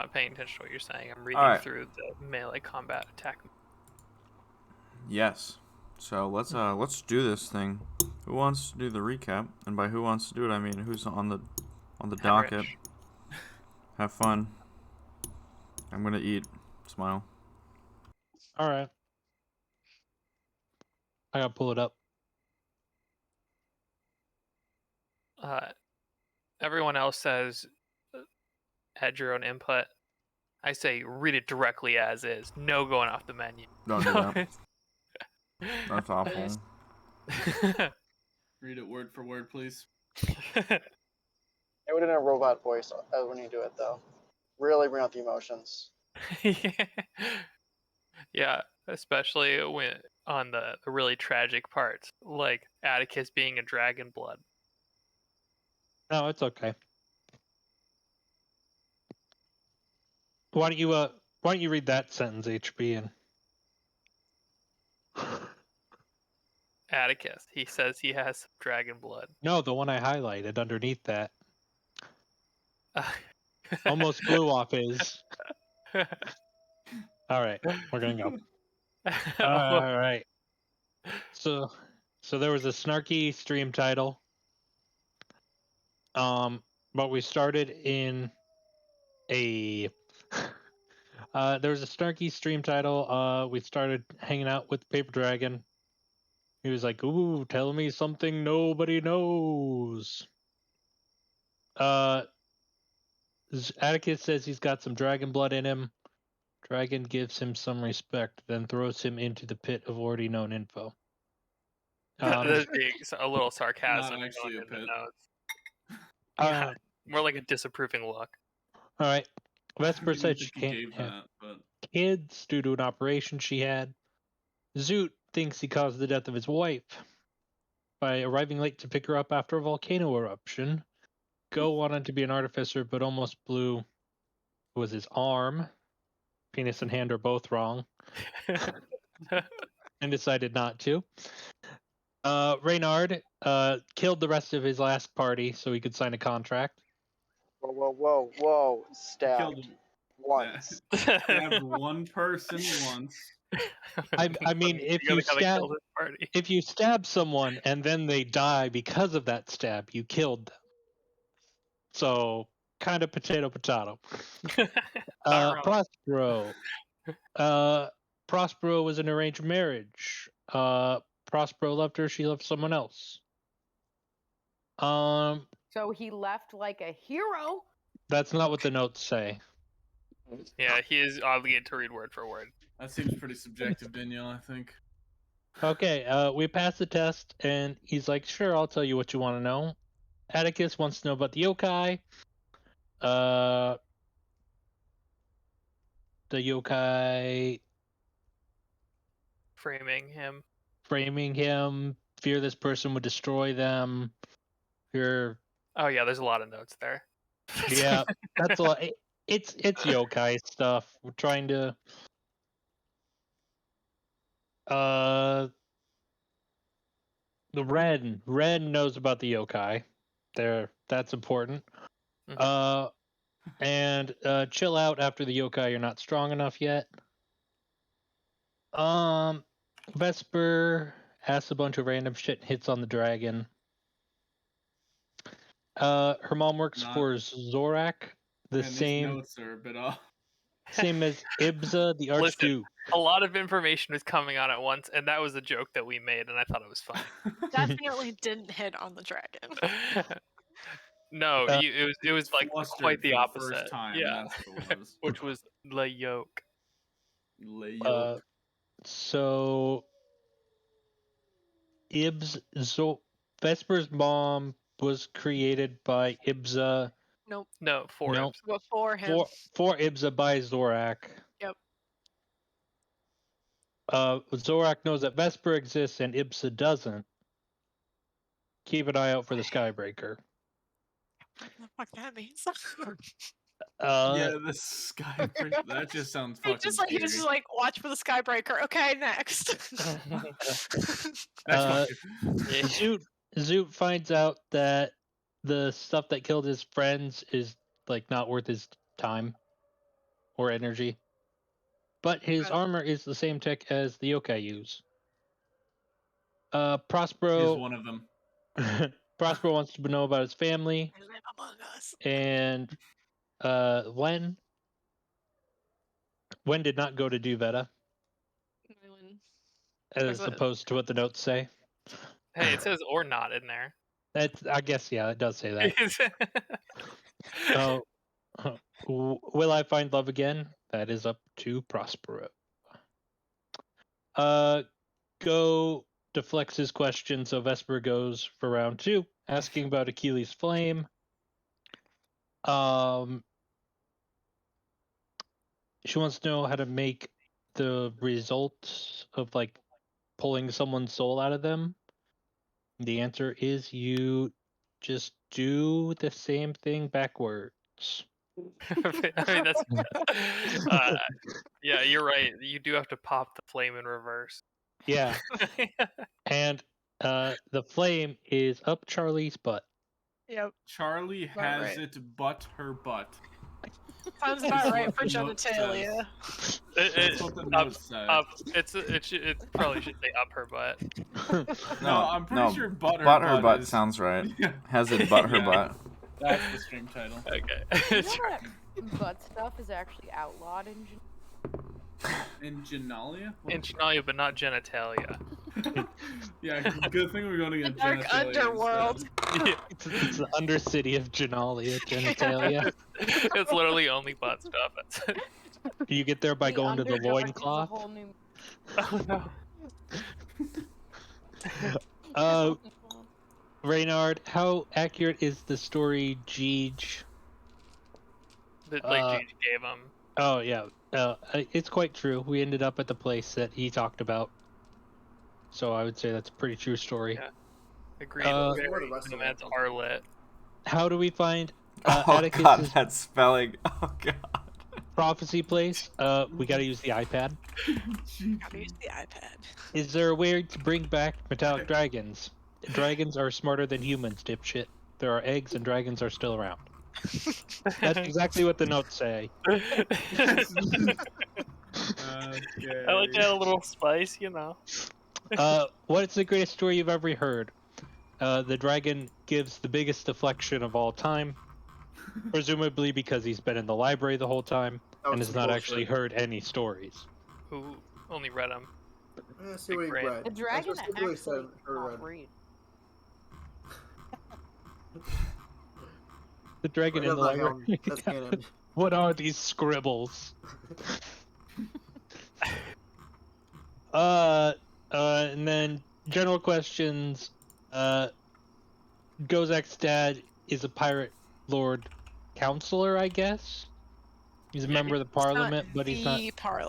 not paying attention to what you're saying. I'm reading Alright. through the melee combat attack. Yes. So let's do this thing. Who wants to do the recap? And by who wants to do it, I mean who's on the docket. Henrich. Have fun. I'm gonna eat. Smile. All right. I gotta pull it up. Everyone else says add your own input. I say read it directly as is. No going off the menu. Don't do that. That's awful. Read it word for word, please. I would in a robot voice when you do it, though. Really bring out the emotions. Yeah, especially when on the really tragic parts, like Atticus being a dragon blood. No, it's okay. Why don't you read that sentence, HB? And Atticus, he says he has some dragon blood. no, the one I highlighted underneath that almost blew off his. All right, we're gonna go. All right. So there was a snarky stream title. But we started in a. There was a snarky stream title. We started hanging out with Paper Dragon. He was like, "Ooh, tell me something nobody knows." Atticus says he's got some dragon blood in him. Dragon gives him some respect, then throws him into the pit of already known info. That's being a little sarcasm. Not actually a in the pit. notes. Yeah, more like a disapproving look. All right. Vesper I don't said think she he can't gave have that, but kids due to an operation she had. Zoot thinks he caused the death of his wife by arriving late to pick her up after a volcano eruption. Go wanted to be an artificer, but almost blew was his arm. Penis and hand are both wrong. And decided not to. Reynard killed the rest of his last party so he could sign a contract. Whoa. Stabbed killed him. once. Stabbed one person once. I mean, if you stab someone and then they die because of that stab, you killed them. So kind of potato. Prospero. Prospero was an arranged marriage. Prospero loved her. She loved someone else. So he left like a hero. That's not what the notes say. Yeah, he is obligated to read word for word. That seems pretty subjective, Danielle, I think. Okay, we passed the test, and he's like, sure, I'll tell you what you want to know. Atticus wants to know about the yokai. The yokai Framing him. Fear this person would destroy them. Fear. Oh yeah, there's a lot of notes there. Yeah, that's a lot. It's yokai stuff. We're trying to. The Ren knows about the yokai. That's important. Mhm. And chill out after the yokai. You're not strong enough yet. Vesper asks a bunch of random shit and hits on the dragon. Her mom works for Zorak, These notes are a bit off. Same as Ibza, the Archduke. A lot of information was coming on at once, and that was a joke that we made, and I thought it was funny. Definitely didn't hit on the dragon. No, it was like quite the opposite. First time, yeah, that's what it was. which was le yoke. So Vesper's mom was created by Ibza. Nope. No, for No. Ibza. Before him. For Ibza by Zorak. Yep. Zorak knows that Vesper exists and Ibza doesn't. Keep an eye out for the Skybreaker. What the fuck that means? Yeah, the Skybreaker. That just sounds fucking scary. He was just like, watch for the Skybreaker. Okay, next. Zoot finds out that the stuff that killed his friends is like not worth his time. or energy. But his Right. armor is the same tech as the yokai use. He's Prospero one of them. Prospero wants to know about his family They live among us. and Wen did not go to Duveta, When- as it? opposed to what the notes say. Hey, it says or not in there. I guess, yeah, it does say that. Oh, will I find love again? That is up to Prospero. Go deflects his question, so Vesper goes for round 2, asking about Achilles' flame. She wants to know how to make the results of like pulling someone's soul out of them. The answer is you just do the same thing backwards. I mean, that's. Yeah, you're right. You do have to pop the flame in reverse. Yeah, and the flame is up Charlie's butt. Yep. Charlie About has right. it but her butt. Sounds That's about right what for the note genitalia. That's what the notes say. It probably should say up her butt. No, I'm pretty sure butt her butt is... sounds right. Yeah. Has it butt her Yeah. butt? That's the stream title. Okay. You know that butt stuff is actually outlawed in In Genalia? In Genalia, but not genitalia. Yeah, good thing we're going to get Dark genitalia underworld. instead. It's the undercity of Genalia, genitalia. It's literally only butt stuff. That's it. You get there by going to the Underdark is a loincloth. whole new- Oh no. Reynard, how accurate is the story Jeej? That like Gigi gave him. Oh, yeah. It's quite true. We ended up at the place that he talked about. So I would say that's a pretty true story. Yeah. Agreed. Very That's harlot. How do we find Oh Atticus's god, that spelling. Oh god. prophecy place? We gotta use the iPad. Gotta use the iPad. Is there a way to bring back metallic dragons? Dragons are smarter than humans, dipshit. There are eggs and dragons are still around. That's exactly what the notes say. Okay. I like to add a little spice, you know. What is the greatest story you've ever heard? The dragon gives the biggest deflection of all time, presumably because he's been in the library the whole time and has not actually heard any stories. Who only read them? See what you Great. read. The dragon I specifically actually said her cannot read. read. The dragon in the Whatever, library. That's canon. What are these scribbles? And then general questions. Gozak's dad is a pirate lord counselor, I guess. He's a member of the parliament, but he's not. The pirate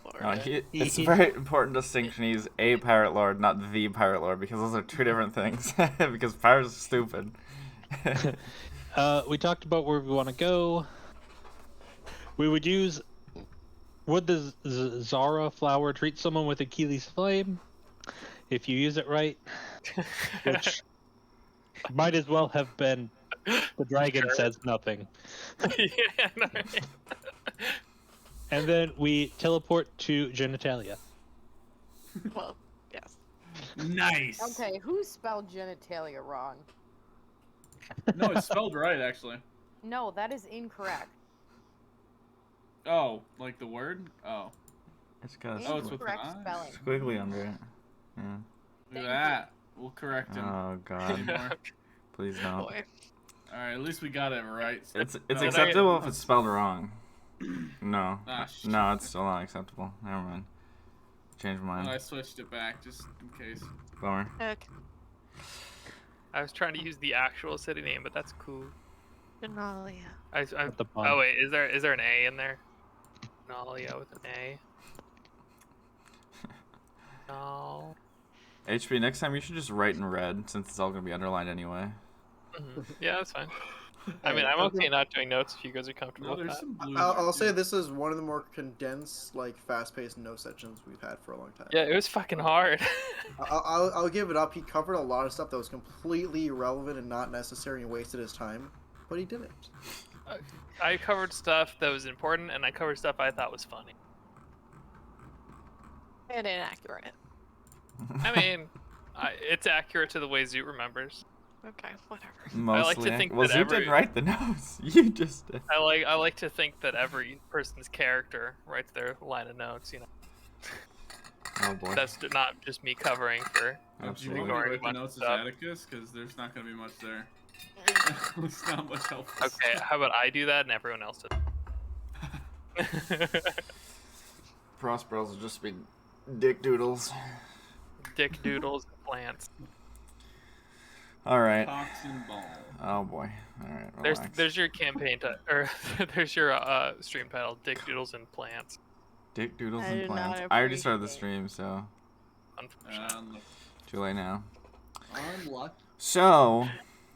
lord. No, it's a He- very important distinction. He's a pirate lord, not the pirate lord, because those are two different things. Because pirates are stupid. We talked about where we want to go. We would use. Would the Zara flower treat someone with Achilles' flame? If you use it right, which might as well have been. The dragon says nothing. Yeah, no, right. And then we teleport to genitalia. Well, yes. Nice. Okay, who spelled genitalia wrong? No, it's spelled right, actually. No, that is incorrect. Oh, like the word? Oh. It's got Oh, it's with Incorrect an I? spelling. squiggly under it. Yeah. Look Thank at that. We'll correct him. Oh god. anymore. Please don't. Boy. Alright, at least we got it right. It's No. acceptable if it's spelled wrong. No. Ah, shit. No, it's still not acceptable. Never mind. Change my I mind. switched it back just in case. Bummer. Okay. I was trying to use the actual city name, but that's cool. Genalia. With the pun. Oh wait, is there an A in there? Genalia with an A. No. HP, next time you should just write in red, since it's all gonna be underlined anyway. Yeah, that's fine. I mean, I'm okay not doing notes if you guys are comfortable No, with there's that. some blue. I'll there, say too. this is one of the more condensed, like fast-paced note sections we've had for a long time. Yeah, it was fucking hard. I'll give it up. He covered a lot of stuff that was completely irrelevant and not necessary and wasted his time, but he did it. I covered stuff that was important, and I covered stuff I thought was funny. And inaccurate. I mean, it's accurate to the way Zoot remembers. Okay, whatever. Mostly. I like to think well, that Zoot every- didn't write the notes. You just did. I like to think that every person's character writes their line of notes. You know, Oh boy. that's not just me covering for. Do you Absolutely. want me to ignoring write a the bunch of notes as stuff. Atticus? Because there's not going to be much there. It's not much help. Okay, how about I do that and everyone else does? Prosperos will just be dick doodles. Dick doodles and plants. All right. Toxin ball. Oh boy. All right. Relax. There's your campaign or there's your stream title: Dick doodles and plants. Dick doodles I and do not plants. I already started the appreciate stream, so Unfortunately. too late now. I'm lucky. So,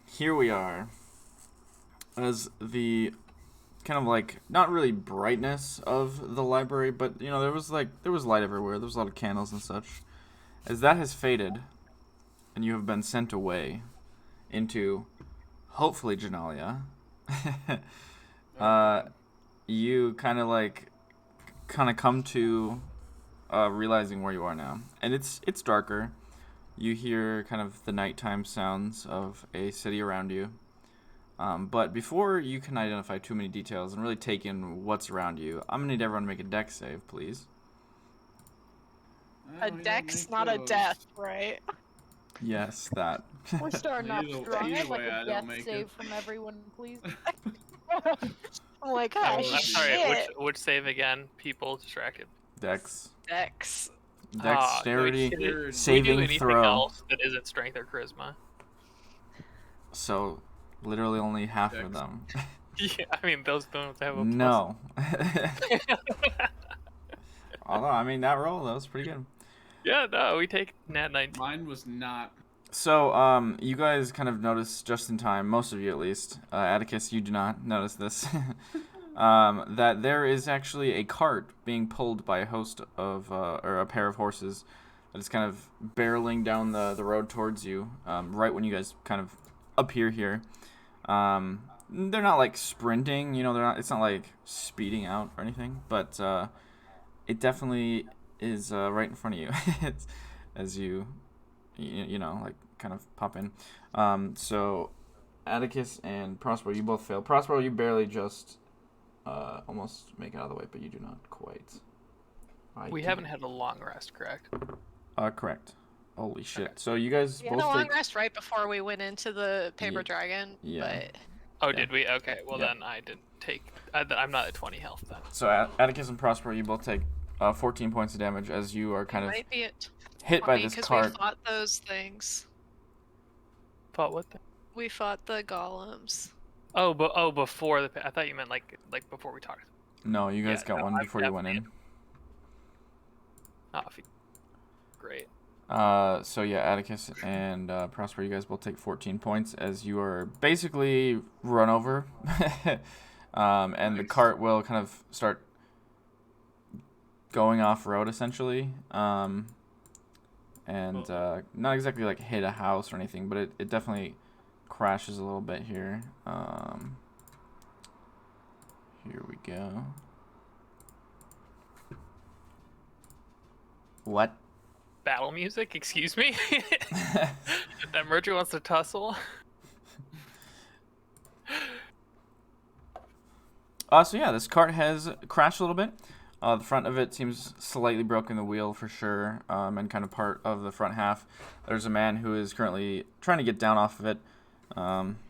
here we are. As the kind of like not really brightness of the library, but you know there was light everywhere. There was a lot of candles and such. As that has faded, and you have been sent away into hopefully Genalia, you kind of come to realizing where you are now, and it's darker. You hear kind of the nighttime sounds of a city around you. But before you can identify too many details and really take in what's around you, I'm going to need everyone to make a dex save, please. A dex, not a death, right? Yes, that. We're starting off Either- strong. either I'd like way, I a don't death make save it. from everyone, please. I'm like, Oh, oh, I'm sorry. shit. Which save again? People distracted. Dex. Dex. Dexterity We do saving anything throw. else that isn't strength or charisma. So, literally only half of Dex. them. Yeah, I mean those don't have a plus. No. Although, I mean, that roll, that was pretty good. Yeah, no, we take nat 19. Mine was not. So, you guys kind of notice just in time, most of you at least, Atticus, you do not notice this, that there is actually a cart being pulled by a host of, or a pair of horses that is kind of barreling down the road towards you, right when you guys kind of appear here. They're not like sprinting, you know, it's not like speeding out or anything, but, it definitely is, right in front of you, as you know, like, kind of pop in. So, Atticus and Prospero, you both fail. Prospero, you barely just almost make it out of the way, but you do not quite. We haven't had a long rest, correct? Correct. Holy shit. So, you guys We had both a long take... rest right before we went into the paper Yeah. dragon, Yeah. but Oh, Yeah. did we? Okay, well Yeah. then I didn't take. I'm not at 20 health then. So, Atticus and Prospero, you both take 14 points of damage as you are kind it of might be at hit by 20 this because cart. we fought those things. Fought what? We fought the golems. Before the. I thought you meant like before we talked. No, you guys Yeah, got no, one I'm before you went in. Oh, great. So yeah, Atticus and Prosper, you guys both take 14 points as you are basically run over, and the Nice. cart will kind of start going off road essentially, and not exactly like hit a house or anything, but it definitely crashes a little bit here. Here we go. What? Battle music? Excuse me? That merchant wants to tussle? So yeah, this cart has crashed a little bit. The front of it seems slightly broken, the wheel for sure, and kind of part of the front half. There's a man who is currently trying to get down off of it, and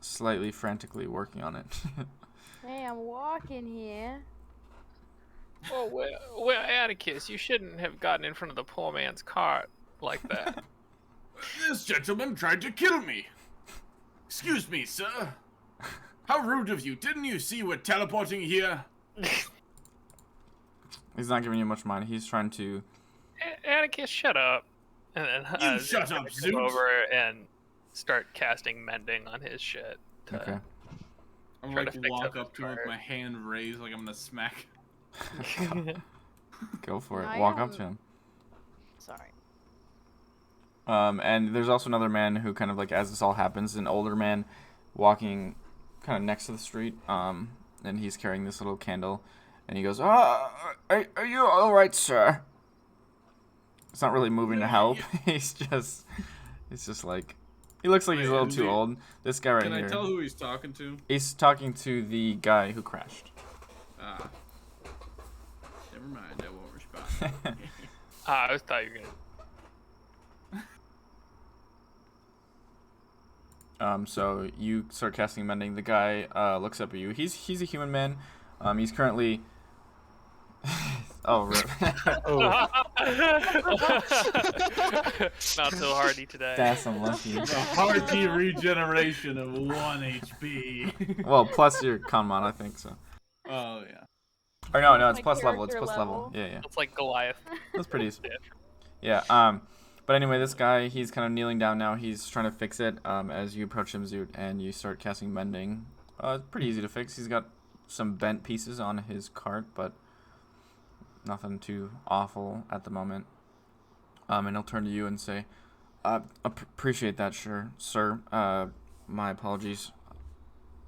slightly frantically working on it. Hey, I'm walking here. Oh, well, Atticus, you shouldn't have gotten in front of the poor man's cart like that. This gentleman tried to kill me. Excuse me, sir. How rude of you. Didn't you see we're teleporting here? He's not giving you much mind. He's trying to... Atticus, shut up. And then You shut up, come Zoot. over and start casting mending on his shit. Okay. I'm Try like to fix walk up up to him with his my hand raised like I'm gonna smack. Go for it. I, Walk up to him. Sorry. And there's also another man who kind of like, as this all happens, an older man walking kind of next to the street, and he's carrying this little candle, and he goes, are you all right, sir? It's not really moving to help. He's just like, he looks like he's a little too old. This guy right here. Can I tell who he's talking to? He's talking to the guy who crashed. Ah. Never mind, I won't respond. I thought you were gonna. So you start casting mending. The guy looks up at you. He's a human man. He's currently. Oh, rip. Oh, Not so hardy today. That's unlucky. A hearty regeneration of 1 HP. Well, plus your con mod, I think so. Oh yeah. Or no, it's Like plus level. It's character plus level. level. Yeah. It's like Goliath. That's pretty easy. Yeah. Yeah. But anyway, this guy, he's kind of kneeling down now. He's trying to fix it. As you approach him, Zoot, and you start casting mending. It's pretty easy to fix. He's got some bent pieces on his cart, but nothing too awful at the moment. And he'll turn to you and say, appreciate that, sure, sir. My apologies.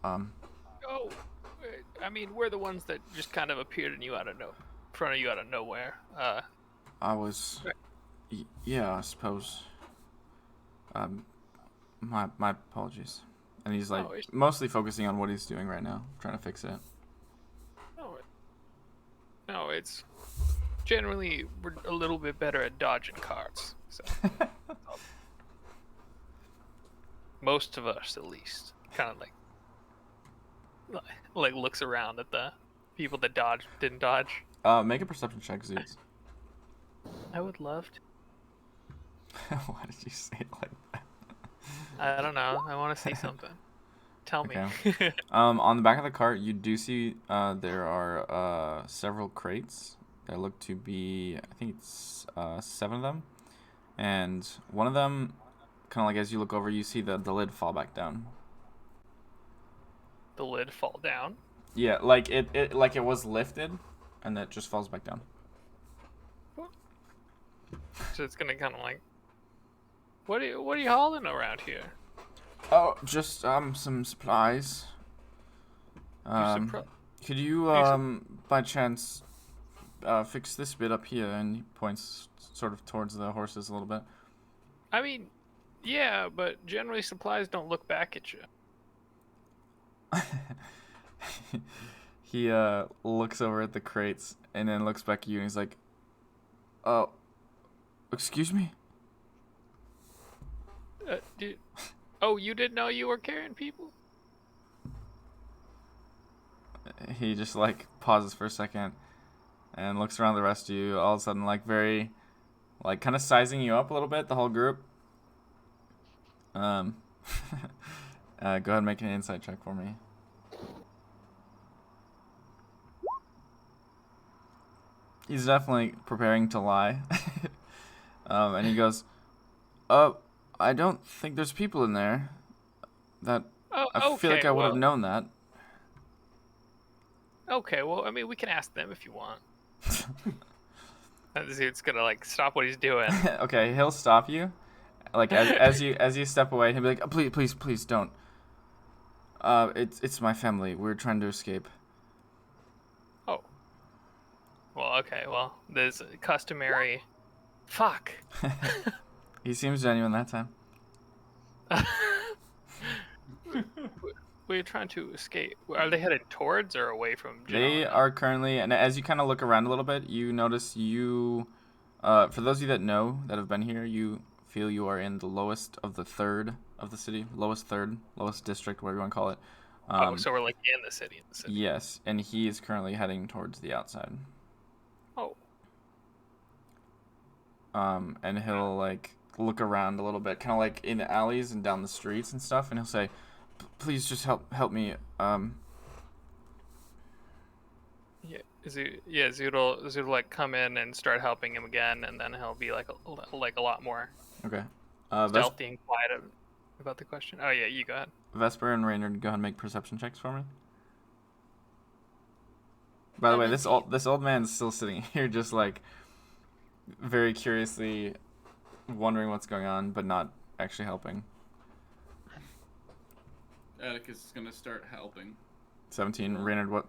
Oh, I mean, we're the ones that just kind of appeared in front of you out of nowhere. I was, yeah, I suppose. My apologies. And he's like mostly focusing on what he's doing right now, trying to fix it. No, it's generally we're a little bit better at dodging carts. So most of us, at least, kind of like looks around at the people that didn't dodge. Make a perception check, Zeus. I would love to. Why did you say it like that? I don't know. I want to see something. Tell me. Okay. On the back of the cart, you do see there are several crates. There look to be, I think it's 7 of them, and one of them, kind of like as you look over, you see the lid fall back down. The lid fall down. Yeah, like it like it was lifted, and it just falls back down. So it's gonna kind of like, what are you hauling around here? Oh, just some supplies. Could you by chance fix this bit up here? And he points sort of towards the horses a little bit. I mean, yeah, but generally supplies don't look back at you. He looks over at the crates and then looks back at you and he's like, "Oh, excuse me?" Oh, you didn't know you were carrying people? He just like pauses for a second and looks around the rest of you, all of a sudden like very like kind of sizing you up a little bit, the whole group. Go ahead and make an insight check for me. He's definitely preparing to lie. And he goes, I don't think there's people in there. I feel like I would have known that. Okay, well, I mean, we can ask them if you want. And this dude's gonna like stop what he's doing. Okay, he'll stop you. Like as you step away, he'll be like, please don't. It's my family. We're trying to escape. Oh. Well, okay. Well, there's a customary. Fuck. He seems genuine that time. We're trying to escape. Are they headed towards or away from Genalia? They are currently, and as you kind of look around a little bit, you notice for those of you that know, that have been here, you feel you are in the lowest of the third of the city, lowest district, whatever you want to call it. So we're like in the city. Yes, and he is currently heading towards the outside. Oh. And he'll like look around a little bit, kind of like in the alleys and down the streets and stuff, and he'll say, "Please just help me." Zoot like come in and start helping him again, and then he'll be like a lot more Okay. stealthy and quiet about the question. Oh yeah, you go ahead. Vesper and Raynard, go ahead and make perception checks for me. By the way, this old man's still sitting here, just like very curiously wondering what's going on, but not actually helping. Atticus is gonna start helping. 17. Raynard, what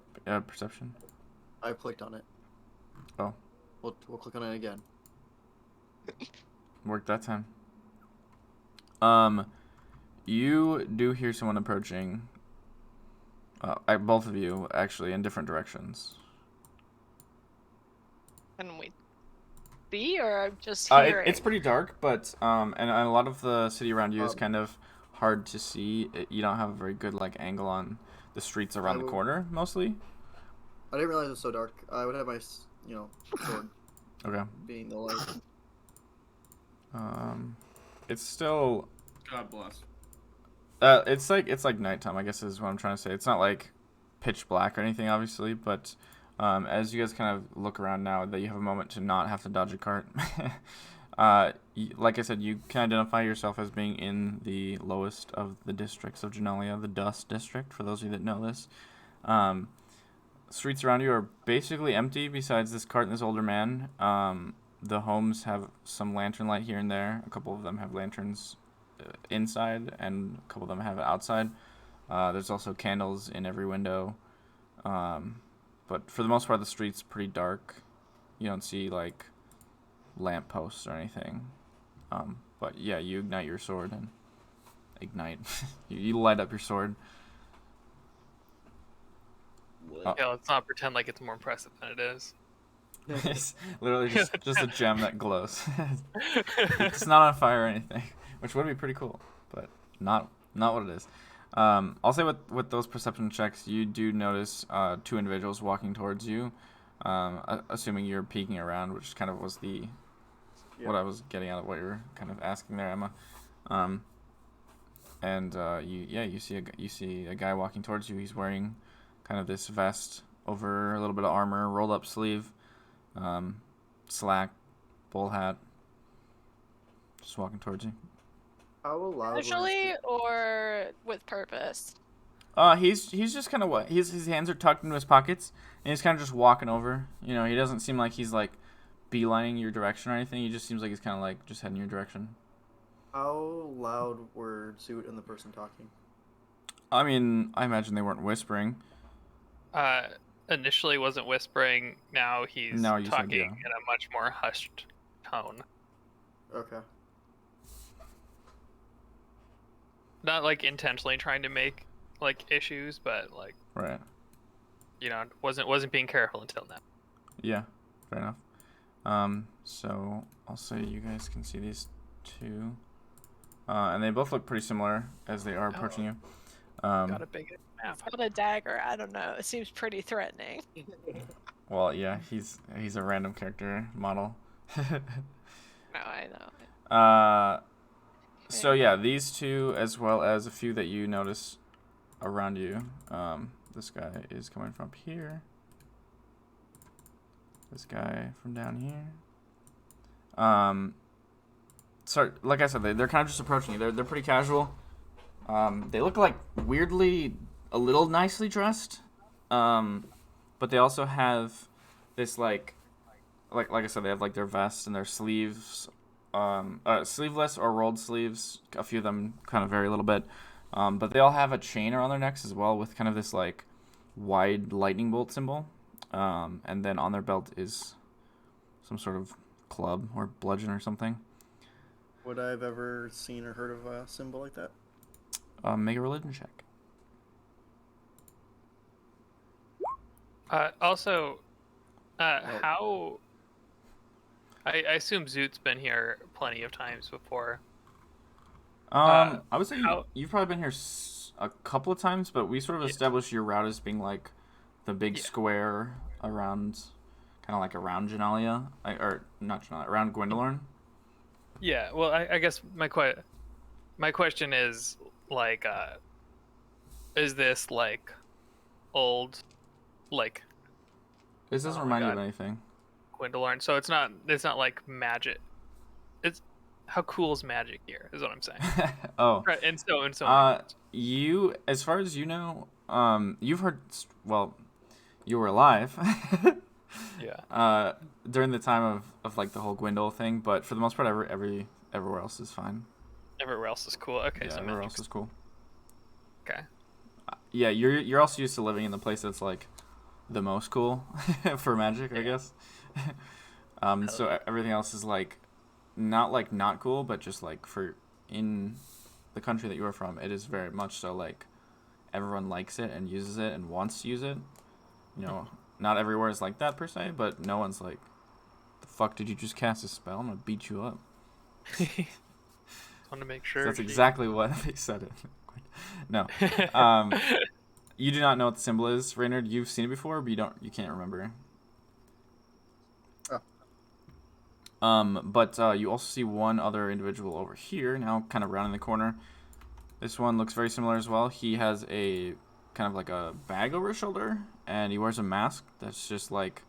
perception? I clicked on it. Oh. We'll click on it again. Worked that time. You do hear someone approaching. Both of you, actually, in different directions. Can we see or just hearing? It's pretty dark, but and a lot of the city around you is kind of hard to see. You don't have a very good angle on the streets around the corner, mostly. I didn't realize it was so dark. I would have my, sword. Okay. Being the light. It's still. God bless. It's like nighttime, I guess is what I'm trying to say. It's not like pitch black or anything, obviously, but as you guys kind of look around now, that you have a moment to not have to dodge a cart. Like I said, you can identify yourself as being in the lowest of the districts of Genalia, the Dust District, for those of you that know this. Streets around you are basically empty besides this cart and this older man. The homes have some lantern light here and there. A couple of them have lanterns inside, and a couple of them have it outside. There's also candles in every window. But for the most part, the street's pretty dark. You don't see, lamp posts or anything. But, yeah, you ignite your sword and... Ignite. you light up your sword. Yeah, let's not pretend like it's more impressive than it is. It's literally just a gem that glows. It's not on fire or anything, which would be pretty cool, but not what it is. I'll say with those perception checks, you do notice 2 individuals walking towards you, assuming you're peeking around, which kind of was what I was getting out of what you were kind of asking there, Emma. You see a guy walking towards you. He's wearing kind of this vest over a little bit of armor, rolled up sleeve, slack, bowl hat, just walking towards you. How loud? Casually or with purpose? He's just kind of his hands are tucked into his pockets, and he's kind of just walking over. He doesn't seem like he's beelining your direction or anything. He just seems like he's kind of just heading your direction. How loud were Zoot and the person talking? I mean, I imagine they weren't whispering. Initially wasn't whispering. Now he's talking in a much more hushed tone. Okay. Not intentionally trying to make issues, but right. Wasn't being careful until now. Yeah, fair enough. So I'll say you guys can see these 2, and they both look pretty similar as they are approaching you. Got a big map. Got a dagger. I don't know. It seems pretty threatening. Well, yeah, he's a random character model. No, I know. So yeah, these 2 as well as a few that you notice around you. This guy is coming from up here. This guy from down here. So like I said, they're kind of just approaching you. They're pretty casual. They look weirdly a little nicely dressed. But they also have this like I said, they have their vests and their sleeves. Sleeveless or rolled sleeves. A few of them kind of vary a little bit. But they all have a chain around their necks as well with kind of this wide lightning bolt symbol. And then on their belt is some sort of club or bludgeon or something. Would I have ever seen or heard of a symbol like that? Make a religion check. Also, how... I assume Zoot's been here plenty of times before. I would say you've probably been here a couple of times, but we sort of established your route as being the big square around, kind of around Genalia, or not Genalia, around Gwendolyn. Yeah, well, I guess my question is is this old This doesn't remind you of anything. Gwendolyn, so it's not magic. It's how cool is magic here is what I'm saying. Oh. Right, and so you, as far as you know, you've heard, well, you were alive. Yeah. During the time of the whole Gwendol thing, but for the most part, everywhere else is fine. Everywhere else is cool. Okay, Yeah, so everywhere else is cool. Okay. yeah, you're also used to living in the place that's like the most cool for magic, I guess. So everything else is like not cool, but just like for in the country that you are from, it is very much so like everyone likes it and uses it and wants to use it. You know, not everywhere is like that per se, but no one's like, the fuck did you just cast a spell? I'm gonna beat you up. Want to make So sure. that's exactly what they said it. No. You do not know what the symbol is, Reynard. You've seen it before, but you can't remember. But you also see one other individual over here, now kind of rounding the corner. This one looks very similar as well. He has a kind of like a bag over his shoulder, and he wears a mask that's just like,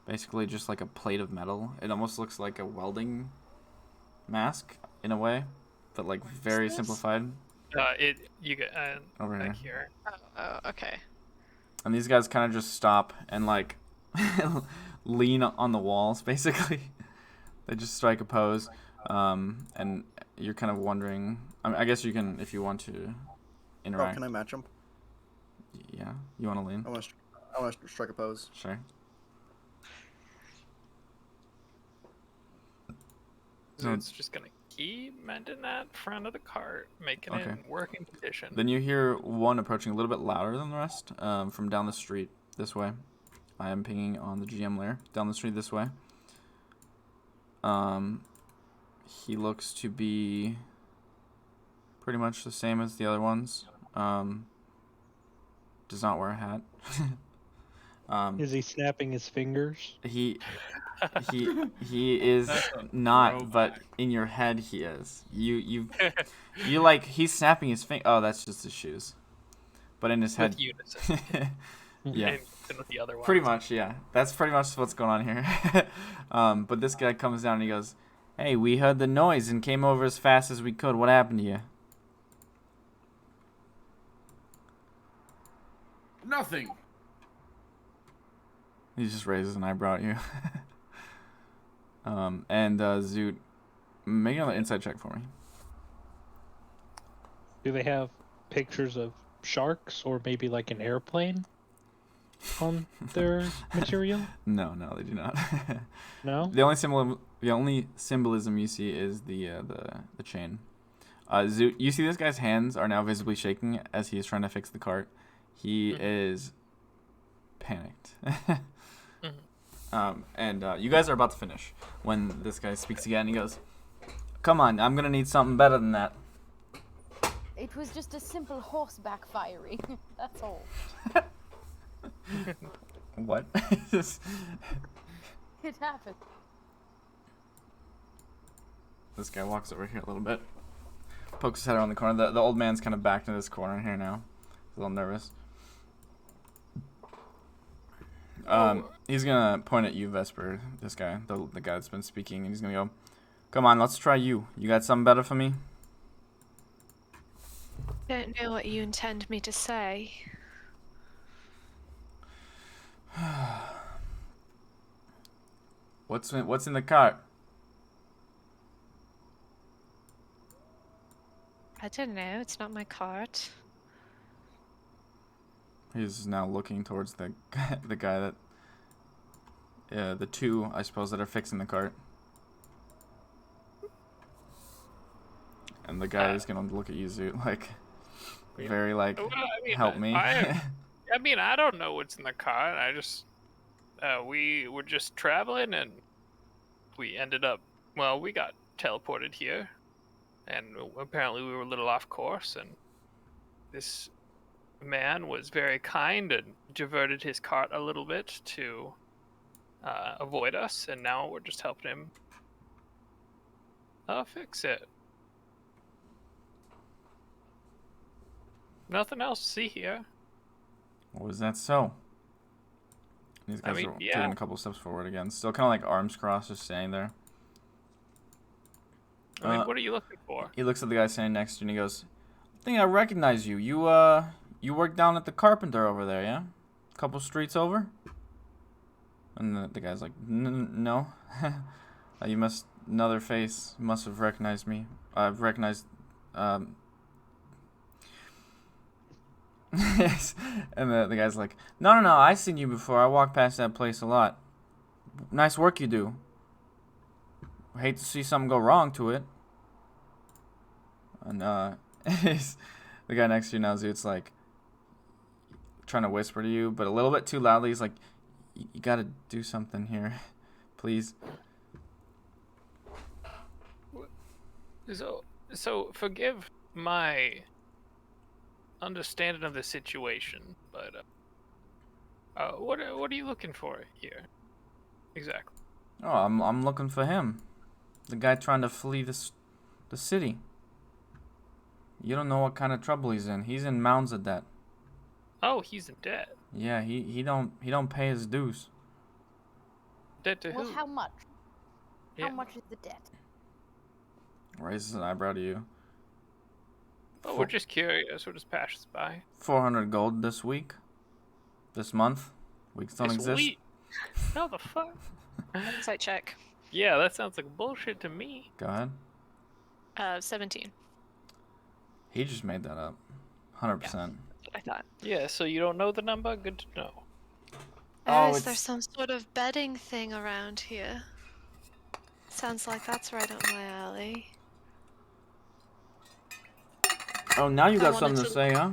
basically just like a plate of metal. It almost looks like a welding mask in a way, but like very simplified. You get Over back here. here. Oh, okay. And these guys kind of just stop and like lean on the walls, basically. They just strike a pose, and you're kind of wondering. I mean, I guess you can, if you want to interact. Oh, can I match them? Yeah, you want to lean? I want to strike a pose. Sure. So it's just gonna keep mending that front of the cart, making it in working condition. Then you hear one approaching a little bit louder than the rest, from down the street this way. I am pinging on the GM layer down the street this way. He looks to be pretty much the same as the other ones. Does not wear a hat. Is he snapping his fingers? He is not, but in your head he is. You like, he's snapping his finger. Oh, that's just his shoes. But in his head, With unison. yeah, And with the other ones. pretty much, yeah. That's pretty much what's going on here. But this guy comes down and he goes, "Hey, we heard the noise and came over as fast as we could. What happened to you?" Nothing. He just raises an eyebrow at you. And Zoot, make another insight check for me. Do they have pictures of sharks or maybe like an airplane on their material? No, they do not. No? The only symbolism you see is the chain. Zoot, you see this guy's hands are now visibly shaking as he is trying to fix the cart. He is panicked. And you guys are about to finish when this guy speaks again. He goes, "Come on, I'm gonna need something better than that." It was just a simple horseback firing. That's all. What? It happened. This guy walks over here a little bit, pokes his head around the corner. The old man's kind of backed into this corner here now. He's a little nervous. He's gonna point at you, Vesper, this guy, the guy that's been speaking, and he's gonna go, "Come on, let's try you. You got something better for me?" Don't know what you intend me to say. What's in the cart? I don't know. It's not my cart. He's now looking towards the guy that, the two, I suppose, that are fixing the cart. And the guy is gonna look at you, Zoot, like, very like, Well, I mean, help me. I mean, I don't know what's in the cart. I just, we were just traveling and we ended up, well, we got teleported here, and apparently we were a little off course, and this man was very kind and diverted his cart a little bit to avoid us, and now we're just helping him fix it. Nothing else to see here. Was that so? These guys are taking a couple steps forward again. Still kind of like arms crossed, just standing there. I mean, what are you looking for? He looks at the guy standing next to you and he goes, "I think I recognize you. You work down at the carpenter over there, yeah? A couple streets over?" And the guy's like, "No." You must, another face, must have recognized me. I've recognized, Yes. And the guy's like, no, I seen you before. I walk past that place a lot. Nice work you do. I hate to see something go wrong to it. And the guy next to you now, Zoot's like trying to whisper to you, but a little bit too loudly. He's like, you gotta do something here, please. So forgive my understanding of the situation, but what are you looking for here, exactly? Oh, I'm looking for him, the guy trying to flee the city. You don't know what kind of trouble he's in. He's in mounds of debt. Oh, he's in debt. Yeah, he don't pay his dues. Debt to Well, who? how much? Yeah. How much is the debt? Raises an eyebrow to you. Oh, we're just curious. We'll just pass us by. 400 gold this week. This month. Weeks don't exist. Sweet. How the fuck? Insight check. Yeah, that sounds like bullshit to me. Go ahead. 17. He just made that up. 100%. I thought. Yeah, so you don't know the number? Good to know. Oh, Is there it's- some sort of betting thing around here? Sounds like that's right up my alley. Oh, now you I got wanted something to to- say, huh?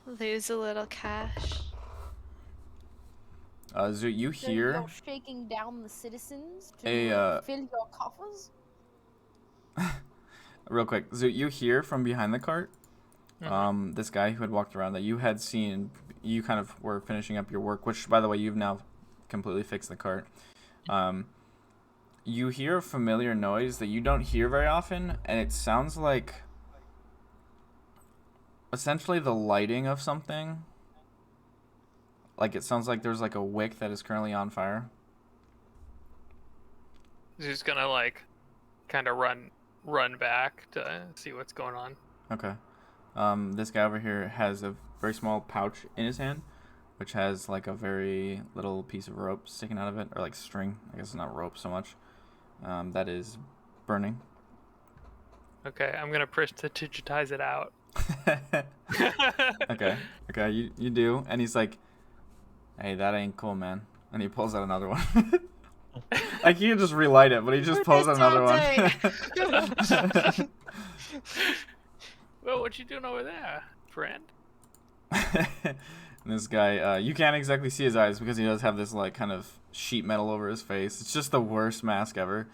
Lose a little cash. Zoot, you So hear you're shaking down the citizens to a, fill your coffers? real quick, Zoot, you hear from behind the cart, Mhm. this guy who had walked around that you had seen, you kind of were finishing up your work, which, by the way, you've now completely fixed the cart. You hear a familiar noise that you don't hear very often, and it sounds like essentially the lighting of something. Like, it sounds like there's like a wick that is currently on fire. He's gonna like kind of run back to see what's going on. Okay. This guy over here has a very small pouch in his hand, which has like a very little piece of rope sticking out of it, or like string. I guess it's not rope so much. That is burning. Okay, I'm gonna prestidigitize it out. Okay, you do. And he's like, hey, that ain't cool, man. And he pulls out another one. Like, he can just relight it, but he just pulls out another one. Well, what you doing over there, friend? And this guy, you can't exactly see his eyes because he does have this like kind of sheet metal over his face. It's just the worst mask ever.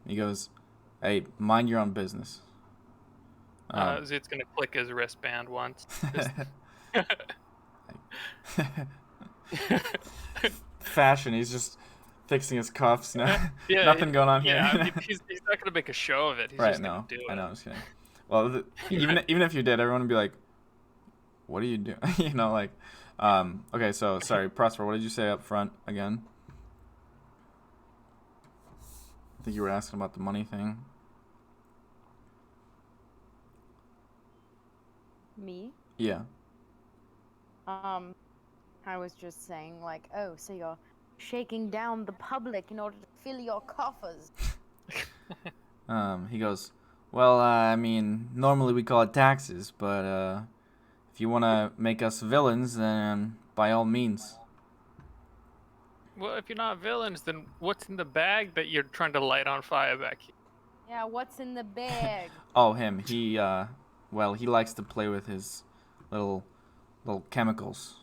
He goes, hey, mind your own business. Zoot's gonna click his wristband once. Fashion, he's just fixing his cuffs now. Yeah, Nothing going on here. Yeah, I mean, he's not gonna make a show of it. He's Right, just gonna no, do it. I know, I'm just kidding. Well, even if you did, everyone would be like, what are you doing? You know, like, okay, so, sorry, Prosper, what did you say up front again? I think you were asking about the money thing. Me? Yeah. I was just saying, like, oh, so you're shaking down the public in order to fill your coffers. He goes, well, I mean, normally we call it taxes, but, if you want to make us villains, then by all means. Well, if you're not villains, then what's in the bag that you're trying to light on fire back here? Yeah, what's in the bag? Oh, him. He, well, he likes to play with his little chemicals.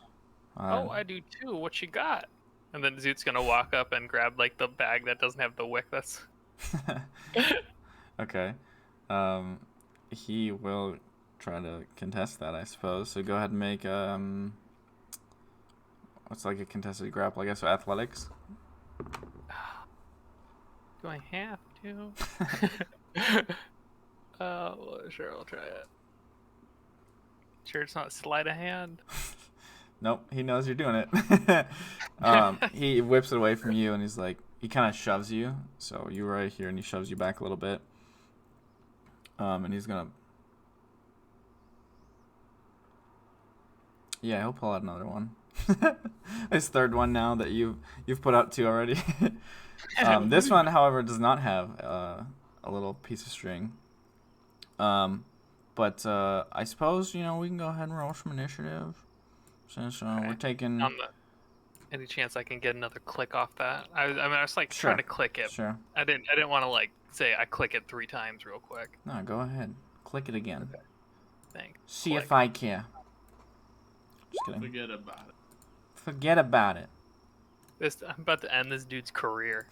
Oh, I do too. What you got? And then Zoot's gonna walk up and grab like the bag that doesn't have the wick. That's Okay. He will try to contest that, I suppose. So go ahead and make what's like a contested grapple, I guess, so athletics. do I have to? Well, sure, I'll try it. Sure, it's not sleight of hand. Nope, he knows you're doing it. He whips it away from you, and he's like, he kind of shoves you. So you're right here, and he shoves you back a little bit. And he's gonna. Yeah, he'll pull out another one. His third one now that you've put out two already. This one, however, does not have a little piece of string. But I suppose, you know, we can go ahead and roll some initiative. Since we're Okay. taking... Any chance I can get another click off that? I was like Sure. trying to click it. Sure. I didn't want to like say I click it 3 times real quick. No, go ahead. Click it again. Okay. Thanks. See Click. if I care. Just kidding. Forget about it. Forget about it. I'm about to end this dude's career.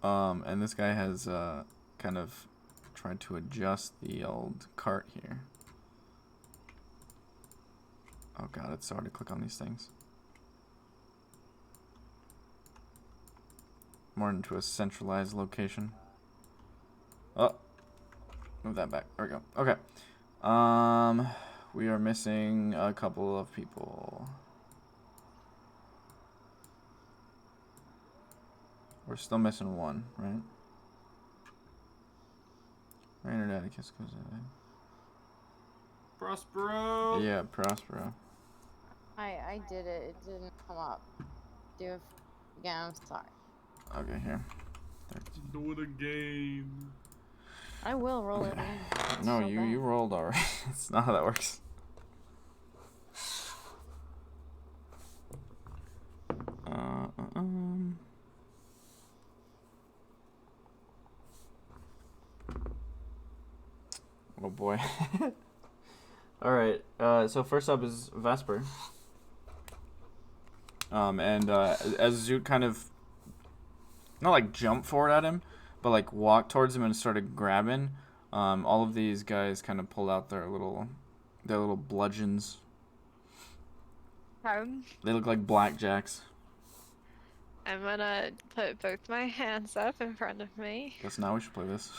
And this guy has kind of tried to adjust the old cart here. Oh god, it's so hard to click on these things. More into a centralized location. Oh, move that back. There we go. Okay. We are missing a couple of people. We're still missing one, right? Raynard Atticus goes in. Prospero. Yeah, Prospero. I did it. It didn't come up. Do it again. I'm sorry. Okay, here. Do it again. I will roll it in. No, So you bad. rolled already. It's not how that works. Oh boy. All right. So first up is Vesper. And as Zoot kind of not like jump forward at him, but like walk towards him and started grabbing, all of these guys kind of pulled out their little bludgeons. They look like blackjacks. I'm gonna put both my hands up in front of me. Guess now we should play this.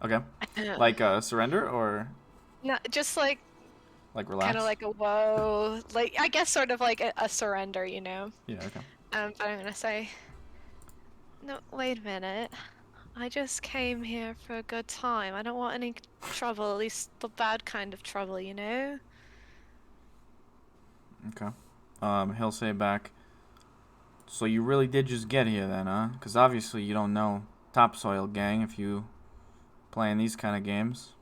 Okay. Like surrender or No, just like relax? kind of like a whoa, like I guess sort of like a surrender, you know. Yeah. Okay. But I'm gonna say, no, wait a minute. I just came here for a good time. I don't want any trouble, at least the bad kind of trouble, you know. Okay. He'll say back. So you really did just get here then, huh? Because obviously you don't know Topsoil Gang if you playing these kind of games.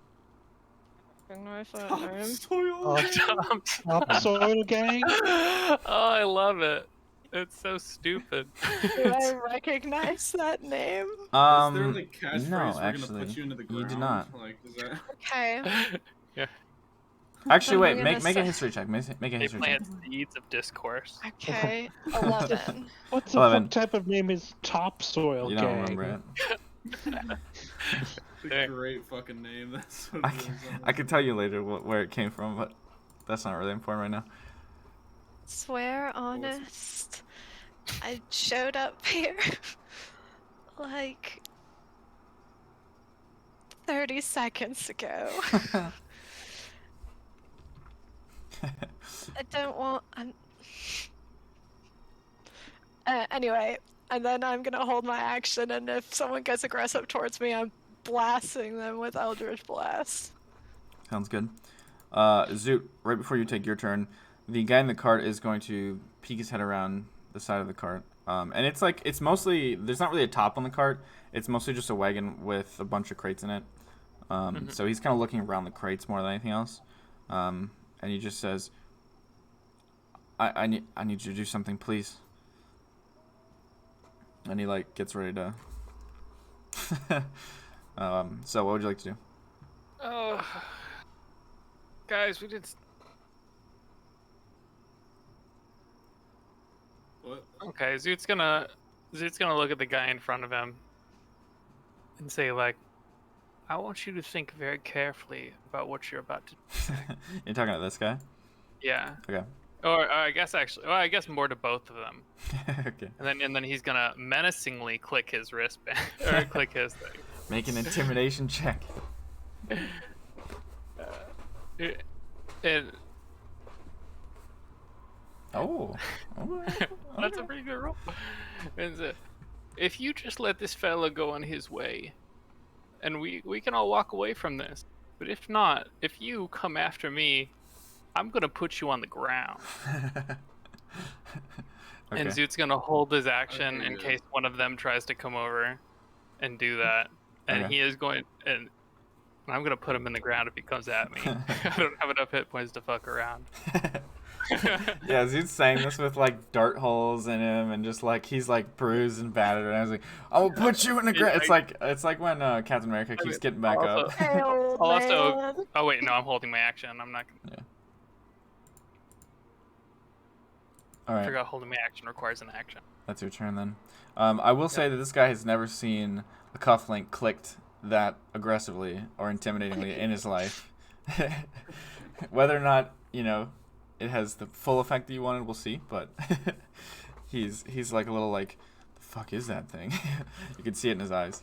Topsoil Gang? Oh, I love it. It's so stupid. Do I recognize that name? Is there like catchphrase no, we're actually, gonna put you into the ground? you do not. Like, is that... Okay. Yeah. Actually, wait. I'm Make gonna a say- history check. Make a They history check. plant seeds of discourse. Okay. 11. What the 11. fuck type of name is Topsoil You Gang? don't remember it. It's a great fucking name. That's what it is. I can tell you later where it came from, but that's not really important right now. Swear honest. I showed up here like 30 seconds ago. I don't want. Anyway, and then I'm gonna hold my action, and if someone gets aggressive towards me, I'm blasting them with Eldritch Blast. Sounds good. Zoot, right before you take your turn, the guy in the cart is going to peek his head around the side of the cart. And it's mostly, there's not really a top on the cart. It's mostly just a wagon with a bunch of crates in it. So he's kind of looking around the crates more than anything else. And he just says, I need you to do something, please. And he like gets ready to. So what would you like to do? Oh, guys, we did. What? Okay, Zoot's gonna look at the guy in front of him and say like, "I want you to think very carefully about what you're about to do." You're talking to this guy? Yeah. Okay. Or I guess actually, well, I guess more to both of them. Okay. And then he's gonna menacingly click his wristband or click his thing. Make an intimidation check. And Oh. that's a pretty good roll. And so, if you just let this fella go on his way, and we can all walk away from this. But if not, if you come after me, I'm gonna put you on the ground. Okay. And Zoot's gonna hold his action Okay, in good. case one of them tries to come over and do that. and Okay. he is going, and I'm gonna put him in the ground if he comes at me. I don't have enough hit points to fuck around. Yeah, Zoot's saying this with like dart holes in him and just like he's like bruised and battered, and I was like, I will put you in the ground. It's like when Captain America keeps getting back up. Oh wait, no, I'm holding my action. I'm not gonna. Yeah. All right. I forgot holding my action requires an action. That's your turn then. I will say that this guy has never seen a cufflink clicked that aggressively or intimidatingly in his life. Whether or not, you know, it has the full effect that you wanted, we'll see. But he's like a little like, the fuck is that thing? You can see it in his eyes.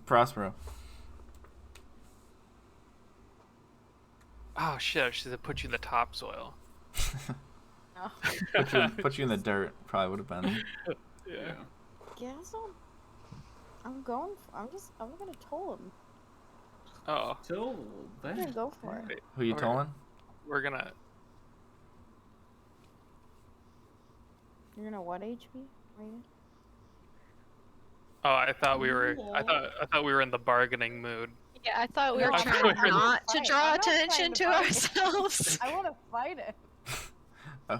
Prospero. Oh shit! I should have put you in the topsoil. Put you in the dirt. Probably would have been. Yeah. Guess I'm gonna toll him. Oh. Till I'm gonna go for it. Who you tolling? We're gonna. You're gonna what HP? Raiden? Oh, I thought we were. I thought we were in the bargaining mood. Yeah, I thought we were No, trying I'm not to fight. draw I'm not trying attention to to fight. ourselves. I want to fight it.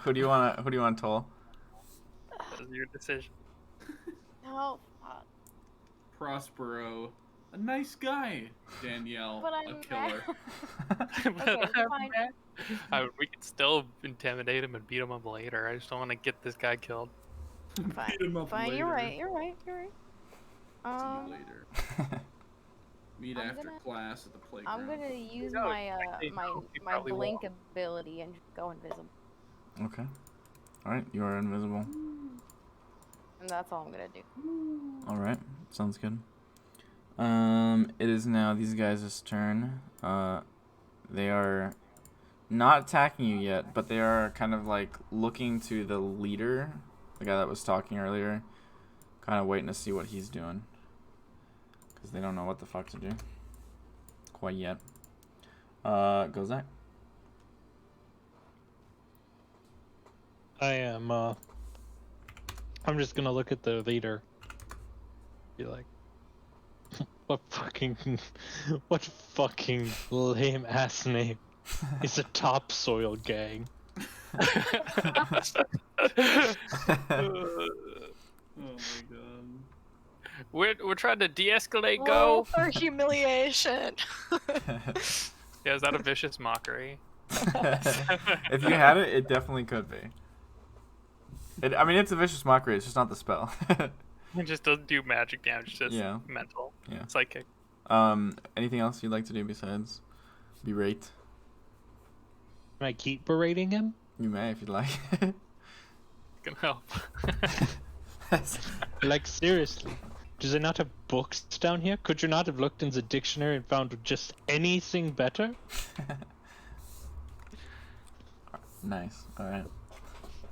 Who do you wanna toll? That's your decision. No, fuck. Prospero, a nice guy. Danielle, But a I'm killer. Okay, fine. We can still intimidate him and beat him up later. I just don't want to get this guy killed. Fine. Beat him up Fine, later. you're right. See you later. Meet I'm after gonna- class at the playground. I'm gonna use No, my you my probably blink won't. ability and just go invisible, Okay. All right, you are invisible. and that's all I'm gonna do. All right, sounds good. It is now these guys' turn. They are not attacking you yet, but they are kind of like looking to the leader, the guy that was talking earlier, kind of waiting to see what he's doing, because they don't know what the fuck to do quite yet. Go Zach. I am. I'm just gonna look at the leader. Be like, what fucking lame ass name? It's a Topsoil Gang. Oh my god. We're trying to de-escalate. Roll Go. for humiliation. Yeah, is that a vicious mockery? If you had it, it definitely could be. I mean, it's a vicious mockery. It's just not the spell. It just doesn't do magic damage. It's just Yeah. mental. Yeah. Psychic. Anything else you'd like to do besides berate? Can I keep berating him? You may if you'd like. Can help. Like, seriously. Does it not have books down here? Could you not have looked in the dictionary and found just anything better? Nice. All right.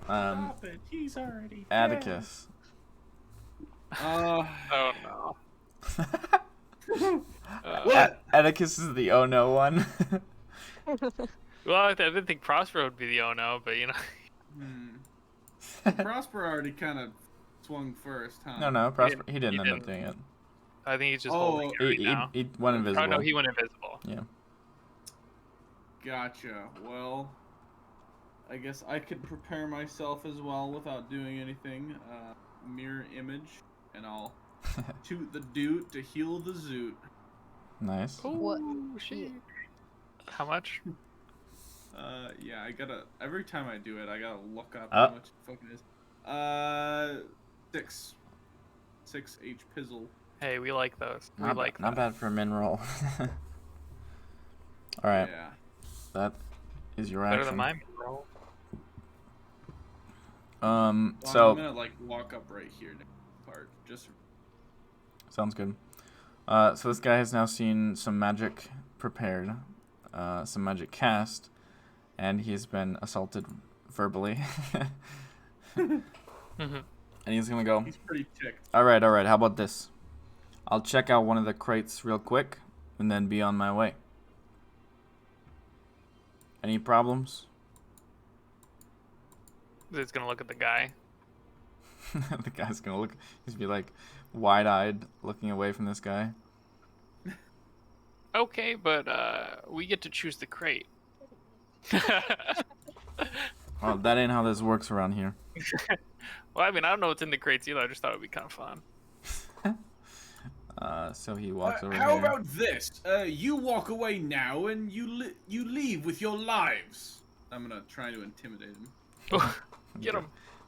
Stop it. He's already Atticus. Oh no. Atticus is the oh no one. Well, I didn't think Prospero would be the oh no, but you know. Prosper already kind of swung first, huh? No, Prosper. He didn't he end up didn't. doing it. I think he's just Oh, holding it right now. He went invisible. Oh no, he went invisible. Yeah. Gotcha. Well, I guess I could prepare myself as well without doing anything. Mirror image, and I'll toot the doot to heal the zoot. Nice. What? Shit. How much? Yeah, I gotta. Every time I do it, I gotta look up Oh. how much it fucking is. 6 H pizzle. Hey, we like those. We Not, like not that. bad for a min roll. All right. Yeah. That is your Better action. than my roll. Well, I'm So gonna like walk up right here next part. Just sounds good. So this guy has now seen some magic prepared, some magic cast, and he has been assaulted verbally. And he's gonna go. he's pretty ticked. All right. How about this? I'll check out one of the crates real quick, and then be on my way. Any problems? It's gonna look at the guy. The guy's gonna look. He's be like, wide-eyed, looking away from this guy. Okay, but we get to choose the crate. Well, that ain't how this works around here. Well, I mean, I don't know what's in the crates either. I just thought it'd be kind of fun. So he walks over How here. about this? You walk away now, and you leave with your lives. I'm gonna try to intimidate him. Get him.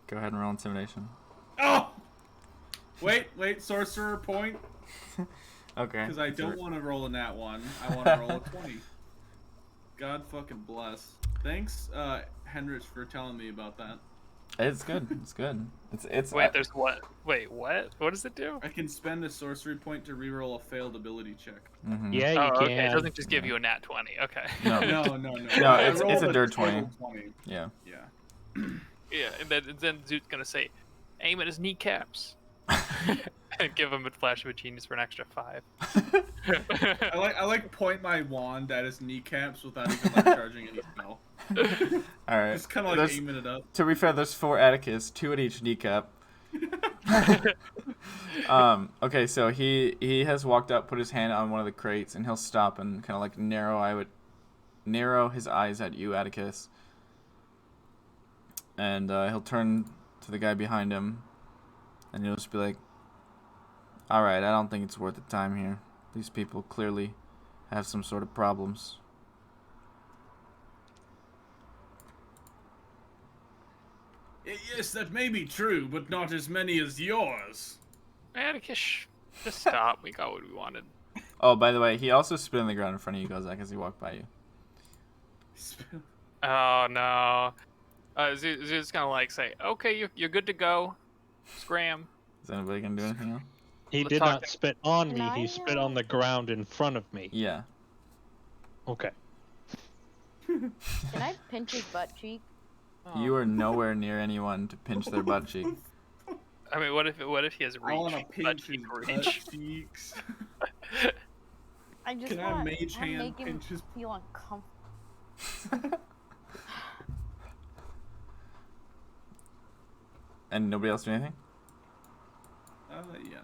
Go ahead and roll intimidation. Oh! Wait, sorcerer point. Okay. Because I don't want to roll a nat 1. I want to roll a 20. God fucking bless. Thanks, Henrich, for telling me about that. It's good. It's good. It's. Wait, there's what? Wait, what? What does it do? I can spend a sorcery point to reroll a failed ability check. Mm-hmm. Yeah, you Oh, can. okay. It doesn't just give you a nat 20. Okay. No. No. No, I it's rolled a dirt total 20. Yeah. Yeah. Yeah, and then Zoot's gonna say, aim at his kneecaps. And give him a flash of a genius for an extra 5. I like point my wand at his kneecaps without even like charging any spell. All right. Just kind of like aiming it up. To be fair, there's 4 Atticus, 2 at each kneecap. Okay, so he has walked up, put his hand on one of the crates, and he'll stop and kind of like narrow his eyes at you, Atticus. And he'll turn to the guy behind him, and he'll just be like, "All right, I don't think it's worth the time here. These people clearly have some sort of problems." Yes, that may be true, but not as many as yours. Atticus, just stop. We got what we wanted. Oh, by the way, he also spit on the ground in front of you, Gozak, as he walked by you. Oh no. Zoot's gonna like say, okay, you're good to go. Scram. Is anybody gonna do anything else? He Let's did talk not to- spit on me. Can I, He spit on the ground in front of me. Yeah. Okay. Can I pinch his butt cheek? You are nowhere near anyone to pinch their butt cheek. I mean, what if he has I want to reach? pinch his butt reach. cheeks. I just Can I want mage to hand make him pinch his... feel uncomfortable. And nobody else do anything? Yeah.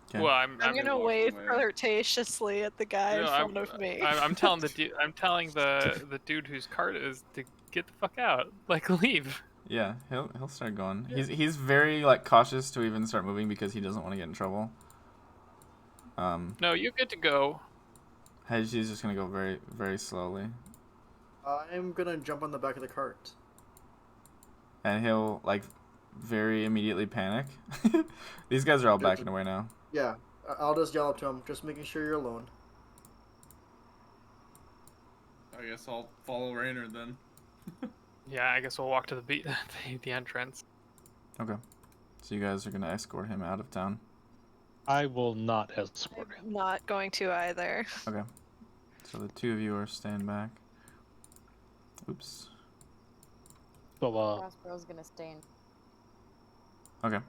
Okay. Well, I'm gonna walk wave away. flirtatiously at the guy in No, front of me. I'm telling the dude whose cart it is to get the fuck out. Like, leave. Yeah, he'll start going. He's very like cautious to even start moving because he doesn't want to get in trouble. No, you're good to go. He's just gonna go very, very slowly. I'm gonna jump on the back of the cart. And he'll like very immediately panic. These guys are all backing away now. Yeah, I'll just yell up to him, just making sure you're alone. I guess I'll follow Raynor then. Yeah, I guess we'll walk to the entrance. Okay. So you guys are gonna escort him out of town. I will not escort him. I'm not going to either. Okay. So the 2 of you are staying back. Oops. So Prospero's gonna stay in. Okay.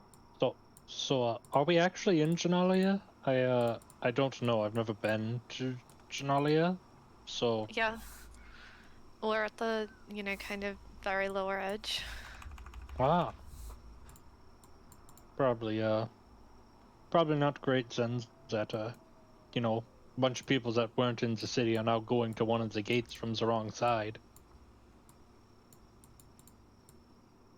So are we actually in Genalia? I don't know. I've never been to Genalia, so Yeah. We're at the, kind of very lower edge. probably not great since that a bunch of people that weren't in the city are now going to one of the gates from the wrong side.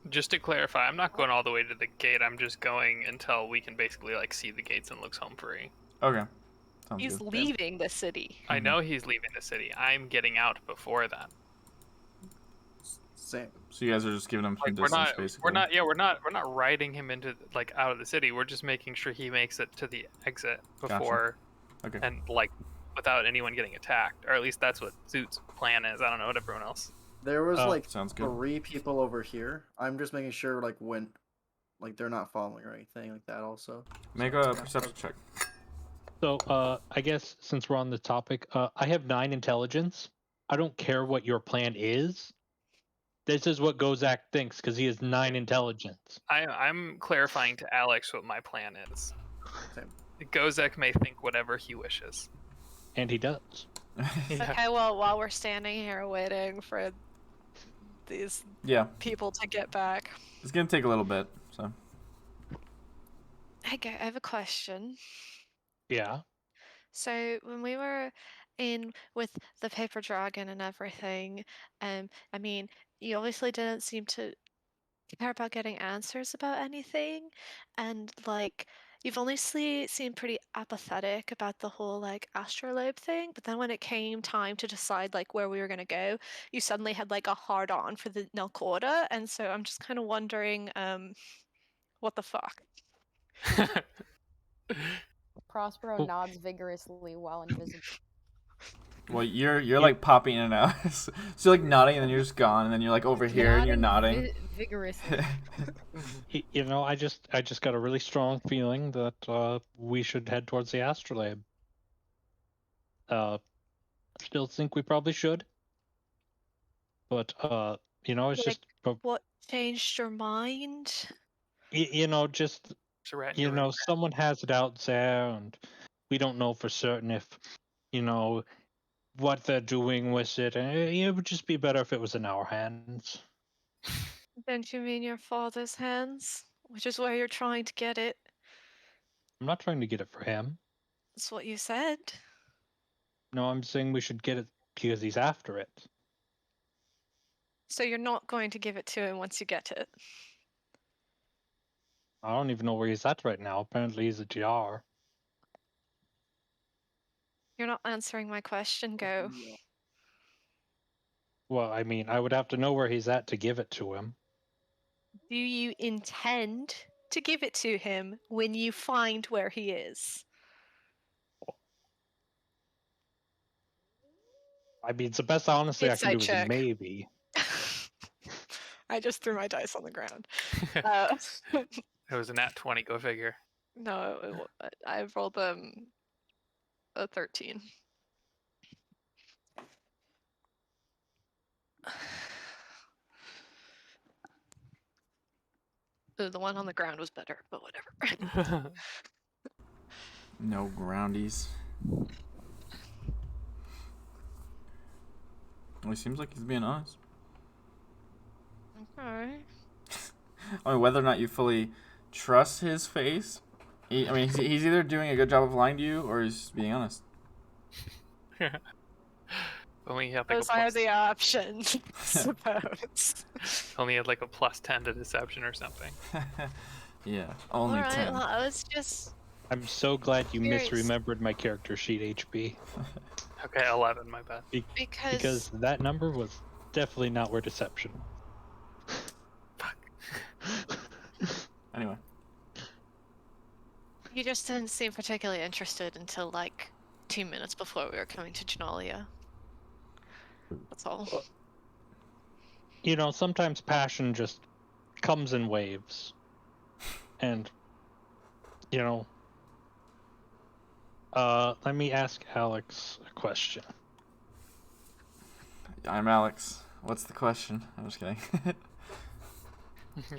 Just to clarify, I'm not going all the way to the gate. I'm just going until we can basically like see the gates and looks home free. Okay. Sounds He's good. leaving the city. I know he's leaving the city. I'm getting out before that. Same. So you guys are just giving him some Like, distance, basically. we're not riding him into like out of the city. We're just making sure he makes it to the exit before, Okay. and like without anyone getting attacked. Or at least that's what Zoot's plan is. I don't know what everyone else. There was like Sounds good. 3 people over here. I'm just making sure like they're not following or anything like that also. Make a perception check. So I guess since we're on the topic, I have 9 intelligence. I don't care what your plan is. This is what Gozak thinks because he has 9 intelligence. I'm clarifying to Alex what my plan is. Same. Gozek may think whatever he wishes. And he does. Yeah. Okay, well, while we're standing here waiting for these Yeah. people to get back. It's gonna take a little bit, so. Hey, I have a question. Yeah. So when we were in with the paper dragon and everything, I mean, you obviously didn't seem to care about getting answers about anything, and like you've honestly seemed pretty apathetic about the whole like astrolabe thing. But then when it came time to decide like where we were gonna go, you suddenly had like a hard on for the Nelcorda, and so I'm just kind of wondering, what the fuck? Prospero Oh. nods vigorously while invisible. Well, you're like popping in and out. So you're like nodding, and then you're just gone, and then you're like over here, and you're nodding. Vigorously. You know, I just got a really strong feeling that we should head towards the astrolabe. Still think we probably should, but you know, it's Like, just what changed your mind? you know, just Surrender you know, regret. someone has it out there, and we don't know for certain if you know what they're doing with it. And it would just be better if it was in our hands. Don't you mean your father's hands? Which is where you're trying to get it. I'm not trying to get it for him. That's what you said. No, I'm saying we should get it because he's after it. So you're not going to give it to him once you get it. I don't even know where he's at right now. Apparently, he's a GR. You're not answering my question, Go. Well, I mean, I would have to know where he's at to give it to him. Do you intend to give it to him when you find where he is? I mean, it's the best honestly I can Insight do is check. maybe. I just threw my dice on the ground. It was a nat 20. Go figure. No, I rolled a 13. The one on the ground was better, but whatever. No groundies. Well, he seems like he's being honest. Okay. I mean, whether or not you fully trust his face, I mean, he's either doing a good job of lying to you or he's being honest. Only he had like Those a are plus, the options, I suppose. only had like a +10 to deception or something. Yeah, only Alright, 10. well, I was just... I'm so glad you Curious. misremembered my character sheet HP. Okay, 11. My bad. Because that number was definitely not where deception. Anyway. You just didn't seem particularly interested until like 2 minutes before we were coming to Genalia. That's all. You know, sometimes passion just comes in waves. And, you know, let me ask Alex a question. I'm Alex. What's the question? I'm just kidding.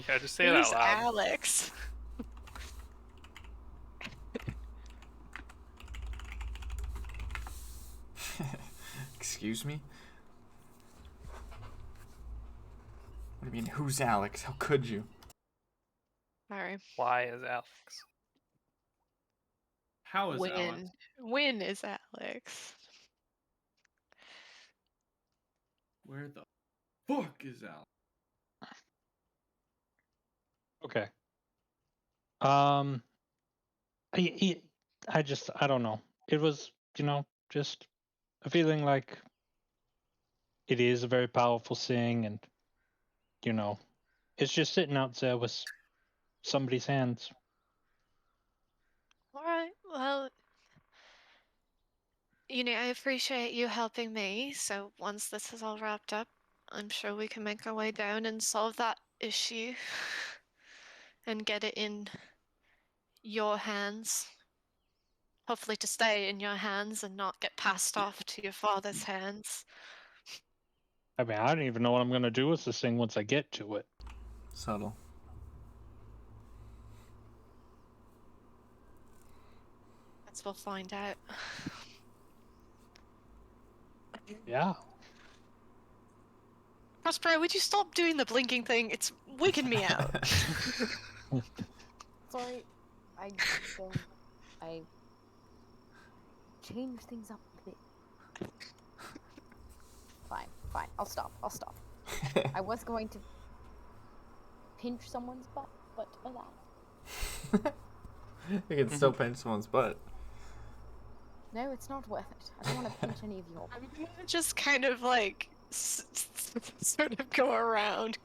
Yeah, just say it Who's out loud. Alex? Excuse me? What do you mean, who's Alex? How could you? Sorry. Why is Alex? How is Alex? When is Alex? Where the fuck is Alex? Okay. I don't know. It was, you know, just a feeling like it is a very powerful thing, and, you know, it's just sitting out there with somebody's hands. Alright, well, you know, I appreciate you helping me, so once this is all wrapped up, I'm sure we can make our way down and solve that issue and get it in your hands. Hopefully to stay in your hands and not get passed off to your father's hands. I mean, I don't even know what I'm going to do with this thing once I get to it. Subtle. Guess we'll find out. Yeah. Prospero, would you stop doing the blinking thing? It's wigging me out. Sorry, I don't. I change things up a bit. Fine. I'll stop. I was going to pinch someone's butt, but alas. You can still pinch someone's butt. No, it's not worth it. I don't want to pinch any of your I'm gonna just kind of like sort of go around,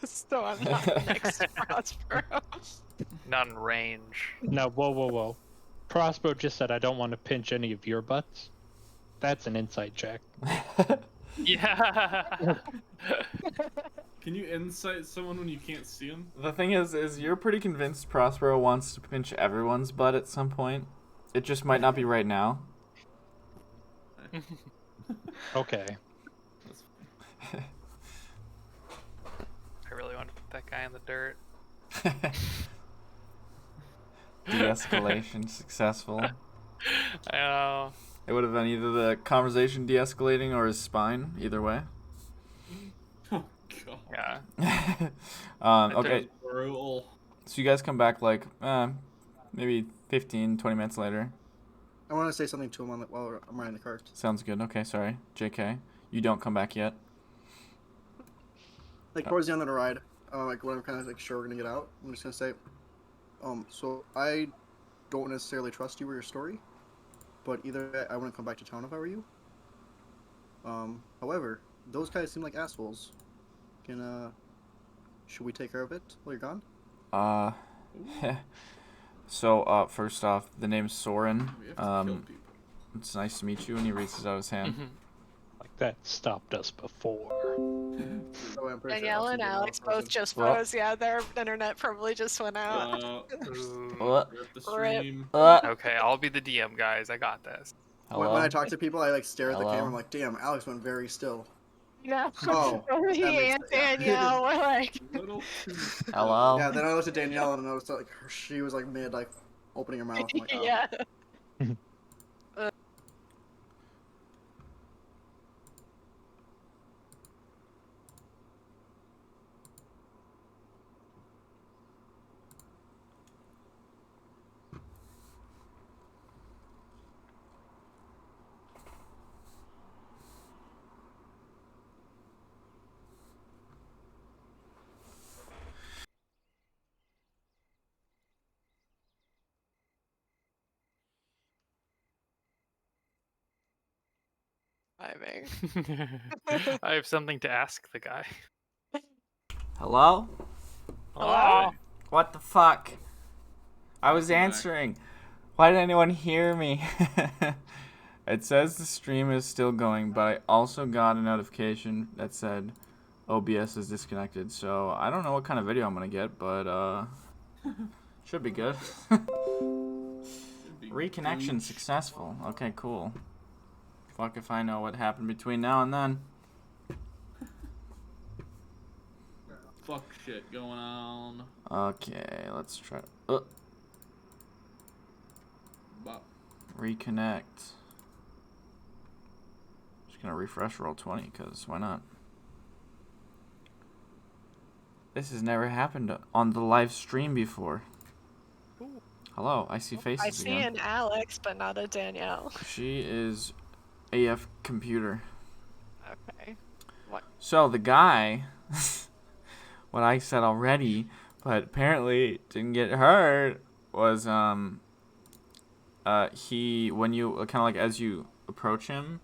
so I'm not next to Prospero. Not in range. No, whoa. Prospero just said I don't want to pinch any of your butts. That's an insight check. Yeah. Can you insight someone when you can't see them? The thing is you're pretty convinced Prospero wants to pinch everyone's butt at some point. It just might not be right now. Okay. I really want to put that guy in the dirt. De-escalation successful. I know. It would have been either the conversation de-escalating or his spine. Either way. Oh god. Yeah. Okay. Brutal. So you guys come back like maybe 15, 20 minutes later. I want to say something to him while I'm riding the cart. Sounds good. Okay, sorry. JK. You don't come back yet. Like towards the end of the ride, like when I'm kind of like sure we're gonna get out, I'm just gonna say, so I don't necessarily trust you or your story, but either way, I wouldn't come back to town if I were you. However, those guys seem like assholes. Should we take care of it while you're gone? So, first off, the name's Soren. We have to kill people. It's nice to meet you, and he reaches out his hand. Like that stopped us before. Oh, I'm pretty sure Danielle Alex and is a Alex normal both person. just Well- froze. Yeah, their internet probably just went out. What? Rip the stream. Okay, I'll be the DM, guys. I got this. Hello? When I talk to people, I like stare at the Hello? camera. I'm like, damn, Alex went very still. Yeah. Oh, that He makes and yeah. Danielle were like, Little too Hello? Yeah, then I looked at Danielle and I noticed that, like she was like mid like opening her mouth. I'm like, oh. yeah. Timing. I have something to ask the guy. Hello? Hello? What the fuck? I was Welcome back. answering. Why didn't anyone hear me? It says the stream is still going, but I also got a notification that said OBS is disconnected. So I don't know what kind of video I'm gonna get, but should be good. Reconnection successful. Okay, cool. Fuck if I know what happened between now and then. fuck shit going on. Okay, let's try. Bop. Reconnect. Just gonna refresh roll 20, cause why not? This has never happened on the live stream before. Hello, I see faces I see again. an Alex, but not a Danielle. She is AF computer. Okay. What? So the guy, what I said already, but apparently didn't get hurt, was he, when you kind of like as you approach him,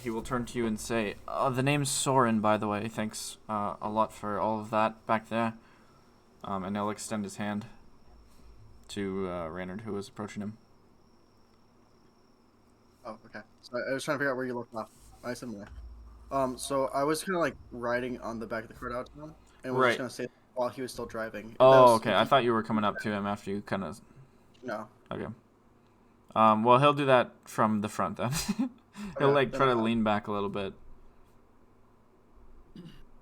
he will turn to you and say, "Oh, the name's Soren, by the way. Thanks a lot for all of that back there." And he'll extend his hand to Raynard, who was approaching him. Oh, okay. So I was trying to figure out where you looked off. I said more. So I was kind of like riding on the back of the cart out to him, and was Right. just gonna say while he was still driving. If that Oh, was- okay. I thought you were coming up to him after you kind of. No. Okay. Well, he'll do that from the front then. He'll Okay, like then try to I'll- lean back a little bit.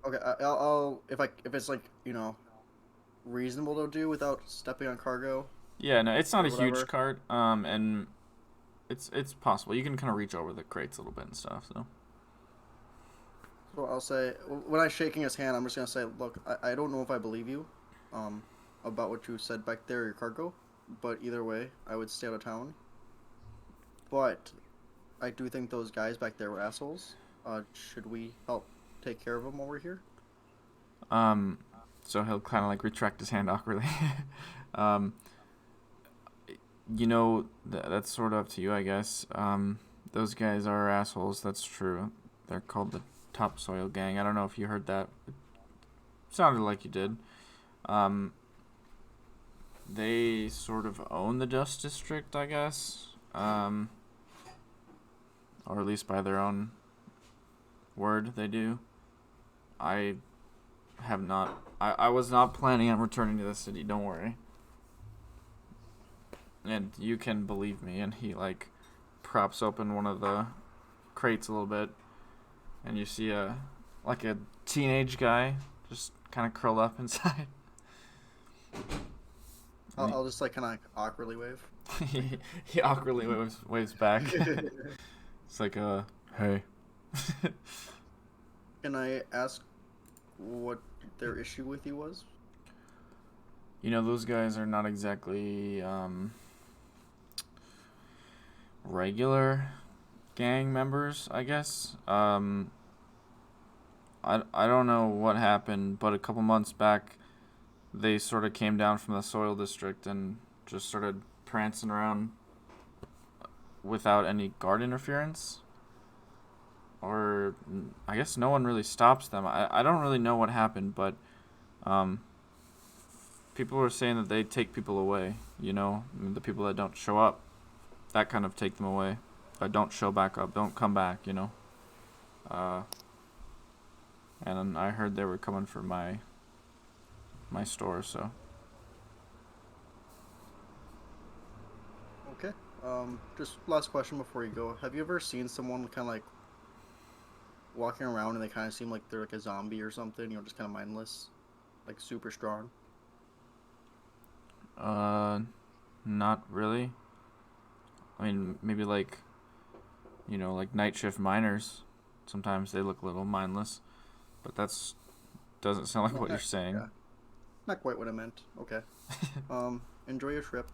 Okay, I'll if it's like reasonable to do without stepping on cargo. Yeah, no, it's not a Whatever. huge cart. And it's possible you can kind of reach over the crates a little bit and stuff. So. So I'll say when I'm shaking his hand, I'm just gonna say, look, I don't know if I believe you, about what you said back there, your cargo, but either way, I would stay out of town. But I do think those guys back there were assholes. Should we help take care of them while we're here? So he'll kind of like retract his hand awkwardly. um, you know, that's sort of up to you, I guess. Those guys are assholes. That's true. They're called the Topsoil Gang. I don't know if you heard that. It sounded like you did. They sort of own the Dust District, I guess. Or at least by their own word, they do. I was not planning on returning to the city, don't worry. And you can believe me. And he, like, props open one of the crates a little bit. And you see a teenage guy just kind of curled up inside. I'll just, like, kind of awkwardly wave. He awkwardly waves back. It's like, hey. Can I ask what their issue with you was? You know, those guys are not exactly regular gang members, I guess. I don't know what happened, but a couple months back, they sort of came down from the soil district and just started prancing around without any guard interference. Or I guess no one really stops them. I don't really know what happened, but people were saying that they take people away, you know, the people that don't show up, that kind of take them away. Don't show back up, don't come back, you know. And I heard they were coming for my store, so. Okay. Just last question before you go. Have you ever seen someone kind of like walking around and they kind of seem like they're like a zombie or something, you know, just kind of mindless, like super strong? Not really. I mean, maybe like, you know, like night shift miners. Sometimes they look a little mindless, but doesn't sound like what you're saying. Yeah. Not quite what I meant. Okay. Enjoy your trip.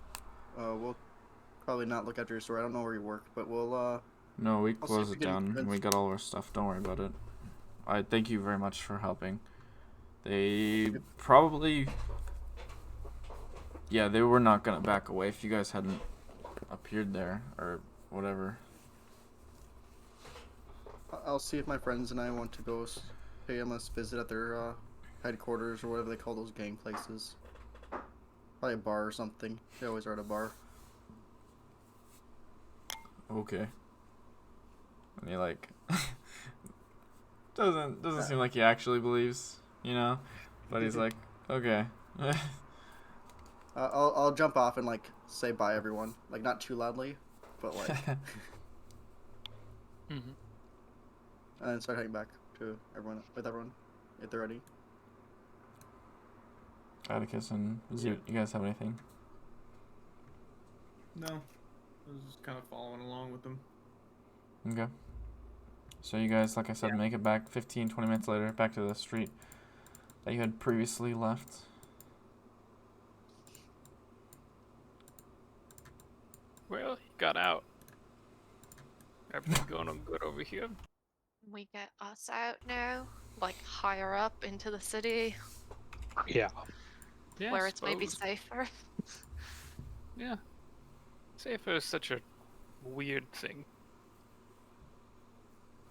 We'll probably not look after your store. I don't know where you work, but we'll No, we I'll see if closed we it can down. convince- We got all our stuff. Don't worry about it. I thank you very much for helping. They probably, yeah, they were not gonna back away if you guys hadn't appeared there or whatever. I'll see if my friends and I want to go pay them a visit at their headquarters or whatever they call those gang places. Probably a bar or something. They always are at a bar. Okay. And he like doesn't seem like he actually believes, you know, but he's like, okay. I'll jump off and like say bye everyone, like not too loudly, but like, and start heading back to everyone if they're ready. Atticus and Zoot, you guys have anything? No. I was just kind of following along with them. Okay. So you guys, like I said, make it back 15-20 minutes later, back to the street that you had previously left. Well, he got out. Everything going on good over here? We get us out now, like higher up into the city, Yeah. Yeah, where it's maybe suppose. safer. Yeah. Safer is such a weird thing.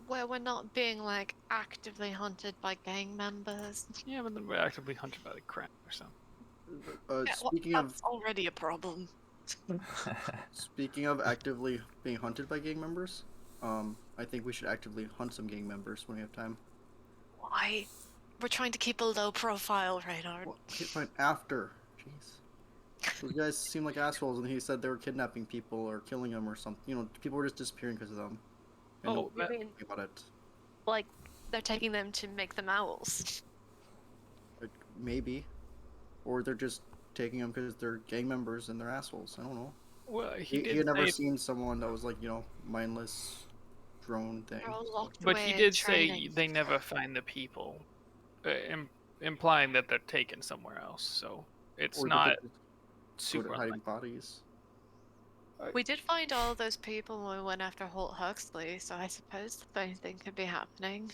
Where we're not being like actively hunted by gang members. Yeah, but then we're actively hunted by the crap or something. Yeah, well, Speaking that's already a problem. speaking of actively being hunted by gang members, I think we should actively hunt some gang members when we have time. Why? We're trying to keep a low profile, Reynard. Well, okay, fine. After, jeez, those guys seem like assholes, and he said they were kidnapping people or killing them or something. You know, people were just disappearing because of them. And Oh, nobody that- knew anything about it. Like, they're taking them to make them owls. Like, maybe, or they're just taking them because they're gang members and they're assholes. I don't know. Well, He did had never say, seen someone that was like, you know, mindless drone thing. They're all locked but away he in did say training. they never find the people, implying that they're taken somewhere else. So it's Or they not. could super hiding unlikely. bodies. We did find all those people when we went after Holt Huxley, so I suppose the same thing could be happening.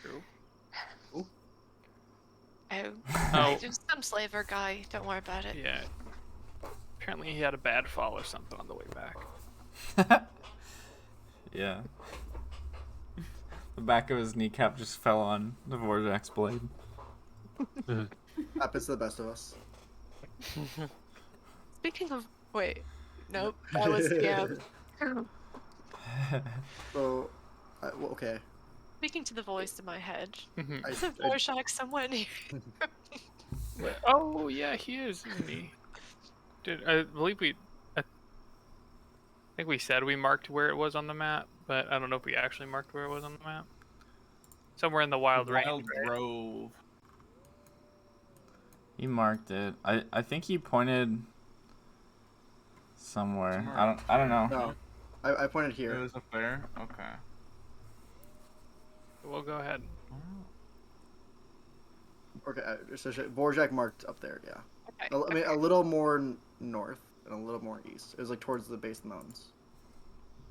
True. Oh, Oh. just some slaver guy. Don't worry about it. Yeah. Apparently he had a bad fall or something on the way back. Yeah. The back of his kneecap just fell on the Vorjak's blade. Happens to the best of us. Speaking of, wait, nope, that was the So, well, okay. Speaking to the voice in my head, Mhm. is it Vorshak somewhere near? Oh yeah, he is, isn't he? I believe I think we said we marked where it was on the map, but I don't know if we actually marked where it was on the map. Somewhere in the Wild Range. Wild Right? Grove. He marked it. I think he pointed somewhere. I don't know. No, I pointed It here. was up there. Okay. We'll go ahead. Okay, so Vorjak marked up there. Yeah. Okay, I mean, a little more north and a little more east. It was like towards the base of the mountains.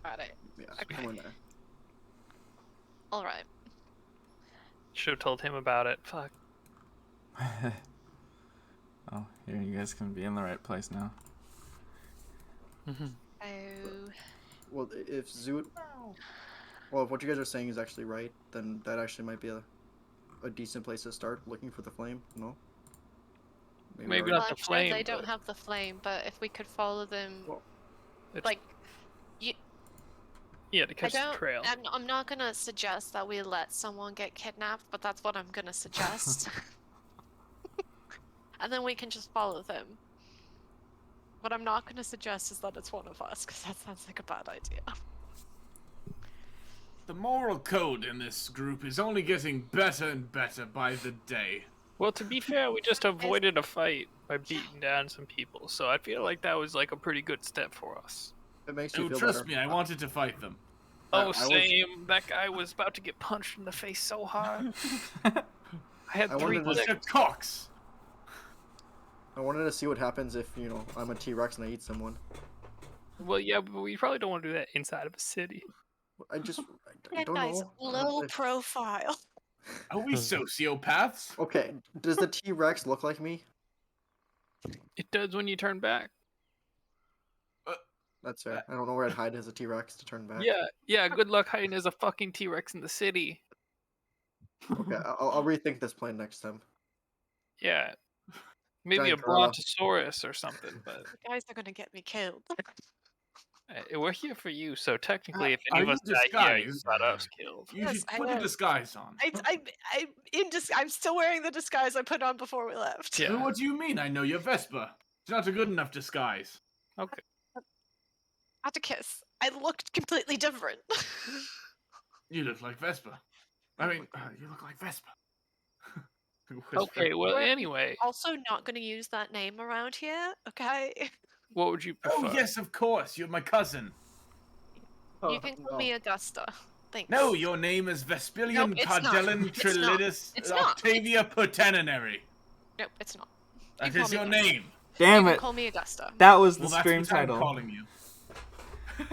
got it. Yeah, Okay. somewhere in there. All right. Should have told him about it. Fuck. Oh, here you guys can be in the right place now. Oh, Well, if Zoot, well, if what you guys are saying is actually right, then that actually might be a decent place to start looking for the flame. No. Maybe already- not well, the I'm sure flame, they don't but- have the flame, but if we could follow them, Well, It's, like, you, yeah, to I catch the don't. trail. I'm not gonna suggest that we let someone get kidnapped, but that's what I'm gonna suggest. And then we can just follow them. What I'm not gonna suggest is that it's one of us, because that sounds like a bad idea. The moral code in this group is only getting better and better by the day. Well, to be fair, we just avoided a fight by beating down some people, so I feel like that was like a pretty good step for us. It makes you Oh, feel trust better. me, I wanted to fight them. Oh, I was- same. That guy was about to get punched in the face so hard. I had I 3 wanted to- clicks. Mr. Cox! I wanted to see what happens if I'm a T-Rex and I eat someone. Well, yeah, but we probably don't want to do that inside of a city. I Yeah, don't guys, know. low profile. Are we sociopaths? Okay, does the T-Rex look like me? It does when you turn back. That's fair. I don't know where I'd hide as a T-Rex to turn back. Yeah. Good luck hiding as a fucking T-Rex in the city. Okay, I'll rethink this plan next time. Yeah. Maybe Giant a gorilla. brontosaurus or something, but You guys are gonna get me killed. we're here for you, so technically, if Are any of you us die here, you disguised? got us killed. You Yes, should I put a am. disguise on. I'm still wearing the disguise I put on before we left. Yeah. Well, what do you mean? I know you're Vesper. It's not a good enough disguise. Okay. Atticus, I looked completely different. You look like Vesper. I mean, you look like Vesper. Okay, well, We're anyway, Also, not gonna use that name around here, okay? what would you prefer? Oh, yes, of course. You're my cousin. You can call me Augusta. Thanks. No, your name is Vespilian Nope, it's not. Cardellan It's not. Trilitis It's not. Octavia Putanninary. Nope, it's not. That call is me your Augusta. name. Damn You it! can call me Augusta. That was the Well, that's stream what I'm title, calling you.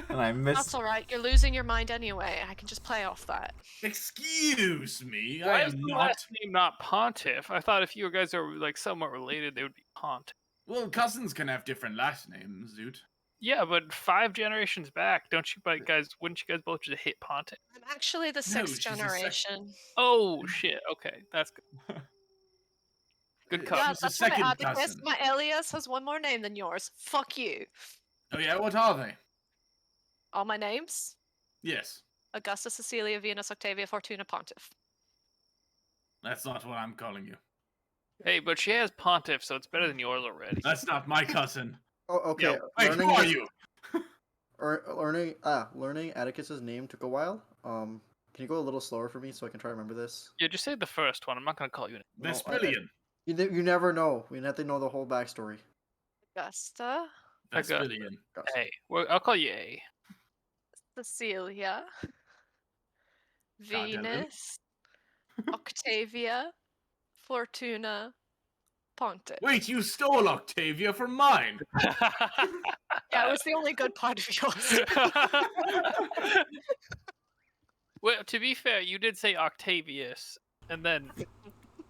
and I That's missed. alright, you're losing your mind anyway. I can just play off that. Excuse me, Why I is am the not. last name not Pontiff? I thought if you guys are like somewhat related, they would be Pontiff. Well, cousins can have different last names, Zoot. Yeah, but 5 generations back, don't you guys? Wouldn't you guys both just hit Pontiff? I'm actually the No, 6th she's a generation. Oh shit! Okay, that's good. Good cut. Yeah, She's a that's right, second Atticus. cousin. My alias has one more name than yours. Fuck you. Oh yeah, what are they? All my names? Yes, Augusta, Cecilia, Venus, Octavia, Fortuna, Pontiff. that's not what I'm calling you. Hey, but she has Pontiff, so it's better than yours already. That's not my cousin. Oh, okay. Yo, Wait, who are you? Learning Atticus's name took a while. Can you go a little slower for me so I can try to remember this? Yeah, just say the first one. I'm not gonna call you. No, Vespilian. You never know. We have to know the whole backstory. Augusta, Vespilian. Hey, well, I'll call you A. Cecilia, Cardellan. Venus, Octavia, Fortuna, Pontic. Wait, you stole Octavia from mine! Yeah, it was the only good part of yours. Well, to be fair, you did say Octavius, and then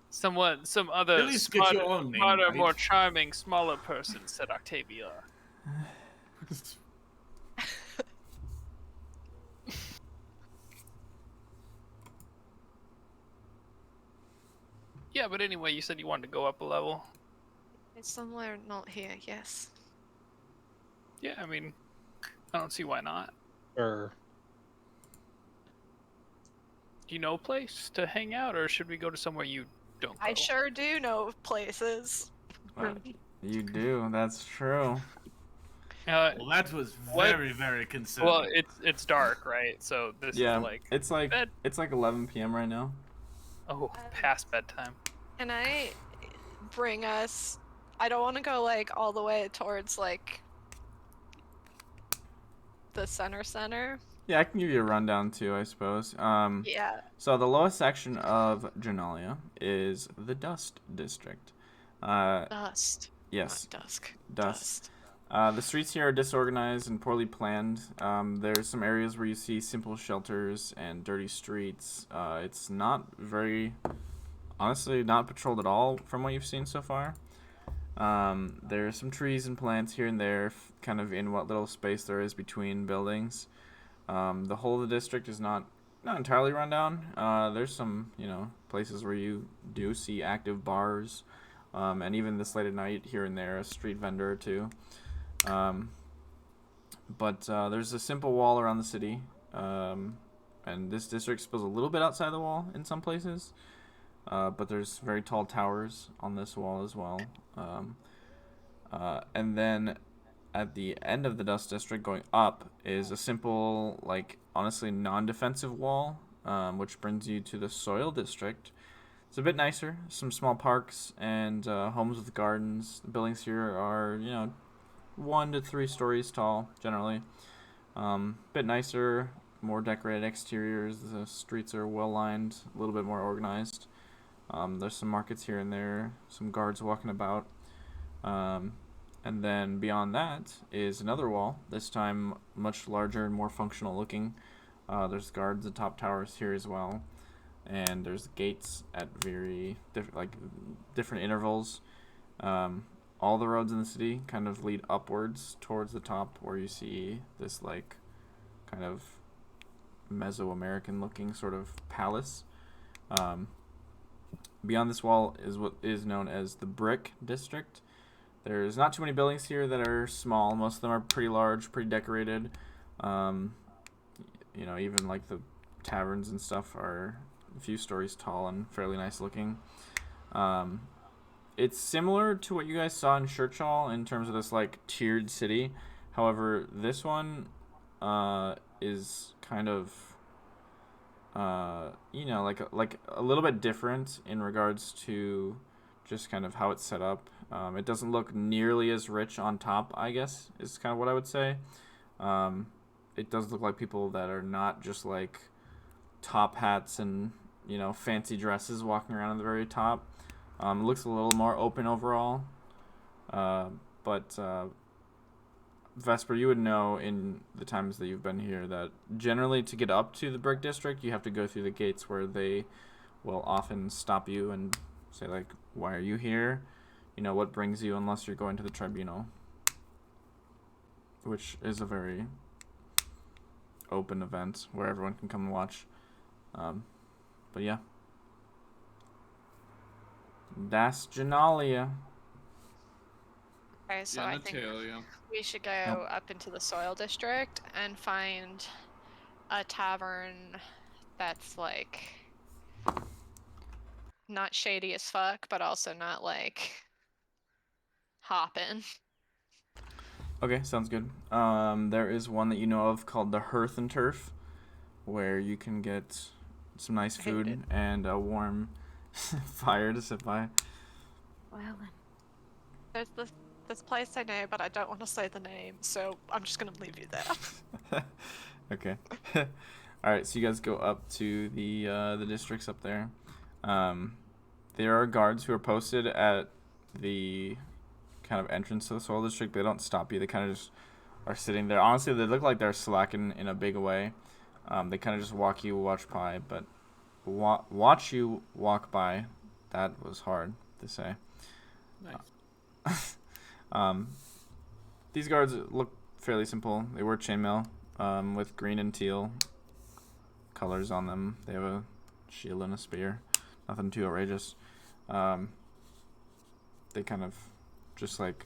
some other At least get your own name smarter, right. more charming, smaller person said Octavia. Yeah, but anyway, you said you wanted to go up a level. It's somewhere not here, yes. Yeah, I mean, I don't see why not. Sure. Do you know a place to hang out, or should we go to somewhere you don't go? I sure do know places. You do. That's true. Well, that was very, very concerning. Well, it's dark, right? So this is like it's like bed. it's like 11 p.m. right now. Oh, past bedtime. Can I bring us? I don't want to go like all the way towards like the center. Yeah, I can give you a rundown too, I suppose. Yeah. So the lowest section of Genalia is the Dust District. Dust. Yes. Not dusk. Dust. The streets here are disorganized and poorly planned. There's some areas where you see simple shelters and dirty streets. It's not very, honestly, not patrolled at all from what you've seen so far. There's some trees and plants here and there, kind of in what little space there is between buildings. The whole of the district is not entirely run down. There's some, places where you do see active bars, and even this late at night here and there, a street vendor or two. But there's a simple wall around the city, and this district spills a little bit outside the wall in some places, but there's very tall towers on this wall as well. And then at the end of the Dust District going up is a simple, honestly non-defensive wall, which brings you to the Soil District. It's a bit nicer, some small parks and homes with gardens. The buildings here are, 1 to 3 stories tall, generally. Bit nicer, more decorated exteriors. The streets are well lined, a little bit more organized. There's some markets here and there, some guards walking about. And then beyond that is another wall, this time much larger and more functional looking. There's guards at top towers here as well. And there's gates at very different intervals. All the roads in the city kind of lead upwards towards the top, where you see this kind of Mesoamerican looking sort of palace. Beyond this wall is what is known as the Brick District. There's not too many buildings here that are small. Most of them are pretty large, pretty decorated. Even the taverns and stuff are a few stories tall and fairly nice looking. It's similar to what you guys saw in Churchill in terms of this tiered city. However, this one is kind of a little bit different in regards to just kind of how it's set up. It doesn't look nearly as rich on top, I guess, is kind of what I would say. It does look like people that are not just top hats and fancy dresses walking around at the very top. It looks a little more open overall, but Vesper, you would know in the times that you've been here that generally to get up to the Brick District, you have to go through the gates where they will often stop you and say why are you here? What brings you, unless you're going to the tribunal, which is a very open event where everyone can come and watch. But yeah. That's Genalia. Okay, so I think Genitalia. we should go up into the Soil District and find a tavern that's not shady as fuck, but also not hopping. Okay, sounds good. There is one that you know of called the Hearth and Turf, where you can get some nice food and a warm fire to sit by. Well then. There's this place I know, but I don't want to say the name, so I'm just gonna leave you there. Okay. All right, so you guys go up to the districts up there. There are guards who are posted at the kind of entrance to the soil district. They don't stop you. They kind of just are sitting there. Honestly, they look like they're slacking in a big way. They kind of just watch you walk by, but watch you walk by. That was hard to say. Nice. These guards look fairly simple. They wear chainmail with green and teal colors on them. They have a shield and a spear. Nothing too outrageous. They kind of just like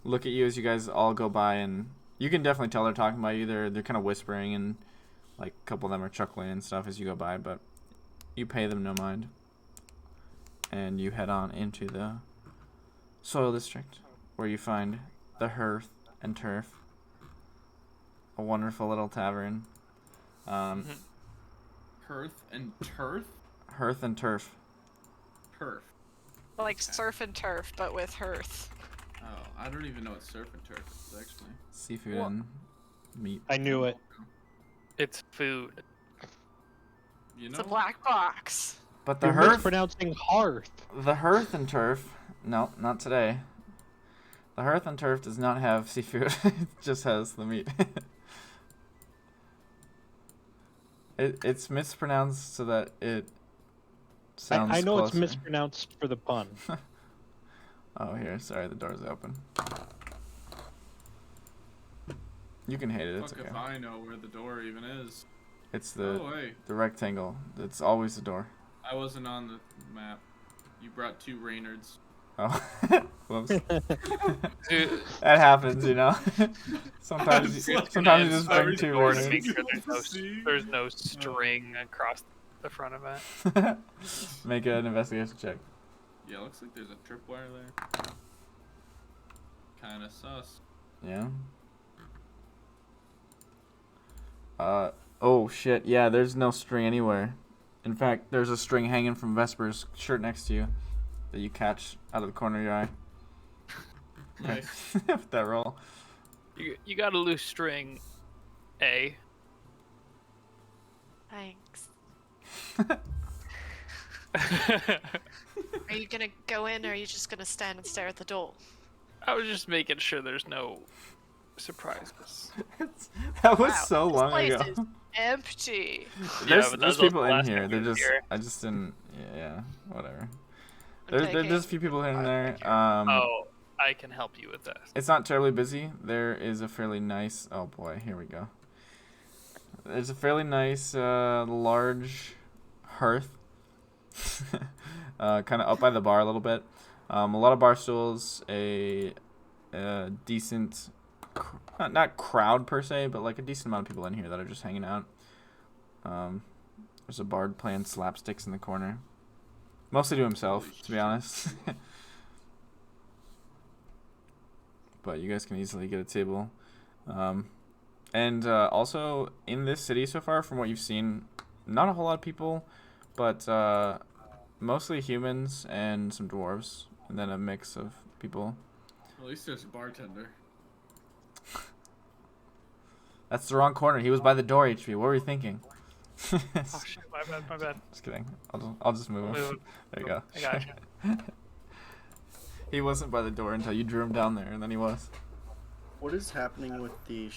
look at you as you guys all go by, and you can definitely tell they're talking about you. They're kind of whispering, and like a couple of them are chuckling and stuff as you go by, but you pay them no mind. And you head on into the soil district, where you find the Hearth and Turf, a wonderful little tavern. Hearth and turf? Hearth and Turf. Turf. Like surf and turf, but with hearth. Oh, I don't even know what surf and turf is, actually. Seafood and meat. I knew it. It's food. You It's know? a black box. But the You're Hearth, mispronouncing hearth. the Hearth and Turf, no, not today. The Hearth and Turf does not have seafood. It just has the meat. It's mispronounced so that it sounds I know closer. it's mispronounced for the pun. Oh, here. Sorry, the door's open. You can hate it. It's Fuck okay. if I know where the door even is. It's the Oh, hey. the rectangle. It's always the door. I wasn't on the map. You brought 2 Reynards. Oh, whoops. Dude, That happens, you know. sometimes you just bring Make 2 sure warnings. there's no string across the front of it. Make an investigation check. Yeah, looks like there's a tripwire there. Kinda sus. Yeah. Oh shit. Yeah, there's no string anywhere. In fact, there's a string hanging from Vesper's shirt next to you that you catch out of the corner of your eye. Nice. With that roll. You got a loose string, A. Thanks. Are you gonna go in, or are you just gonna stand and stare at the door? I was just making sure there's no surprises. That was Wow, so this long place ago. is empty. There's people in last here. time They're we were just here. I just didn't. Yeah, whatever. I'm There's taking- just a few people here and there. Oh, I can help you with this. It's not terribly busy. There is a fairly nice. Oh boy, here we go. There's a fairly nice, large hearth, kind of up by the bar a little bit. A lot of bar stools. A decent, not crowd per se, but like a decent amount of people in here that are just hanging out. There's a bard playing slapsticks in the corner, mostly to himself, to be honest. But you guys can easily get a table. And also, in this city so far, from what you've seen, not a whole lot of people, but mostly humans and some dwarves, and then a mix of people. At least there's a bartender. That's the wrong corner. He was by the door, HP. What were you thinking? Oh shit, my bad. Just kidding. I'll just move him. Move. There you go. I got you. He wasn't by the door until you drew him down there, and then he was. What is happening with the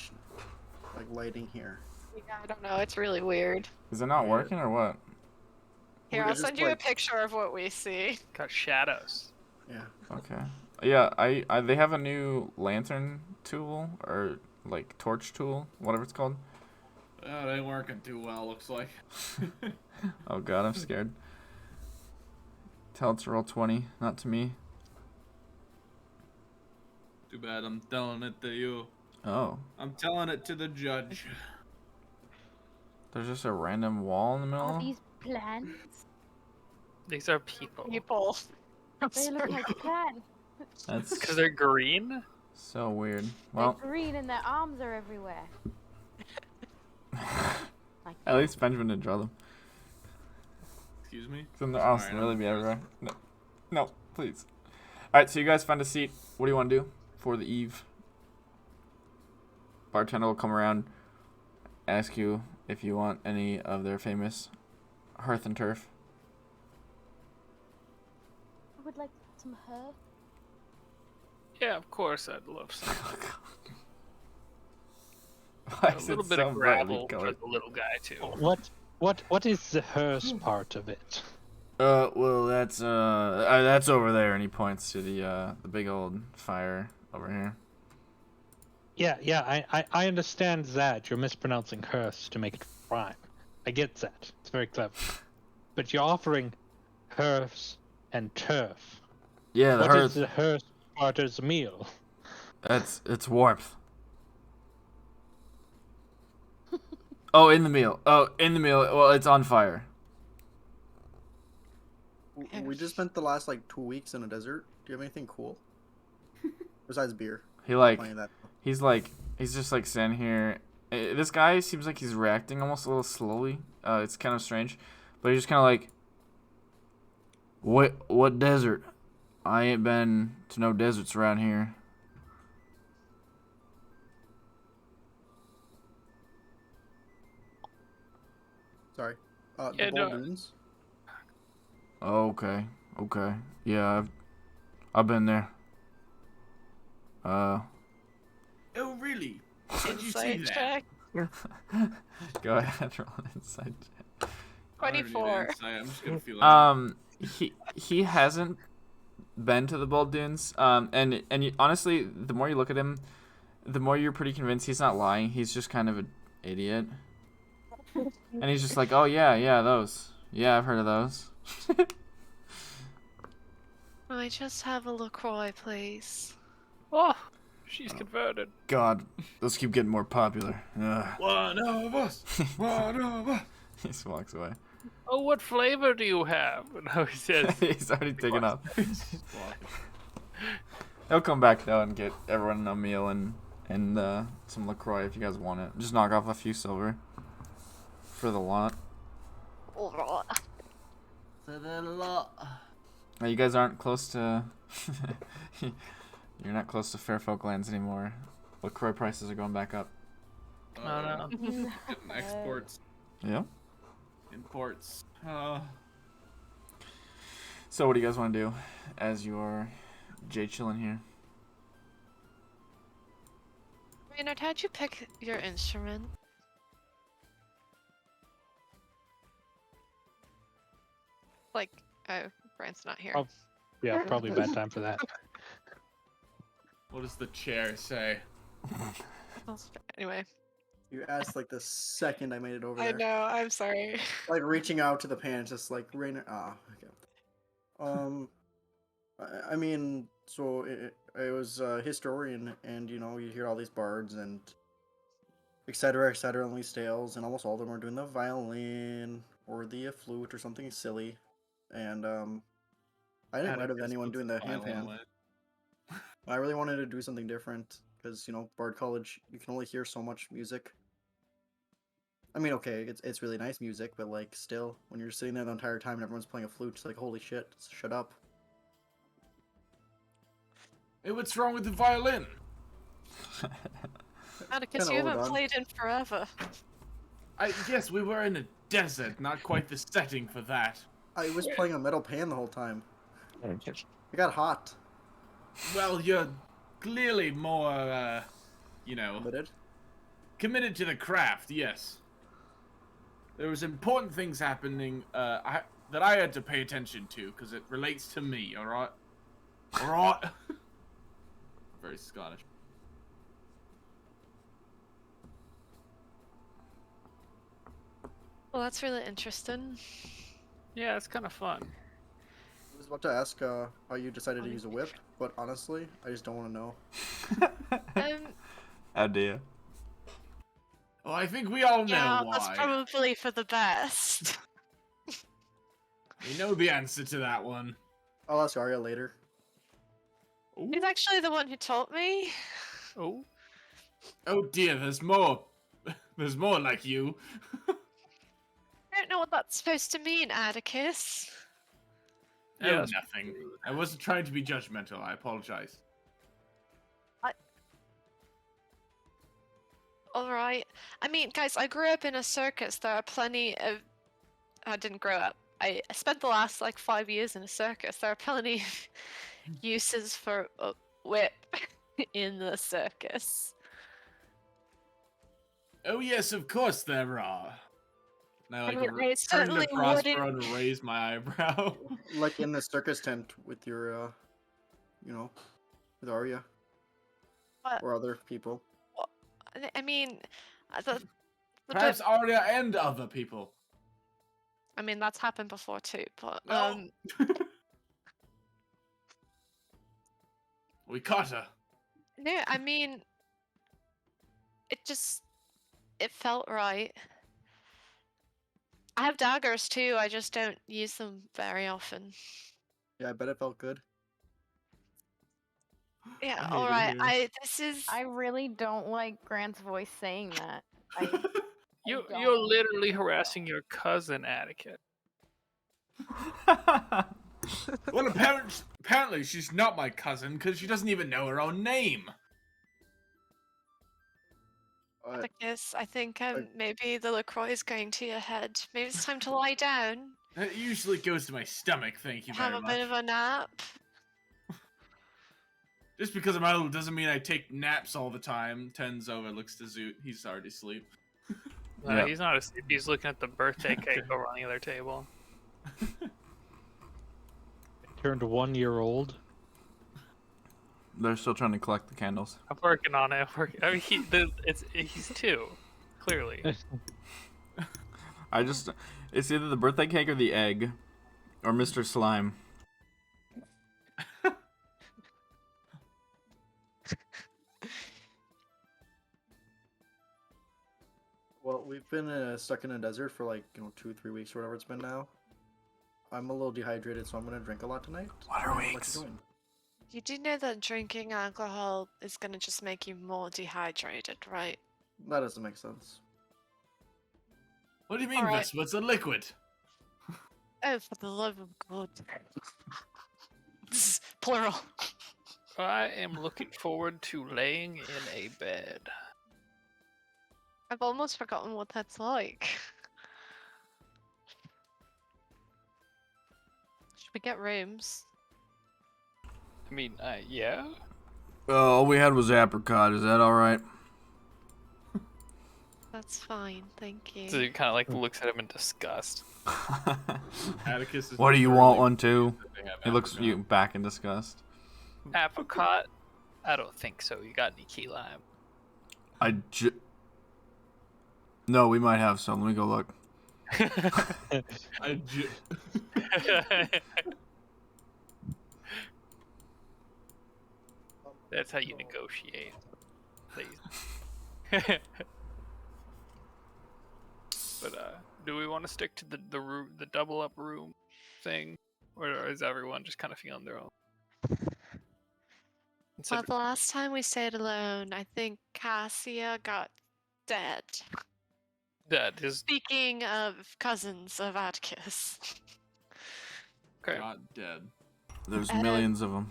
lighting here? Yeah, I don't know. It's really weird. Is it not Weird. working or what? Here, Well, I'll it's send just you a like- picture of what we see. Got shadows. Yeah. Okay. Yeah, I they have a new lantern tool or like torch tool, whatever it's called. That ain't working too well, looks like. Oh god, I'm scared. Tell it to roll 20, not to me. Too bad I'm telling it to you. Oh, I'm telling it to the judge. there's just a random wall in the middle. Are these plants? These are people. People. They look like plants. That's Because they're green? so weird. Well, They're green and their arms are everywhere. Like at least Benjamin didn't draw them. Excuse me? Then the arms Sorry, can really I'm be sorry. everywhere. No, please. Alright, so you guys find a seat. What do you want to do for the eve? Bartender will come around, ask you if you want any of their famous hearth and turf. I would like some her? Yeah, of course I'd love some. Why A is little it bit so of brightly gravel for colored? the little guy too. What is the hearse part of it? Well, that's over there, and he points to the big old fire over here. Yeah, I understand that. You're mispronouncing hearse to make it rhyme. I get that. It's very clever. But you're offering hearse and turf. Yeah, the What is hearth. the hearse part as a meal? It's warmth. Oh, in the meal. Oh, in the meal. Well, it's on fire. We just spent the last like 2 weeks in a desert. Do you have anything cool besides beer? He's just like standing here. This guy seems like he's reacting almost a little slowly. It's kind of strange, but he's just kind of like, what desert? I ain't been to no deserts around here. Sorry. Yeah, the no. Balloons. Oh, okay. Yeah, I've been there. Oh, really? Did you see Insight that? check. Go ahead, roll an insight check. I already need 24. insight, I'm just gonna feel it. He hasn't been to the Bald Dunes. Honestly, the more you look at him, the more you're pretty convinced he's not lying. He's just kind of an idiot. And he's just like, oh yeah, those. Yeah, I've heard of those. Can I just have a LaCroix, please? Oh, she's converted. God, those keep getting more popular. One of us. One of us. He just walks away. Oh, what flavor do you have? No, he says. He's already taken off. He'll come back though and get everyone a meal and some LaCroix if you guys want it. Just knock off a few silver for the lot. For the lot. You guys aren't close to. You're not close to Fairfolk lands anymore. LaCroix prices are going back up. No. Getting exports, Yeah. imports. So what do you guys want to do as you're chilling here? Maynard, how'd you pick your instrument? Like, oh, Brant's not here. Oh. Yeah, probably a bad time for that. What does the chair say? Anyway. You asked like the second I made it over I there. know, I'm sorry. Like reaching out to the pan, just like rain. Okay. I mean, so it was a historian, and you know, you hear all these bards and etc. on these tales, and almost all of them are doing the violin or the flute or something silly, and I didn't write of anyone doing the hand pan. I really wanted to do something different because you know, Bard College, you can only hear so much music. I mean, okay, it's really nice music, but like still, when you're sitting there the entire time and everyone's playing a flute, it's like holy shit, shut up. Hey, what's wrong with the violin? Atticus, Kinda you haven't overdone. played in forever. Yes, we were in a desert, not quite the setting for that. I was playing a metal pan the whole time. It got hot. Well, you're clearly more, committed to the craft, yes. There was important things happening that I had to pay attention to, because it relates to me, alright? Alright? Very Scottish. Well, that's really interesting. Yeah, it's kind of fun. I was about to ask how you decided to use a whip, but honestly, I just don't want to know. How do you? Well, I think we all know Yeah, why. that's probably for the best. We know the answer to that one. I'll ask Arya later. He's actually the one who taught me. Oh. Oh dear, there's more. There's more like you. I don't know what that's supposed to mean, Atticus. Oh, Yes. nothing. I wasn't trying to be judgmental. I apologize. Alright. I mean, guys, I grew up in a circus. There are plenty of... I didn't grow up. I spent the last like 5 years in a circus. There are plenty of uses for a whip in the circus. Oh yes, of course there are. And I I mean, I turn certainly to Prospero wouldn't. and raise my eyebrow. Like in the circus tent with your, you know, with Arya But or other people. I mean, the Perhaps bit. Arya and other people. I mean, that's happened before too. But No. We caught her. no, I mean, it felt right. I have daggers too. I just don't use them very often. Yeah, I bet it felt good. Yeah, I hate it alright. here. This is I really don't like Grant's voice saying that. You're don't. literally harassing your cousin, Atticus. Well, apparently she's not my cousin because she doesn't even know her own name. Atticus, I think maybe the LaCroix is going to your head. Maybe it's time to lie down. It usually goes to my stomach, thank you Have very a much. bit of a nap. Just because I'm old doesn't mean I take naps all the time. Turns over, looks to Zoot. He's already asleep. No, Yeah. he's not asleep. He's looking at the birthday cake over on the other table. Turned 1 year old. They're still trying to collect the candles. I'm working on it. I mean, he's 2, clearly. It's either the birthday cake or the egg, or Mr. Slime. Well, we've been stuck in a desert for like 2-3 weeks or whatever it's been now. I'm a little dehydrated, so I'm gonna drink a lot tonight. What are I'll let you weeks? join. You do know that drinking alcohol is going to just make you more dehydrated, right? That doesn't make sense. What do you mean, Alright. Vesper? It's a liquid. Oh, for the love of God. This is plural. I am looking forward to laying in a bed. I've almost forgotten what that's like. Should we get rooms? I mean, yeah. All we had was apricot. Is that all right? That's fine, thank you. So he kind of like looks at him in disgust. Atticus is What do you preferably want one too? that they have He looks apricot. you back in disgust. Apricot? I don't think so. You got any key lime? No, we might have some. Let me go look. That's how you negotiate. Please. But do we want to stick to the room, the double up room thing, or is everyone just kind of feeling their own? Well, the last time we stayed alone, I think Cassia got dead. That is Speaking of cousins of Atticus. okay. Not dead. There's millions of them.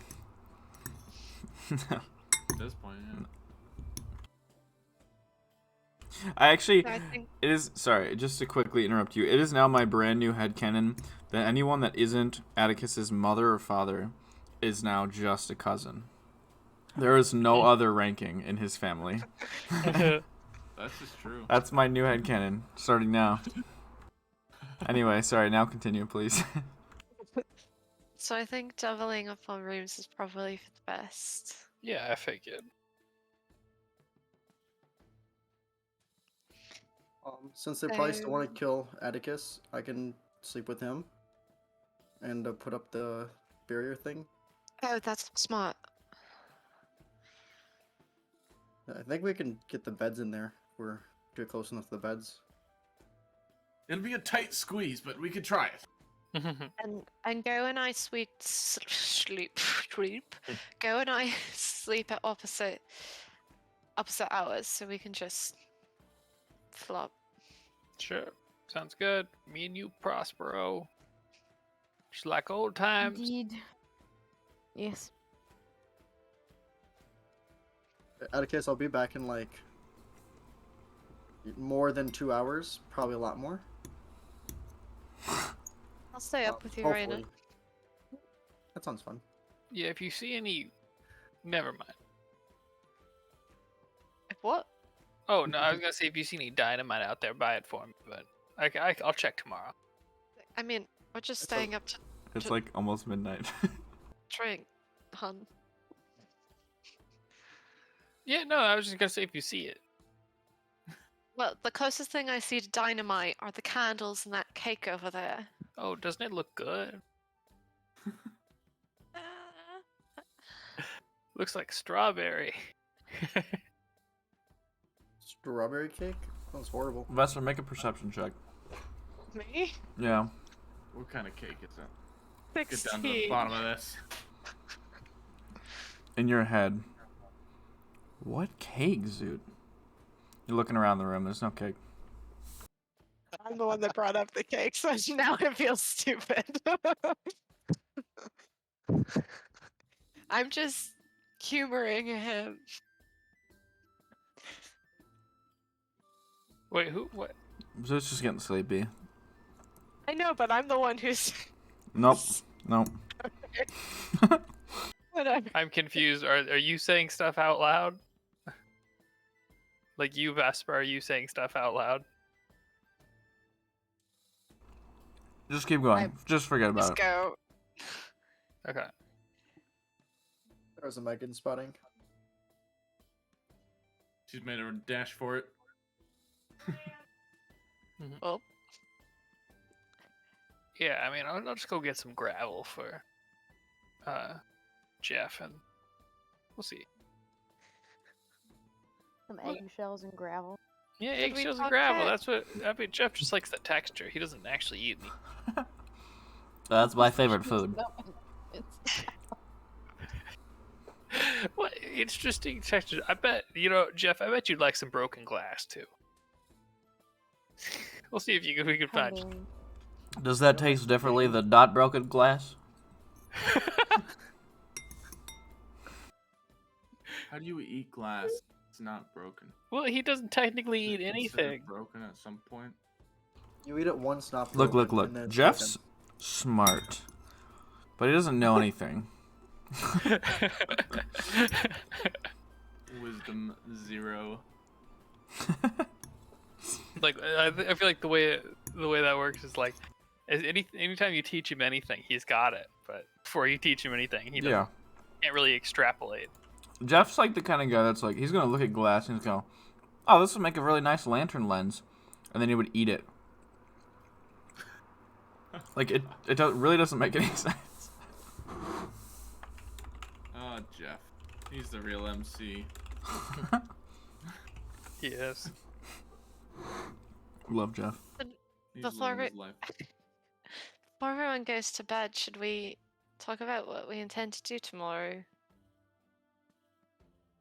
At this point, yeah. I actually, So I think it is, sorry, just to quickly interrupt you, it is now my brand new headcanon that anyone that isn't Atticus's mother or father is now just a cousin. There is no other ranking in his family. That's just true. That's my new headcanon, starting now. Anyway, sorry, now continue, please. so. I think doubling up on rooms is probably for the best. Yeah, I figured. Since they probably still want to kill Atticus, I can sleep with him and put up the barrier thing. Oh, that's smart. I think we can get the beds in there. We're too close enough to the beds. It'll be a tight squeeze, but we could try it. And go and I sleep. Go and I sleep at opposite hours, so we can just flop. Sure, sounds good. Me and you, Prospero. Just like old times. Indeed. Yes. Atticus, I'll be back in like more than 2 hours, probably a lot more. I'll stay up with you, Raina. Hopefully. That sounds fun. Yeah, if you see any, never mind. What? Oh no, I was gonna say if you see any dynamite out there, buy it for me. But I'll check tomorrow. I mean, we're just It's staying up to It's like almost midnight. drink, hun. Yeah, no, I was just gonna say if you see it. Well, the closest thing I see to dynamite are the candles and that cake over there. Oh, doesn't it look good? Looks like strawberry. Strawberry cake? Sounds horrible. Vesper, make a perception check. Me? Yeah. What kind of cake is that? 16. Get down to the bottom of this. In your head. What cake, Zoot? You're looking around the room. There's no cake. I'm the one that brought up the cake, so now it feels stupid. I'm just humoring him. Wait, who? What? Zoot's just getting sleepy. I know, but I'm the one who's. Nope. Nope. Whatever. I'm confused. Are you saying stuff out loud? Like you, Vesper, are you saying stuff out loud? Just keep going. Just forget about Just it. go. Okay. There's a Megan spotting. She's made a dash for it. Well, Yeah, I mean, I'll just go get some gravel for Jeff, and we'll see. Some What? eggshells and gravel. Yeah, Did we eggshells and talk gravel. that- That's what. I mean, Jeff just likes the texture. He doesn't actually eat meat. That's my favorite food. No, it's What interesting texture? I bet Jeff. I bet you'd like some broken glass too. We'll see if we can find. humbling. Does that taste differently than not broken glass? How do you eat glass? It's not broken. Well, he doesn't technically eat Is it anything. broken at some point? You eat it once, not Look, broken, look, and then look. it's Jeff's broken. smart, but he doesn't know anything. Wisdom 0. Like I feel like the way that works is like, anytime you teach him anything, he's got it. But before you teach him anything, he Yeah. can't really extrapolate. Jeff's like the kind of guy that's like, he's gonna look at glass and he's go, "Oh, this would make a really nice lantern lens," and then he would eat it. Like it really doesn't make any sense. Oh, Jeff. He's the real MC. Yes. Love Jeff. He's Before living his life. Before everyone goes to bed, should we talk about what we intend to do tomorrow?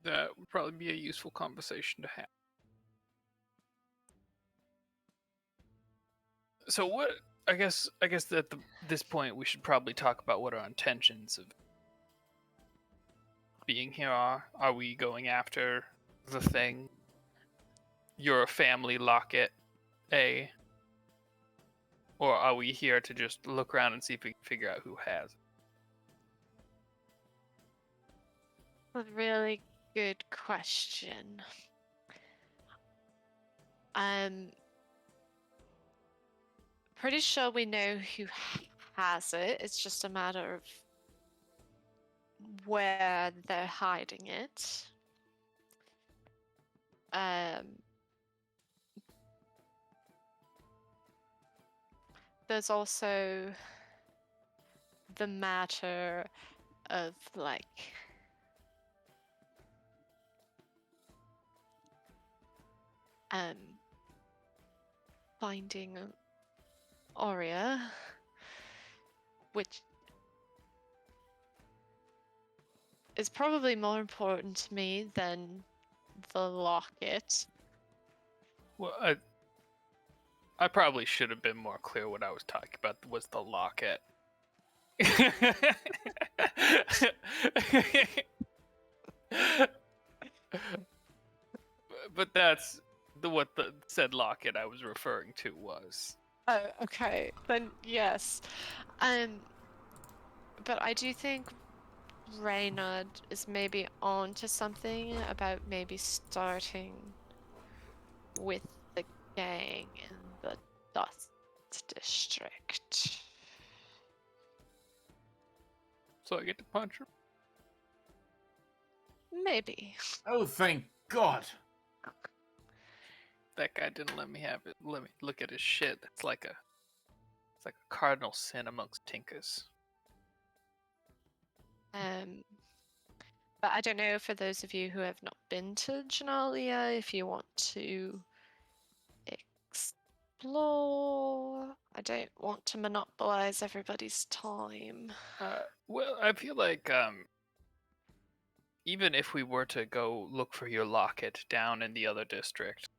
That would probably be a useful conversation to have. So what? I guess at this point we should probably talk about what our intentions of being here are. Are we going after the thing? Your family locket, A? Or are we here to just look around and see if we can figure out who has it? A really good question. Pretty sure we know who has it. It's just a matter of where they're hiding it. There's also the matter of like finding Aurea, which is probably more important to me than the locket. Well, I probably should have been more clear. What I was talking about was the locket. But that's what the said locket I was referring to was. Oh, okay. Then yes. But I do think Reynard is maybe on to something about maybe starting with the gang in the Dust District. So I get to punch her. Maybe. Oh, thank God. That guy didn't let me have it. Let me look at his shit. It's like a cardinal sin amongst tinkers. But I don't know, for those of you who have not been to Genalia, if you want to explore. I don't want to monopolize everybody's time. Well, I feel like even if we were to go look for your locket down in the other district,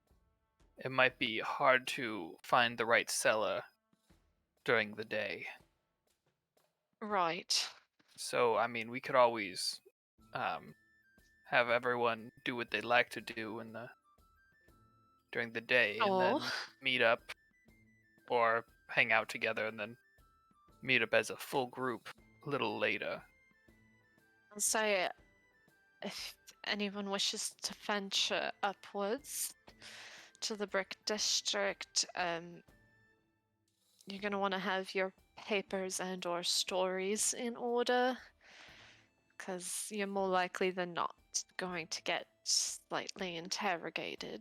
it might be hard to find the right seller during the day. Right. So, I mean, we could always have everyone do what they like to do during the day, and then meet up or hang out together, and then meet up as a full group a little later. I'll say, if anyone wishes to venture upwards to the Brick District, you're going to want to have your papers and or stories in order, because you're more likely than not going to get slightly interrogated.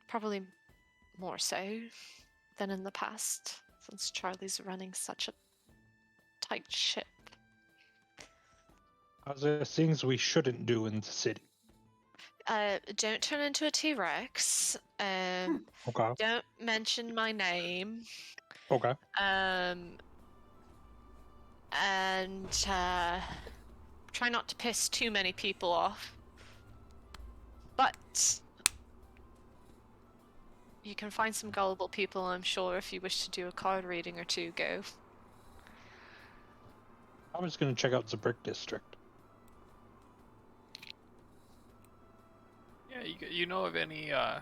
Probably more so than in the past, since Charlie's running such a tight ship. Are there things we shouldn't do in the city? Don't turn into a T-Rex. Okay. Don't mention my name. Okay. And try not to piss too many people off. But you can find some gullible people, I'm sure, if you wish to do a card reading or two. Go. I was going to check out the Brick District. Yeah, you know of any? I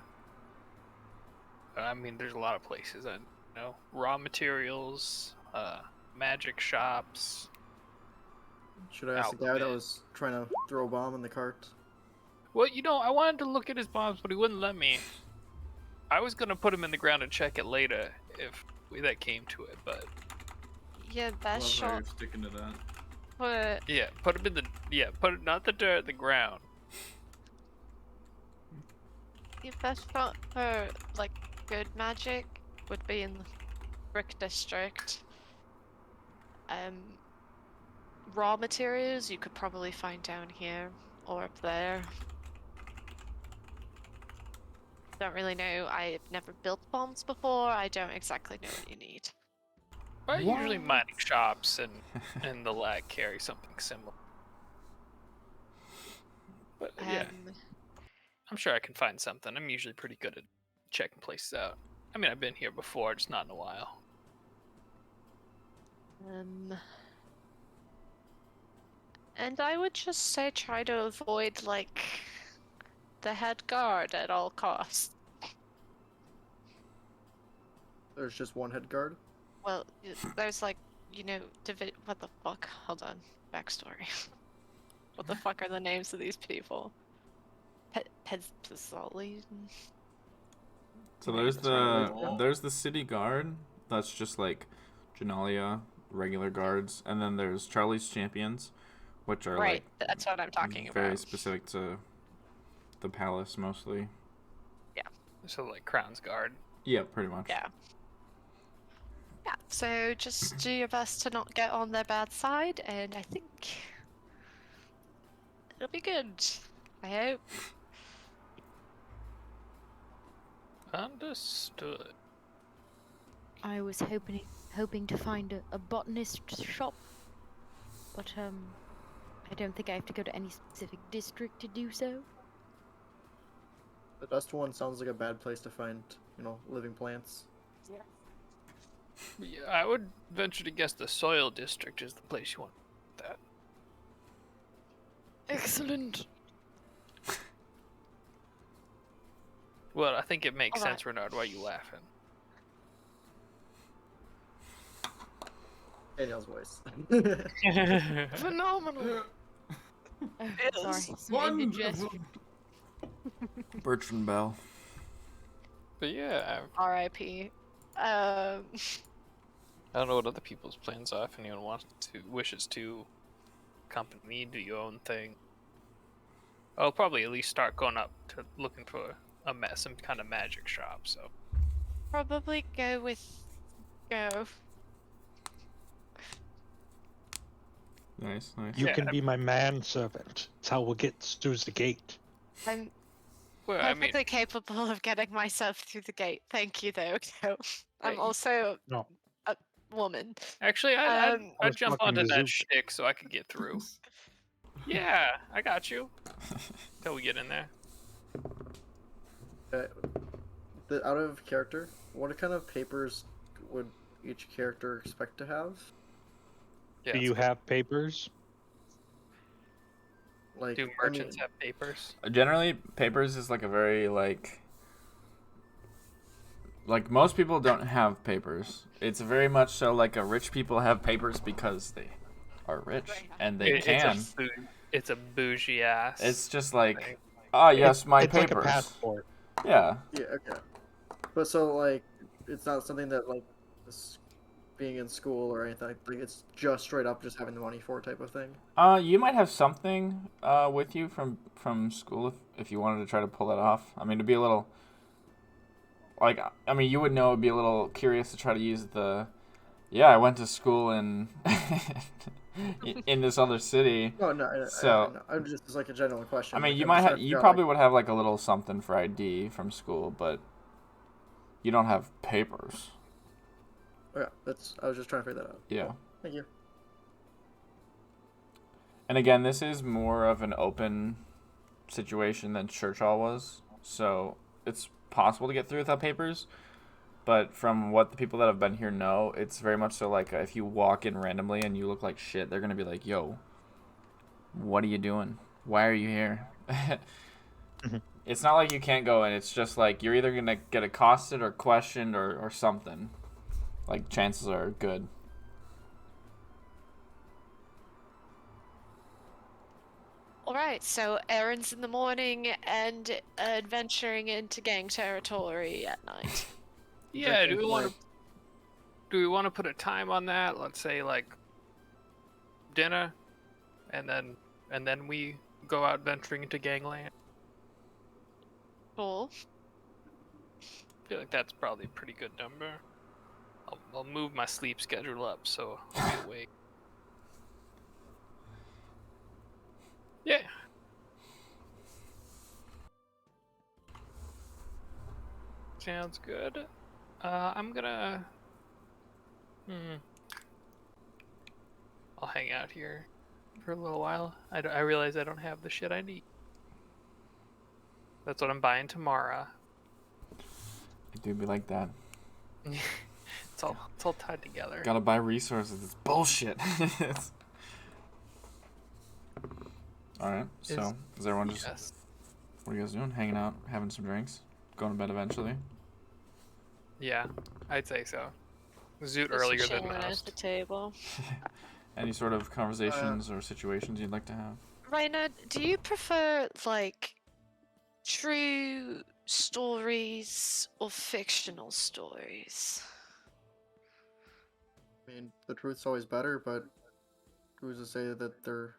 mean, there's a lot of places. I know raw materials, magic shops. Should I ask the guy that was trying to throw a bomb in the cart? Well, I wanted to look at his bombs, but he wouldn't let me. I was gonna put him in the ground and check it later if that came to it, but Yeah, Love best how shot. you're sticking to that. But yeah, put him in put it, not the dirt, the ground. your best shot for like good magic would be in the Brick District. Raw materials you could probably find down here or up there. Don't really know. I've never built bombs before. I don't exactly know what you need. But usually mining shops and the lag carry something similar. But yeah, I'm sure I can find something. I'm usually pretty good at checking places out. I mean, I've been here before, just not in a while. And I would just say try to avoid, like, the head guard at all costs. There's just one head guard? Well, there's, like, what the fuck? Hold on. Backstory. What the fuck are the names of these people? Pezzoli? So there's the city guard. That's just like Genalia, regular guards, and then there's Charlie's champions, which are Right, like that's what I'm talking very about. specific to the palace mostly. Yeah. So like Crown's Guard. Yeah, pretty much. Yeah. Yeah, so just do your best to not get on their bad side, and I think it'll be good. I hope. Understood. I was hoping to find a botanist shop, but I don't think I have to go to any specific district to do so. The dust one sounds like a bad place to find, living plants. Yeah, I would venture to guess the soil district is the place you want that. Excellent. Well, I think it makes Alright. sense, Renard. Why are you laughing? Danielle's voice. Phenomenal. Sorry, some indigestion. Bertrand Bell. But yeah, R.I.P. I don't know what other people's plans are. If anyone wishes to accompany me, do your own thing. I'll probably at least start going up to looking for some kind of magic shop. So Probably go with Go. Nice, nice. You Yeah, can be my manservant. It's how we'll get through the gate. I'm well, I mean, perfectly capable of getting myself through the gate. Thank you, though. Go. I'm Hey. also No. a woman. actually, I I'd was jump talking onto to that Zoot. shtick so I could get through. Yeah, I got you. Till we get in there. Out of character, what kind of papers would each character expect to have? Yeah, Do you have papers? Like, do merchants have papers? Generally, papers is like a very like most people don't have papers. It's very much so like rich people have papers because they are rich and they can. It's a bougie ass. It's just like, ah, yes, my it's papers. like a passport. Yeah. Yeah, okay. But so, like, it's not something that, like, being in school or anything. Like, it's just straight up just having the money for type of thing. You might have something with you from school if you wanted to try to pull that off. I mean, to be a little like, I mean, you would know it'd be a little curious to try to use the, yeah, I went to school in in this other city. No, So I'm just it's like a general question. I mean, like, you I'm might just have, trying to you figure out, probably like, would have like a little something for ID from school, but you don't have papers. okay, I was just trying to figure that out. Yeah. Cool. Thank you. And again, this is more of an open situation than Church Hall was, so it's possible to get through without papers. But from what the people that have been here know, it's very much so like if you walk in randomly and you look like shit, they're gonna be like, "Yo, what are you doing? Why are you here?" It's not like you can't go in. It's just like you're either gonna get accosted or questioned or something. Like chances are good. Alright, so errands in the morning and adventuring into gang territory at night. Yeah, do we want to put a time on that? Let's say like dinner, and then we go out venturing into gangland. Cool. I feel like that's probably a pretty good number. I'll move my sleep schedule up so I'll be awake. Yeah. Sounds good. I'm gonna... I'll hang out here for a little while. I realize I don't have the shit I need. That's what I'm buying tomorrow. It do be like that. It's all tied together. Gotta buy resources. It's bullshit. Alright, so is everyone just... Yes. What are you guys doing? Hanging out, having some drinks? Going to bed eventually? Yeah, I'd say so. Zoot Just earlier than chilling at most. the table. Any sort of conversations or situations you'd like to have? Raina, do you prefer, like, true stories or fictional stories? I mean, the truth's always better, but who's to say that they're,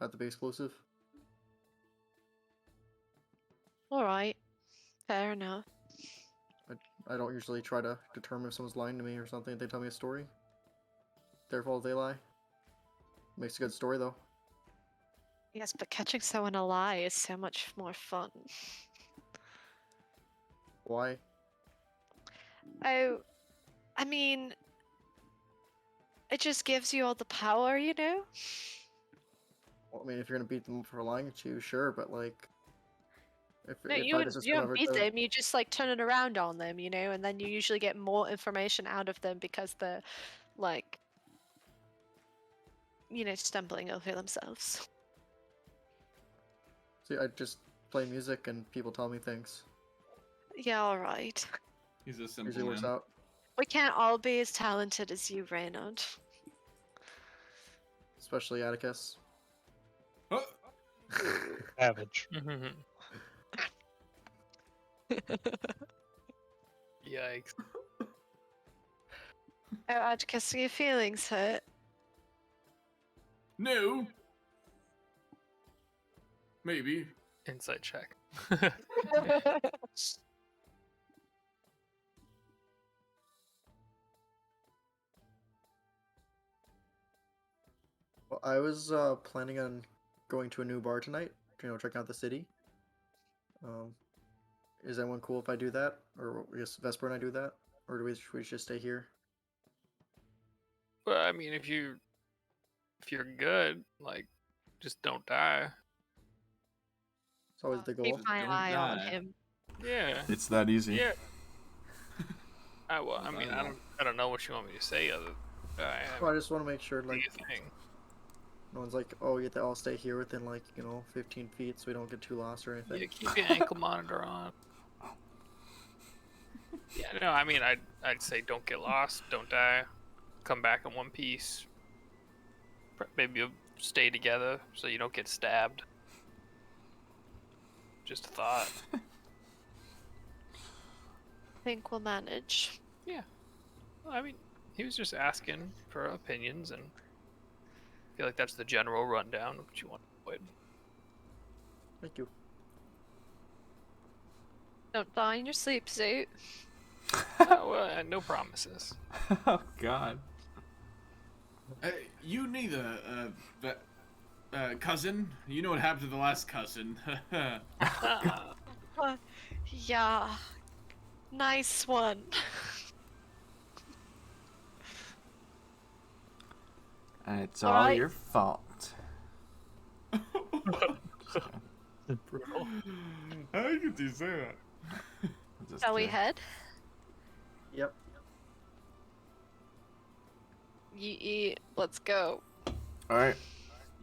have to be exclusive? Alright, fair enough. I don't usually try to determine if someone's lying to me or something if they tell me a story. Their fault if they lie. Makes a good story, though. Yes, but catching someone a lie is so much more fun. Why? Oh, I mean, it just gives you all the power, you know? Well, I mean, if you're gonna beat them for lying to you, sure, but like... No, you don't beat them, you just like turn it around on them, you know, and then you usually get more information out of them because they're like, stumbling over themselves. See, I just play music and people tell me things. Yeah, alright. He's a simple Usually works man. out. We can't all be as talented as you, Reynard. especially Atticus. Huh? Savage. Yikes. Oh, Atticus, are your feelings hurt? No. Maybe. Insight check. Well, I was planning on going to a new bar tonight. Checking out the city. Is anyone cool if I do that, or I guess Vesper and I do that, or should we just stay here? Well, I mean, if you're good, like, just don't die. It's always the goal. Keep my Don't eye on die. him. Yeah. It's that easy. Yeah. Well, I As mean, I I will. don't know what you want me to say other. Well, I just want to make sure, Do like, your thing. no one's like, oh, you have to all stay here within, like, 15 feet, so we don't get too lost or anything. Yeah, keep your ankle monitor on. Yeah, no, I mean, I'd say don't get lost, don't die, come back in one piece. Maybe you'll stay together so you don't get stabbed. Just a thought. Think we'll manage. Yeah. Well, I mean, he was just asking for opinions, and I feel like that's the general rundown of what you want to avoid. Thank you. Don't die in your sleep, Zoot. Well, no promises. Oh God. You neither, cousin. You know what happened to the last cousin. Yeah. Nice one. And it's All all right. your fault. Brutal. How could you say that? Just Shall we kidding. head? Yep. Yeet, let's go. All right,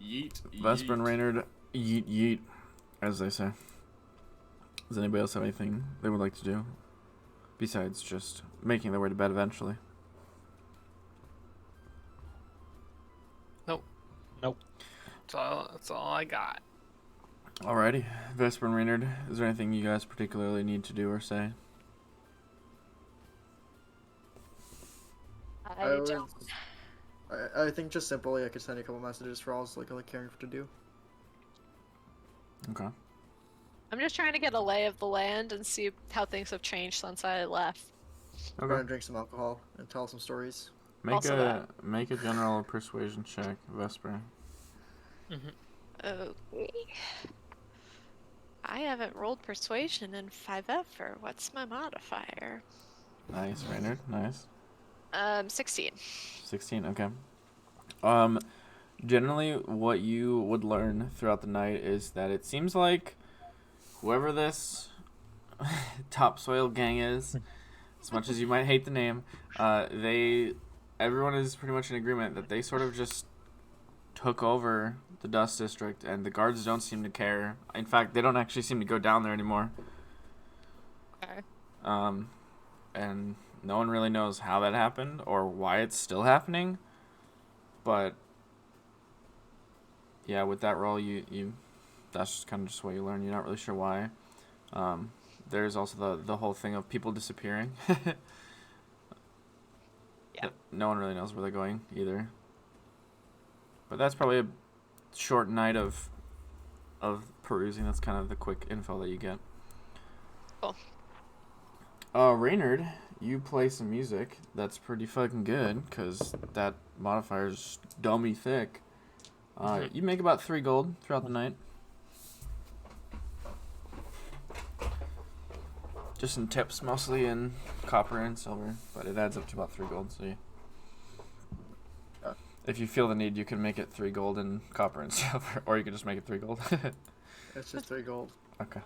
Yeet. Vesper and yeet. Reynard, yeet yeet, as they say. Does anybody else have anything they would like to do besides just making their way to bed eventually? Nope. Nope. That's all I got. Alrighty, Vesper and Reynard, is there anything you guys particularly need to do or say? I don't. I think just simply I could send you a couple messages for all I was like caring to do. Okay. I'm just trying to get a lay of the land and see how things have changed since I left. We're gonna Okay. drink some alcohol and tell some stories. Also Make a general persuasion check, Vesper. Okay. I haven't rolled persuasion in 5 ever. What's my modifier? Nice, Reynard. Nice. 16. 16. Okay. Generally, what you would learn throughout the night is that it seems like whoever this Topsoil Gang is, as much as you might hate the name, everyone is pretty much in agreement that they sort of just took over the Dust District, and the guards don't seem to care. In fact, they don't actually seem to go down there anymore. Okay. And no one really knows how that happened or why it's still happening. But yeah, with that role, you that's just kind of just what you learn. You're not really sure why. There's also the whole thing of people disappearing. Yeah. No one really knows where they're going either. But that's probably a short night of perusing. That's kind of the quick info that you get. Cool. Reynard, you play some music that's pretty fucking good, because that modifier's dummy thick. You make about 3 gold throughout the night. Just in tips, mostly in copper and silver, but it adds up to about 3 gold, so if you feel the need, you can make it 3 gold in copper and silver, or you can just make it 3 gold. It's just 3 gold. Okay.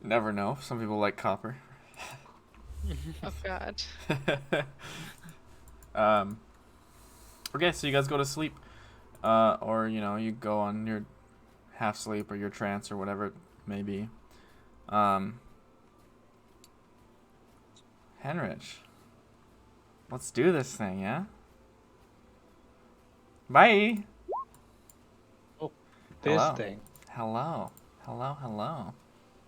Never know. Some people like copper. Oh god. Okay, so you guys go to sleep, or you go on your half sleep or your trance or whatever it may be. Henrich, let's do this thing, yeah? Bye. This Hello. thing. Hello. Hello, hello.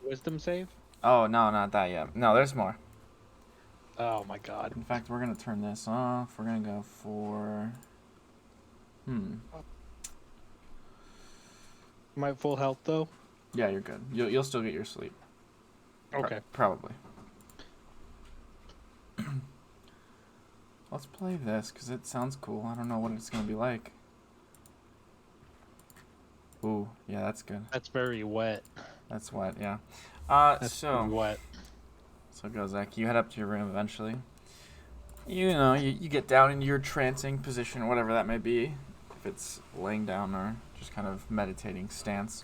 Wisdom save? Oh, no, not that yet. No, there's more. Oh my god. In fact, we're going to turn this off. We're going to go for... Am I full health though? Yeah, you're good. You'll still get your sleep. Okay. Probably. Let's play this, because it sounds cool. I don't know what it's going to be like. Ooh, yeah, that's good. That's very wet. That's wet, yeah. That's so pretty wet. So go, Zach. You head up to your room eventually. You know, you get down into your trancing position, whatever that may be. If it's laying down or just kind of meditating stance.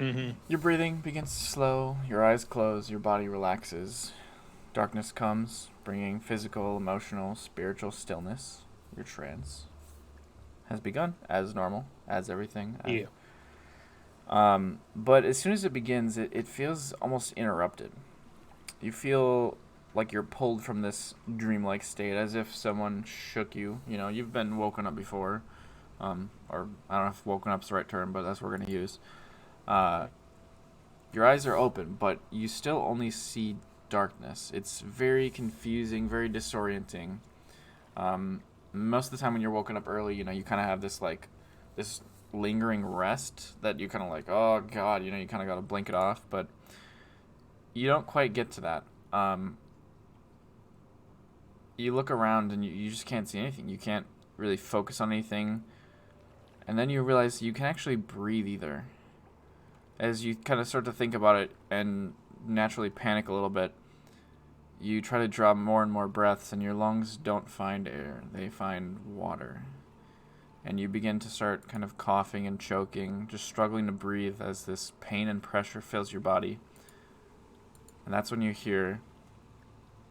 Your breathing begins to slow. Your eyes close. Your body relaxes. Darkness comes, bringing physical, emotional, spiritual stillness. Your trance has begun, as normal, as everything. Yeah. But as soon as it begins, it feels almost interrupted. You feel like you're pulled from this dreamlike state, as if someone shook you. You know, you've been woken up before, or I don't know if woken up's the right term, but that's what we're gonna use. Your eyes are open, but you still only see darkness. It's very confusing, very disorienting. Most of the time when you're woken up early, you know, you kind of have this lingering rest that you kind of like, oh god, you know, you kind of got to blink it off, but you don't quite get to that. You look around and you just can't see anything. You can't really focus on anything. And then you realize you can actually breathe either. As you kind of start to think about it and naturally panic a little bit, you try to draw more and more breaths, and your lungs don't find air. They find water. And you begin to start kind of coughing and choking, just struggling to breathe as this pain and pressure fills your body. And that's when you hear,